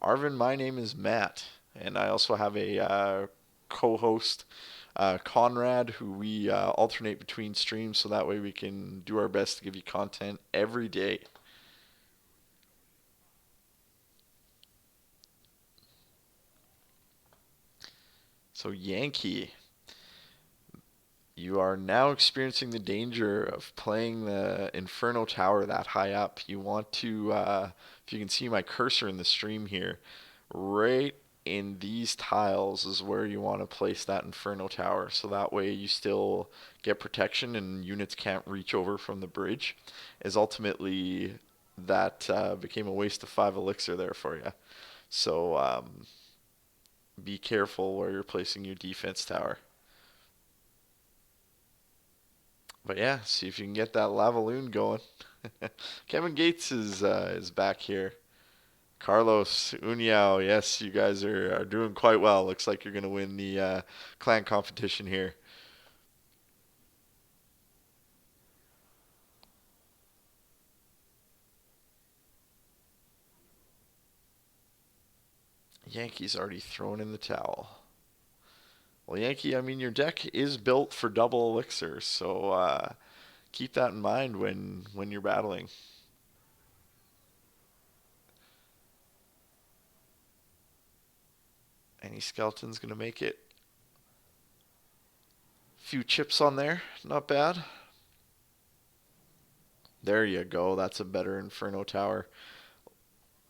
Arvin, my name is Matt, and I also have a co-host, Conrad, who we alternate between streams so that way we can do our best to give you content every day. So, Yankee, you are now experiencing the danger of playing the Inferno Tower that high up. You want to, if you can see my cursor in the stream here, right in these tiles is where you want to place that Inferno Tower. So that way you still get protection and units can't reach over from the bridge. As ultimately that became a waste of 5 elixir there for you. So be careful where you're placing your defense tower. But yeah, see if you can get that Lavaloon going. Kevin Gates is back here. Carlos Uniao, yes, you guys are doing quite well. Looks like you're gonna win the clan competition here. Yankees already thrown in the towel. Well, Yankee, I mean your deck is built for double elixir, so keep that in mind when you're battling. Any skeleton's gonna make it. Few chips on there, not bad. There you go. That's a better Inferno Tower.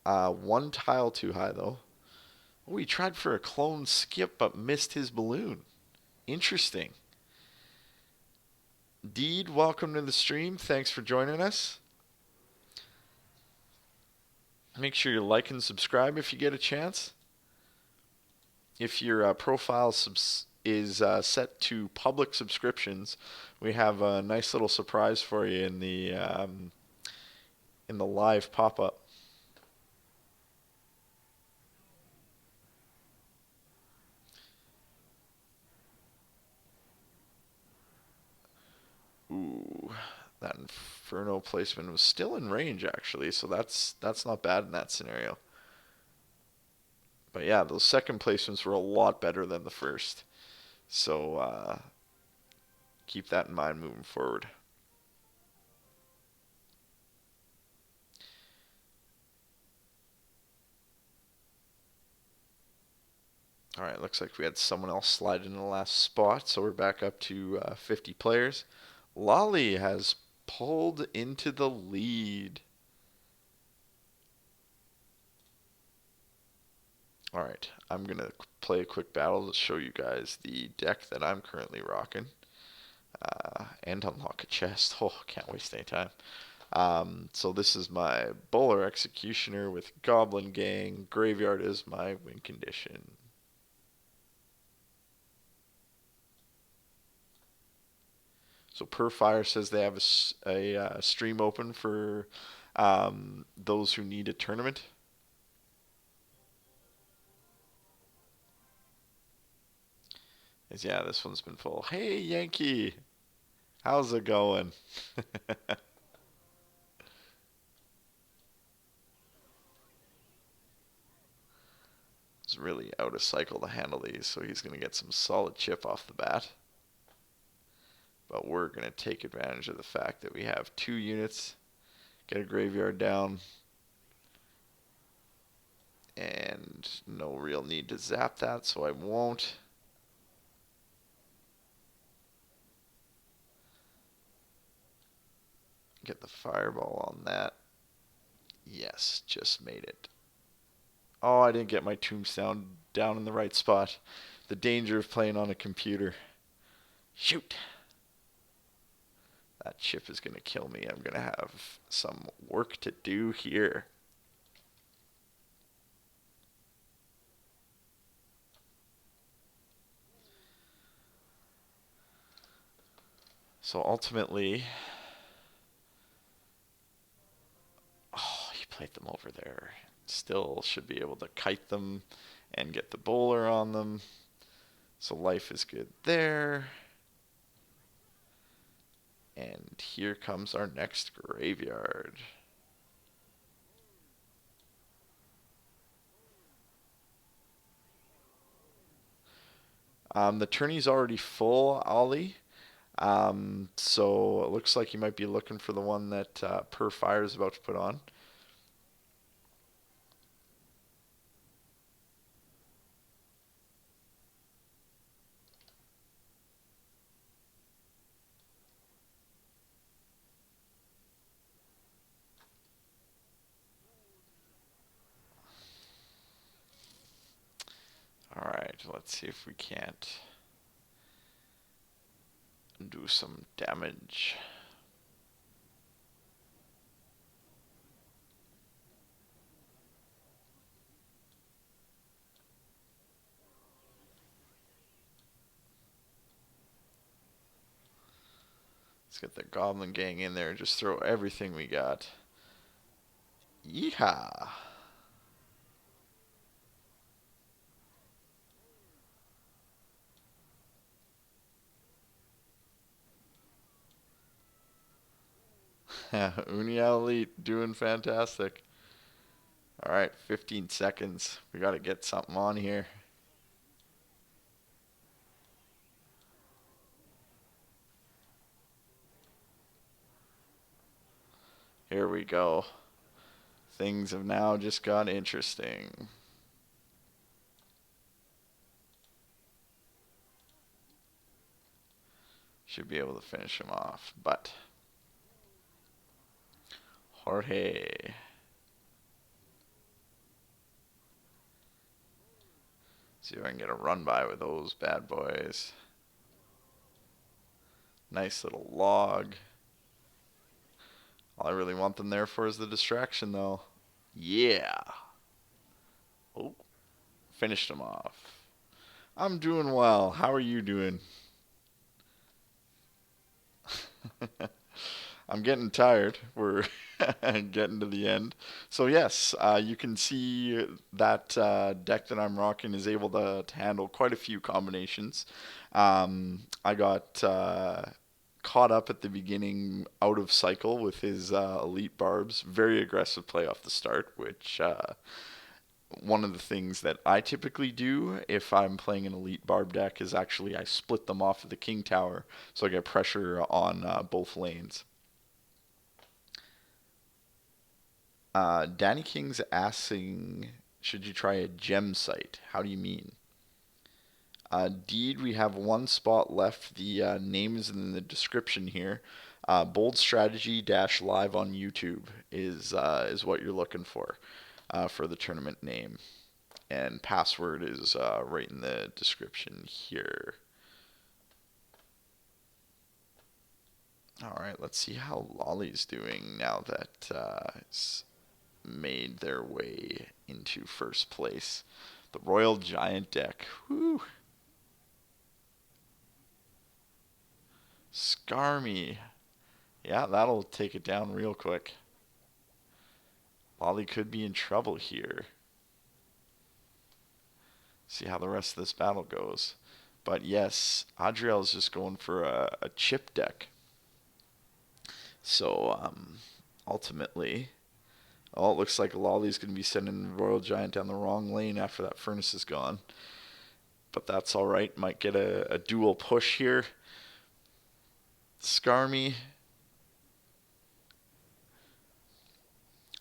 One tile too high though. Oh, he tried for a clone skip but missed his balloon. Interesting. Deed, welcome to the stream. Thanks for joining us. Make sure you like and subscribe if you get a chance. If your profile is set to public subscriptions, we have a nice little surprise for you in the live pop-up. Ooh, that Inferno placement was still in range actually, so that's not bad in that scenario. But yeah, those second placements were a lot better than the first. So keep that in mind moving forward. All right, looks like we had someone else slide in the last spot, so we're back up to 50 players. Lolly has pulled into the lead. All right, I'm going to play a quick battle to show you guys the deck that I'm currently rocking. And unlock a chest. Oh, can't waste any time. So this is my Bowler Executioner with Goblin Gang. Graveyard is my win condition. So Perfire says they have a stream open for those who need a tournament. Yeah, this one's been full. Hey, Yankee, how's it going? It's really out of cycle to handle these, so he's going to get some solid chip off the bat. But we're going to take advantage of the fact that we have 2 units, get a graveyard down, and no real need to zap that, so I won't. Get the fireball on that. Yes, just made it. Oh, I didn't get my tombstone down in the right spot. The danger of playing on a computer. Shoot. That chip is going to kill me. I'm going to have some work to do here. So ultimately, fight them over there. Still should be able to kite them and get the bowler on them. So life is good there. And here comes our next graveyard. The tourney's already full, Ollie. So it looks like you might be looking for the one that Per Fire is about to put on. Alright, let's see if we can't do some damage. Let's get the Goblin Gang in there and just throw everything we got. Yeehaw! Unia Elite doing fantastic. Alright, 15 seconds. We gotta get something on here. Here we go. Things have now just got interesting. Should be able to finish him off, but Jorge. See if I can get a run by with those bad boys. Nice little log. All I really want them there for is the distraction, though. Yeah. Oh, finished him off. I'm doing well. How are you doing? I'm getting tired. We're getting to the end. So yes, you can see that deck that I'm rocking is able to handle quite a few combinations. I got caught up at the beginning out of cycle with his elite barbs. Very aggressive play off the start, which one of the things that I typically do if I'm playing an elite barb deck is actually I split them off of the king tower so I get pressure on both lanes. Danny King's asking, should you try a gem site? How do you mean? Deed, we have one spot left. The name is in the description here. Bold Strategy dash live on YouTube is what you're looking for the tournament name, and password is right in the description here. All right, let's see how Lolly's doing now that it's made their way into first place. The Royal Giant deck. Whew. Skarmy. Yeah, that'll take it down real quick. Lolly could be in trouble here. See how the rest of this battle goes. But yes, Adriel's just going for a chip deck. So ultimately, oh, it looks like Lolly's going to be sending Royal Giant down the wrong lane after that furnace is gone. But that's alright. Might get a dual push here. Skarmy.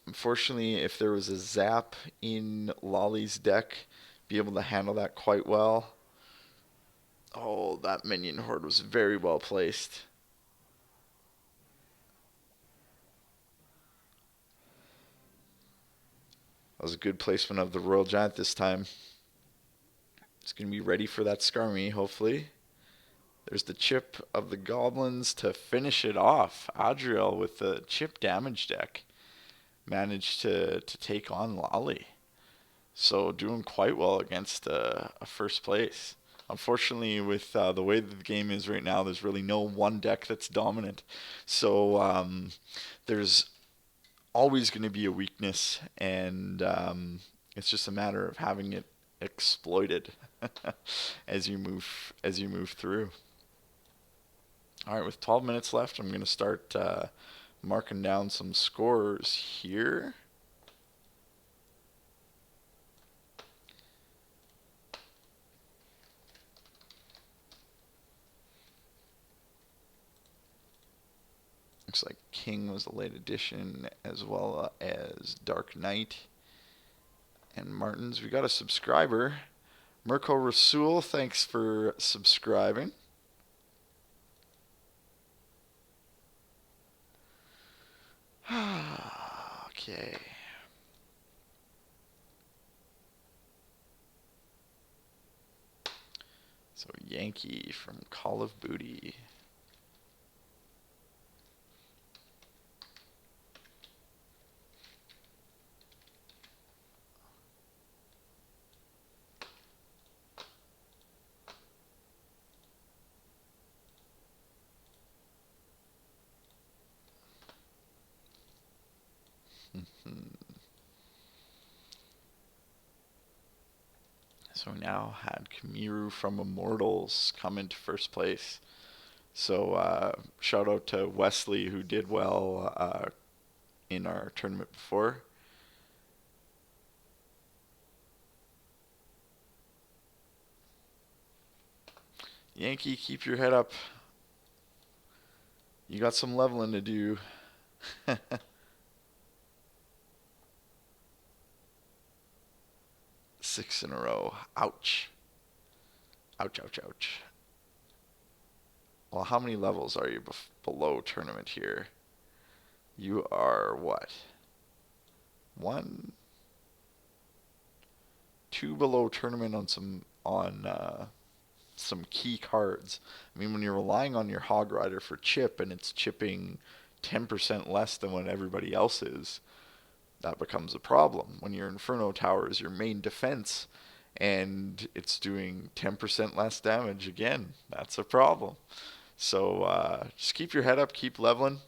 Unfortunately, if there was a zap in Lolly's deck, be able to handle that quite well. Oh, that minion horde was very well placed. That was a good placement of the Royal Giant this time. It's going to be ready for that Skarmy, hopefully. There's the chip of the goblins to finish it off. Adriel with the chip damage deck managed to take on Lolly. So doing quite well against a first place. Unfortunately, with the way that the game is right now, there's really no one deck that's dominant. So there's always going to be a weakness, and it's just a matter of having it exploited as you move through. All right, with 12 minutes left, I'm going to start marking down some scores here. Looks like King was a late addition, as well as Dark Knight and Martins. We got a subscriber, Mirko Rasul. Thanks for subscribing. Okay. So Yankee from Call of Booty. So now had Kamiru from Immortals come into first place. So shout out to Wesley, who did well in our tournament before. Yankee, keep your head up. You got some leveling to do. 6 in a row. Ouch. Ouch, ouch, ouch. Well, how many levels are you below tournament here? You are what? 1, 2 below tournament on some key cards. I mean, when you're relying on your Hog Rider for chip and it's chipping 10% less than what everybody else is, that becomes a problem. When your Inferno Tower is your main defense and it's doing 10% less damage, again, that's a problem. So just keep your head up, keep leveling.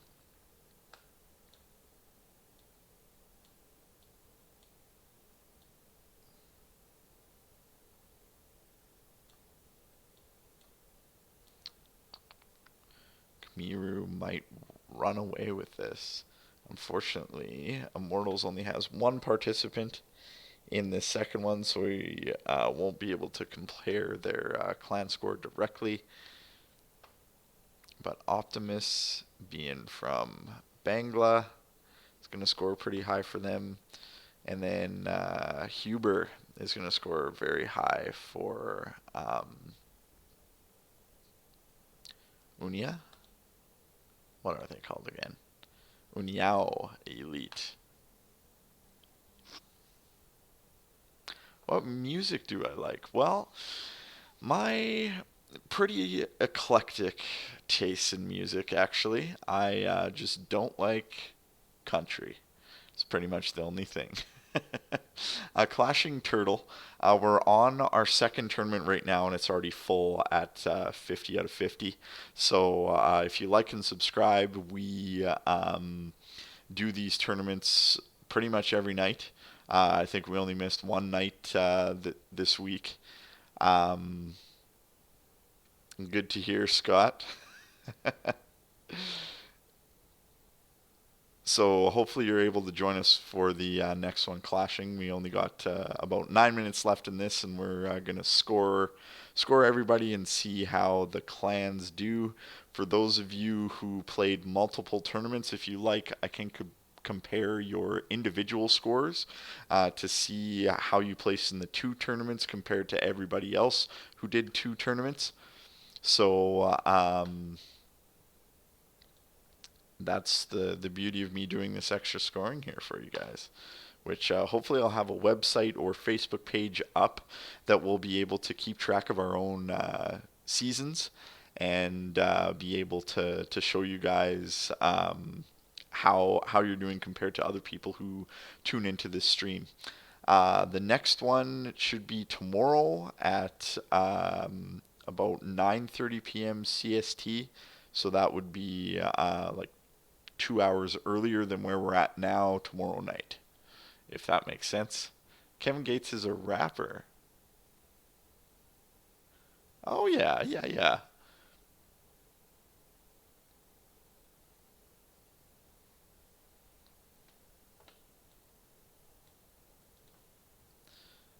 Miru might run away with this. Unfortunately, Immortals only has one participant in this second one, so we won't be able to compare their clan score directly. But Optimus, being from Bangla, is going to score pretty high for them. And then Huber is going to score very high for Unia. What are they called again? Uniao Elite. What music do I like? Well, my pretty eclectic taste in music, actually. I just don't like country. It's pretty much the only thing. Clashing Turtle. We're on our second tournament right now, and it's already full at 50 out of 50. So if you like and subscribe, we do these tournaments pretty much every night. I think we only missed one night this week. Good to hear, Scott. So hopefully you're able to join us for the next one, Clashing. We only got about 9 minutes left in this, and we're gonna score everybody and see how the clans do. For those of you who played multiple tournaments, if you like, I can compare your individual scores to see how you place in the 2 tournaments compared to everybody else who did 2 tournaments. So that's the beauty of me doing this extra scoring here for you guys, which hopefully I'll have a website or Facebook page up that we'll be able to keep track of our own seasons and be able to show you guys how you're doing compared to other people who tune into this stream. The next one should be tomorrow at about 9:30 p.m. CST. So that would be like 2 hours earlier than where we're at now tomorrow night, if that makes sense. Kevin Gates is a rapper. Oh, yeah, yeah, yeah.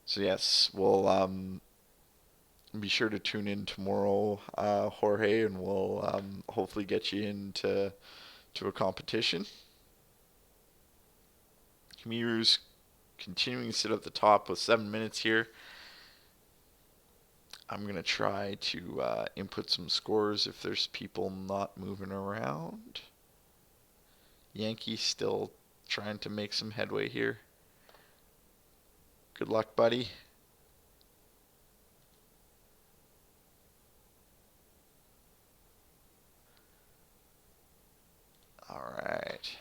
So, yes, we'll be sure to tune in tomorrow, Jorge, and we'll hopefully get you into a competition. Kamiru's continuing to sit at the top with 7 minutes here. I'm going to try to input some scores if there's people not moving around. Yankee still trying to make some headway here. Good luck, buddy. All right.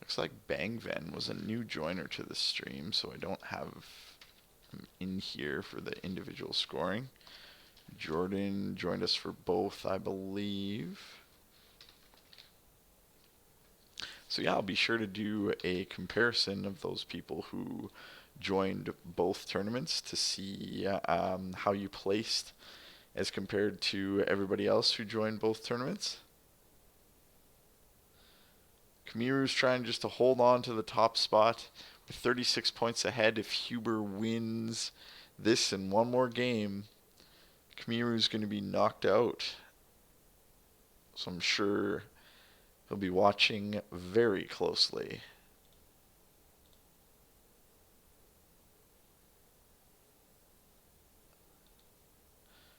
Looks like Bangven was a new joiner to the stream, so I don't have him in here for the individual scoring. Jordan joined us for both, I believe. So yeah, I'll be sure to do a comparison of those people who joined both tournaments to see how you placed as compared to everybody else who joined both tournaments. Kamiru's trying just to hold on to the top spot with 36 points ahead. If Huber wins this in one more game, Kamiru's going to be knocked out. So I'm sure he'll be watching very closely.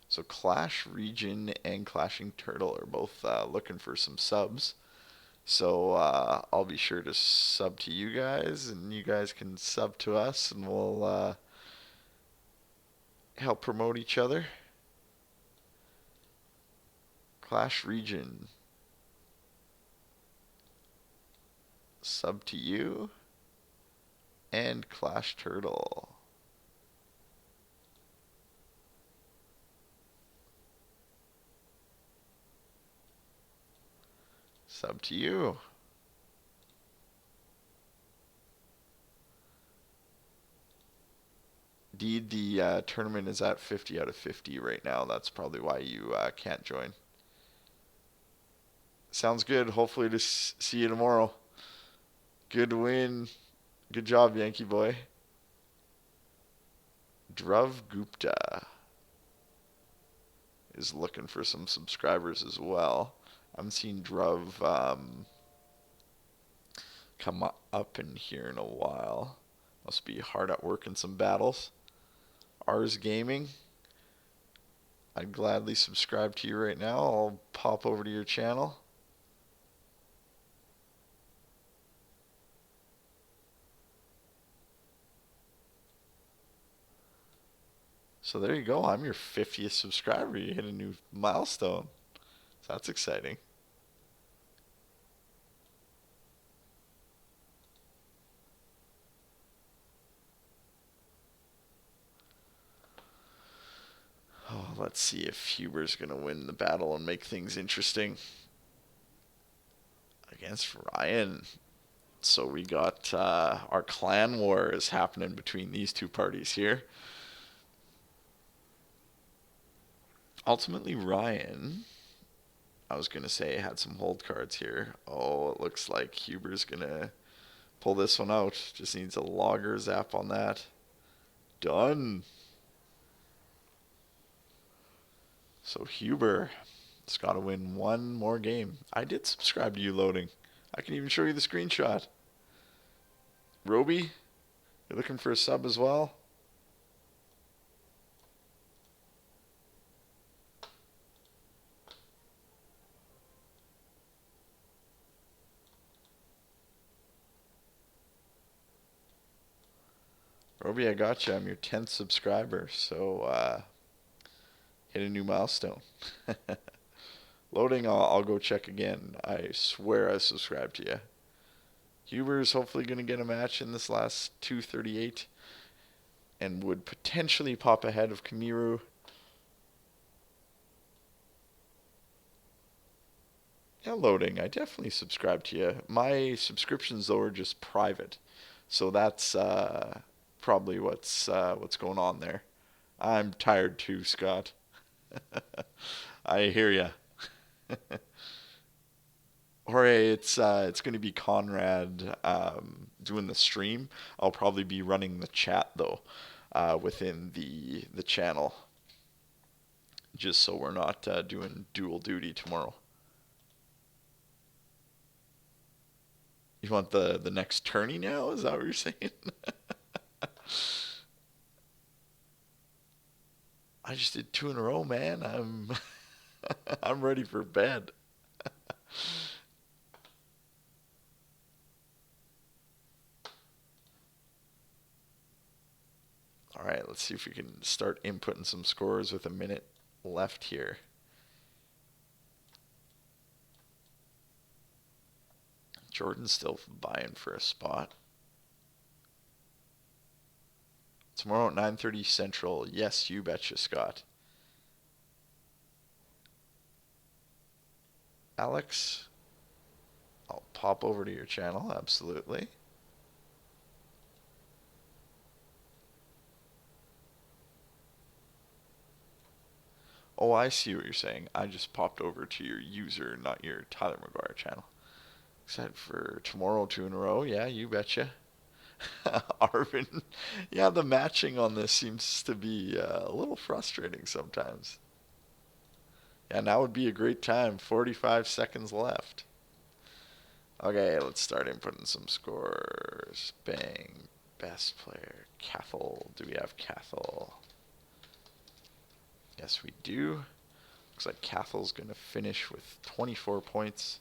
So Clash Region and Clashing Turtle are both looking for some subs. So I'll be sure to sub to you guys, and you guys can sub to us, and we'll help promote each other. Clash Region, sub to you, and Clash Turtle. Sub to you. Indeed, the tournament is at 50 out of 50 right now. That's probably why you can't join. Sounds good. Hopefully to see you tomorrow. Good win. Good job, Yankee boy. Dhruv Gupta is looking for some subscribers as well. I haven't seen Dhruv come up in here in a while. Must be hard at work in some battles. Ars Gaming, I'd gladly subscribe to you right now. I'll pop over to your channel. So there you go. I'm your 50th subscriber. You hit a new milestone. So that's exciting. Oh, let's see if Huber's going to win the battle and make things interesting against Ryan. So we got our clan war is happening between these two parties here. Ultimately, Ryan, I was going to say, had some hold cards here. Oh, it looks like Huber's going to pull this one out. Just needs a logger zap on that. Done. So Huber has got to win one more game. I did subscribe to you, Loading. I can even show you the screenshot. Roby, you're looking for a sub as well? Roby, I got you. I'm your 10th subscriber, so hit a new milestone. Loading, I'll go check again. I swear I subscribed to you. Huber's hopefully going to get a match in this last 238 and would potentially pop ahead of Kamiru. Yeah, loading. I definitely subscribed to you. My subscriptions, though, are just private. So that's probably what's going on there. I'm tired too, Scott. I hear ya. Jorge, it's going to be Conrad doing the stream. I'll probably be running the chat though within the channel, just so we're not doing dual duty tomorrow. You want the next tourney now? Is that what you're saying? I just did 2 in a row, man. I'm ready for bed. All right, let's see if we can start inputting some scores with a minute left here. Jordan's still vying for a spot. Tomorrow at 9:30 Central. Yes, you betcha, Scott. Alex, I'll pop over to your channel, absolutely. Oh, I see what you're saying. I just popped over to your user, not your Tyler McGuire channel. Excited for tomorrow, 2 in a row. Yeah, you betcha. Arvin, yeah, the matching on this seems to be a little frustrating sometimes. Yeah, now would be a great time. 45 seconds left. Okay, let's start inputting some scores. Bang. Best player. Cathal. Do we have Cathal? Yes, we do. Looks like Cathal's going to finish with 24 points.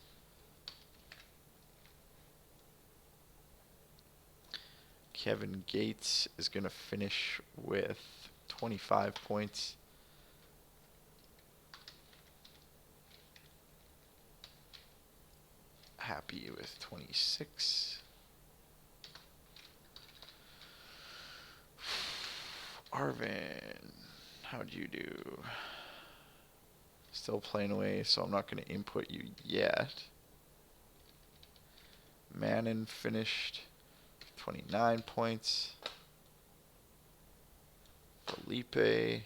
Kevin Gates is going to finish with 25 points. Happy with 26. Arvin, how'd you do? Still playing away, so I'm not going to input you yet. Manon finished 29 points. Felipe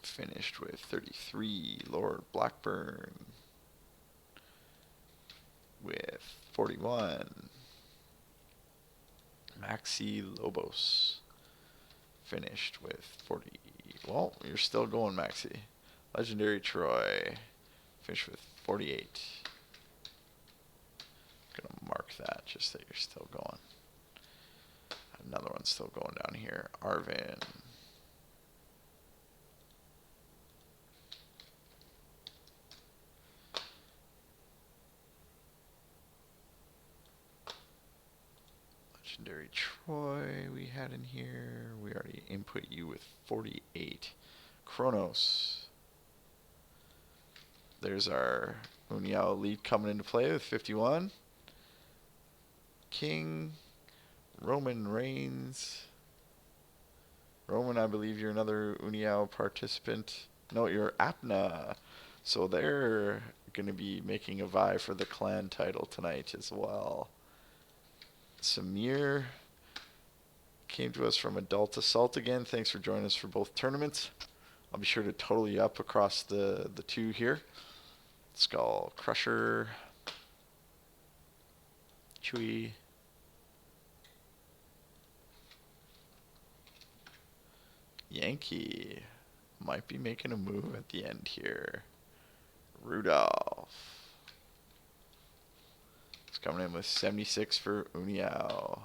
finished with 33. Lord Blackburn with 41. Maxi Lobos finished with 40. Well, you're still going, Maxi. Legendary Troy finished with 48. I'm going to mark that just that you're still going. Another one's still going down here. Arvin. Legendary Troy we had in here. We already input you with 48. Kronos. There's our Uniao Elite coming into play with 51. King. Roman Reigns. Roman, I believe you're another Uniao participant. No, you're Apna. So they're going to be making a vie for the clan title tonight as well. Samir came to us from Adult Assault again. Thanks for joining us for both tournaments. I'll be sure to total you up across the two here. Skull Crusher. Chewy. Yankee might be making a move at the end here. Rudolph. It's coming in with 76 for Uniao.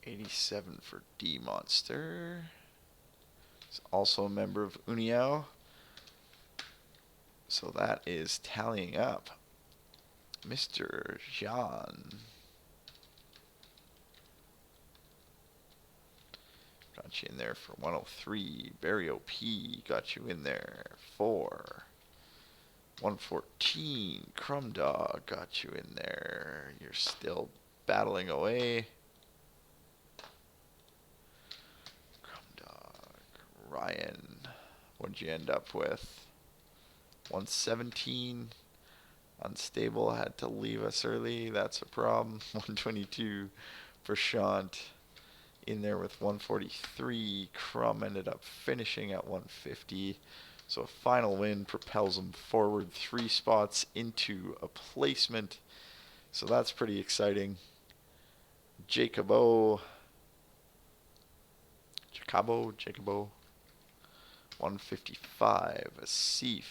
$87 for D Monster. He's also a member of Uniao. So that is tallying up. Mr. Jean. Got you in there for 103. Barry OP got you in there for 114. Crumb Dog got you in there. You're still battling away. Crumb Dog. Ryan. What'd you end up with? 117. Unstable had to leave us early. That's a problem. 122 for Shant. In there with 143. Crumb ended up finishing at 150. So a final win propels him forward 3 spots into a placement. So that's pretty exciting. Jacobo. 155. Asif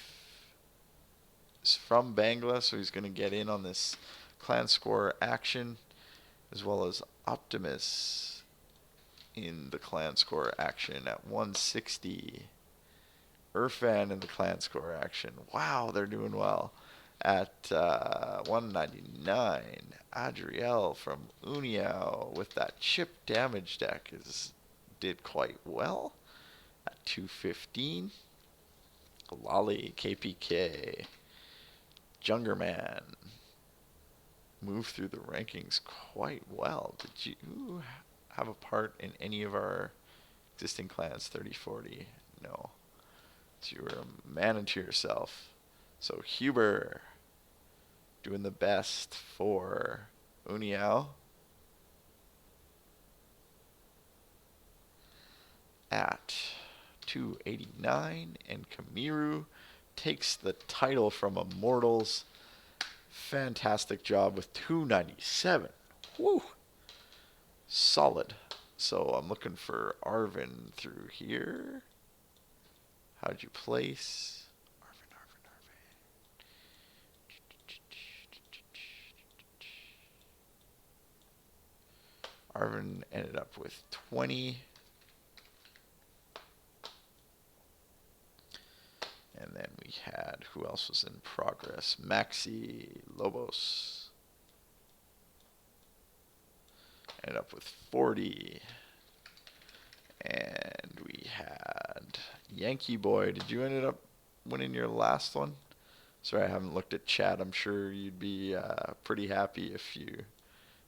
is from Bangla, so he's going to get in on this clan score action, as well as Optimus in the clan score action at 160. Irfan in the clan score action. Wow, they're doing well. At 199. Adriel from Uniao with that chip damage deck did quite well. At 215. Lolly, KPK. Jungerman moved through the rankings quite well. Did you have a part in any of our existing clans? 30-40? No. So you were a man unto yourself. So Huber doing the best for Uniao at 289, and Kamiru takes the title from Immortals. Fantastic job with 297. Woo! Solid. So I'm looking for Arvin through here. How'd you place? Arvin ended up with 20. And then we had, who else was in progress? Maxi Lobos. Ended up with 40. And we had Yankee Boy. Did you end up winning your last one? Sorry, I haven't looked at chat. I'm sure you'd be pretty happy if you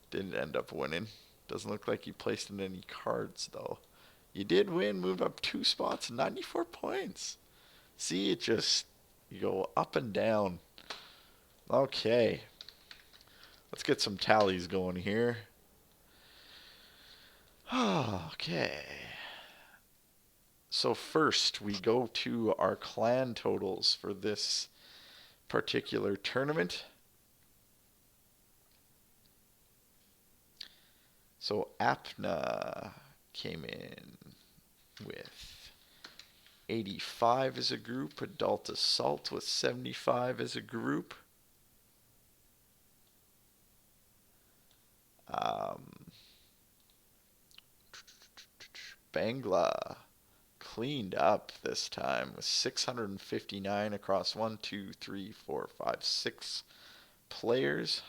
didn't end up winning. Doesn't look like you placed in any cards, though. You did win, moved up 2 spots, 94 points. See, you go up and down. Okay. Let's get some tallies going here. Okay. So first, we go to our clan totals for this particular tournament. So Apna came in with 85 as a group. Adult Assault with 75 as a group. Bangla cleaned up this time with 659 across 1, 2, 3, 4, 5, 6 players.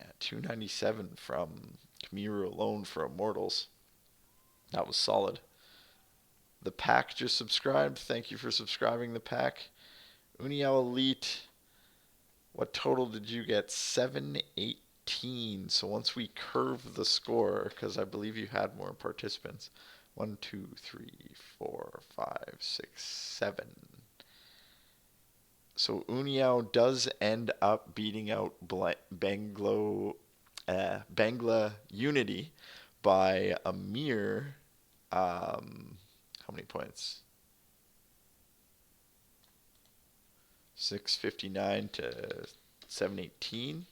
At 297 from Kamiru alone for Immortals. That was solid. The pack just subscribed. Thank you for subscribing, the pack. Uniao Elite. What total did you get? 718. So once we curve the score, because I believe you had more participants. 1, 2, 3, 4, 5, 6, 7. So Uniao does end up beating out Bangla Unity by a mere, how many points? 659 to 718.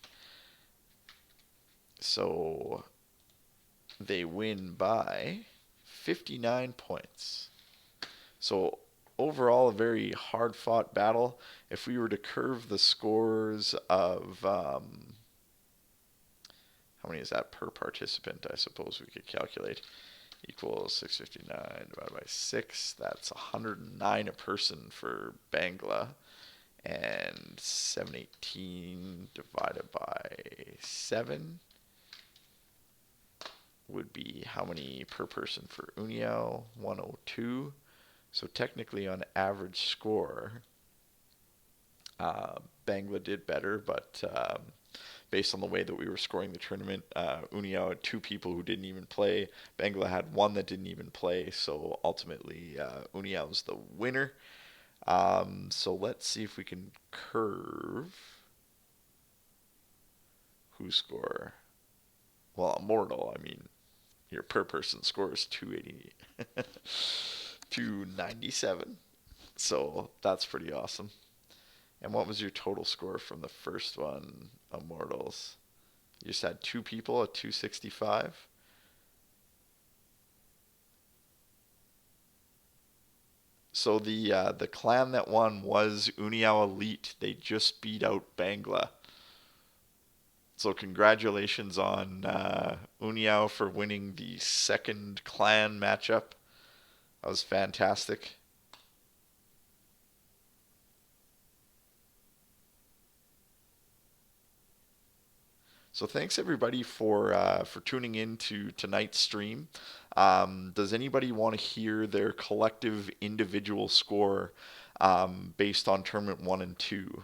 So they win by 59 points. So overall, a very hard-fought battle. If we were to curve the scores of, how how many is that per participant? I suppose we could calculate. Equals 659 divided by 6. That's 109 a person for Bangla. And 718 divided by 7 would be how many per person for Uniao? 102. So technically on average score, Bangla did better, but based on the way that we were scoring the tournament, Uniao had 2 people who didn't even play. Bangla had 1 that didn't even play, so ultimately Uniao was the winner. So let's see if we can curve whose score. Well, Immortal, I mean, your per person score is 280, 297. So that's pretty awesome. And what was your total score from the first one, Immortals? You just had 2 people at 265. So the clan that won was Uniao Elite. They just beat out Bangla. So congratulations on Uniao for winning the second clan matchup. That was fantastic. So thanks everybody for tuning in to tonight's stream. Does anybody want to hear their collective individual score based on tournament 1 and 2?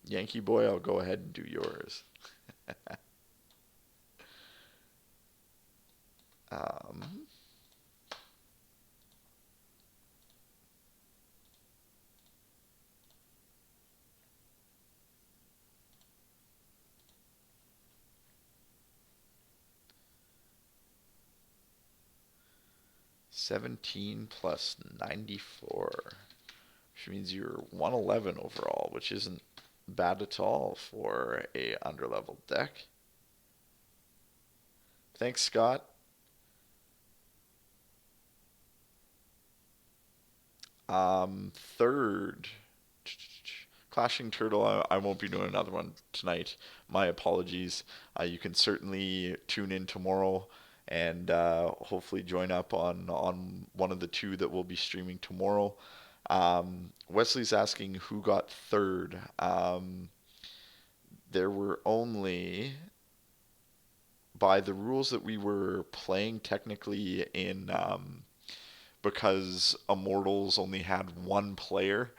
Yankee Boy, I'll go ahead and do yours. um, 17 plus 94, which means you're 111 overall, which isn't bad at all for a underleveled deck. Thanks, Scott. Third, Clashing Turtle. I won't be doing another one tonight. My apologies. You can certainly tune in tomorrow and hopefully join up on one of the 2 that we'll be streaming tomorrow. Wesley's asking who got third. There were only, by the rules that we were playing technically in, because Immortals only had 1 player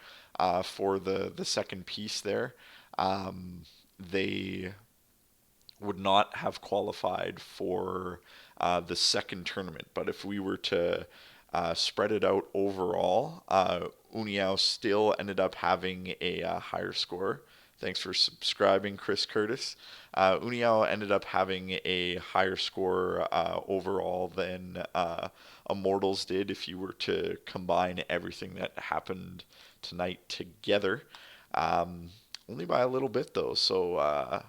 for the second piece there, they would not have qualified for the second tournament. But if we were to spread it out overall, Uniao still ended up having a higher score. Thanks for subscribing, Chris Curtis. Uniao ended up having a higher score overall than Immortals did if you were to combine everything that happened tonight together. Only by a little bit though, so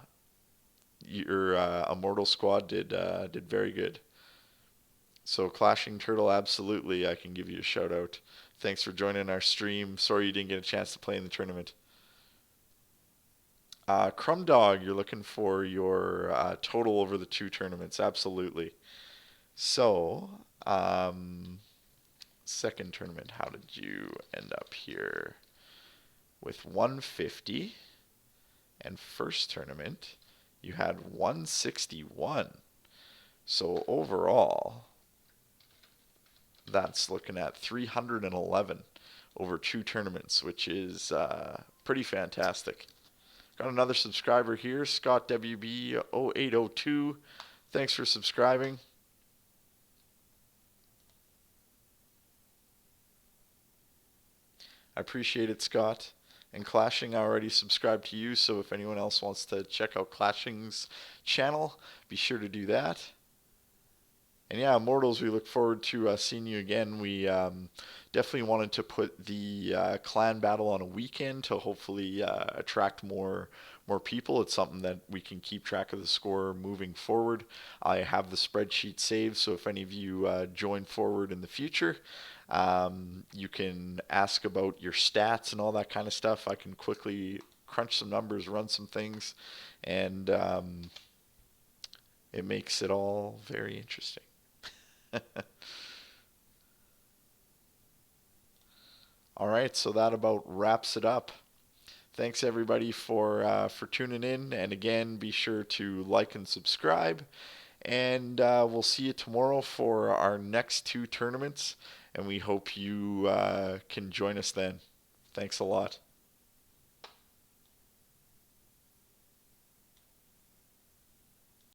your Immortal squad did very good. So Clashing Turtle, absolutely, I can give you a shout out. Thanks for joining our stream. Sorry you didn't get a chance to play in the tournament. Crumb Dog, you're looking for your total over the 2 tournaments. Absolutely. So, second tournament, how did you end up here? With 150. And first tournament, you had 161. So overall, that's looking at 311 over 2 tournaments, which is pretty fantastic. Got another subscriber here, Scott WB0802. Thanks for subscribing. I appreciate it, Scott. And Clashing, I already subscribed to you, so if anyone else wants to check out Clashing's channel, be sure to do that. And yeah, Immortals, we look forward to seeing you again. We definitely wanted to put the clan battle on a weekend to hopefully attract more people. It's something that we can keep track of the score moving forward. I have the spreadsheet saved, so if any of you join forward in the future, You can ask about your stats and all that kind of stuff. I can quickly crunch some numbers, run some things, and it makes it all very interesting. All right, so that about wraps it up. Thanks everybody for tuning in, and again, be sure to like and subscribe. And we'll see you tomorrow for our next two tournaments, and we hope you can join us then. Thanks a lot.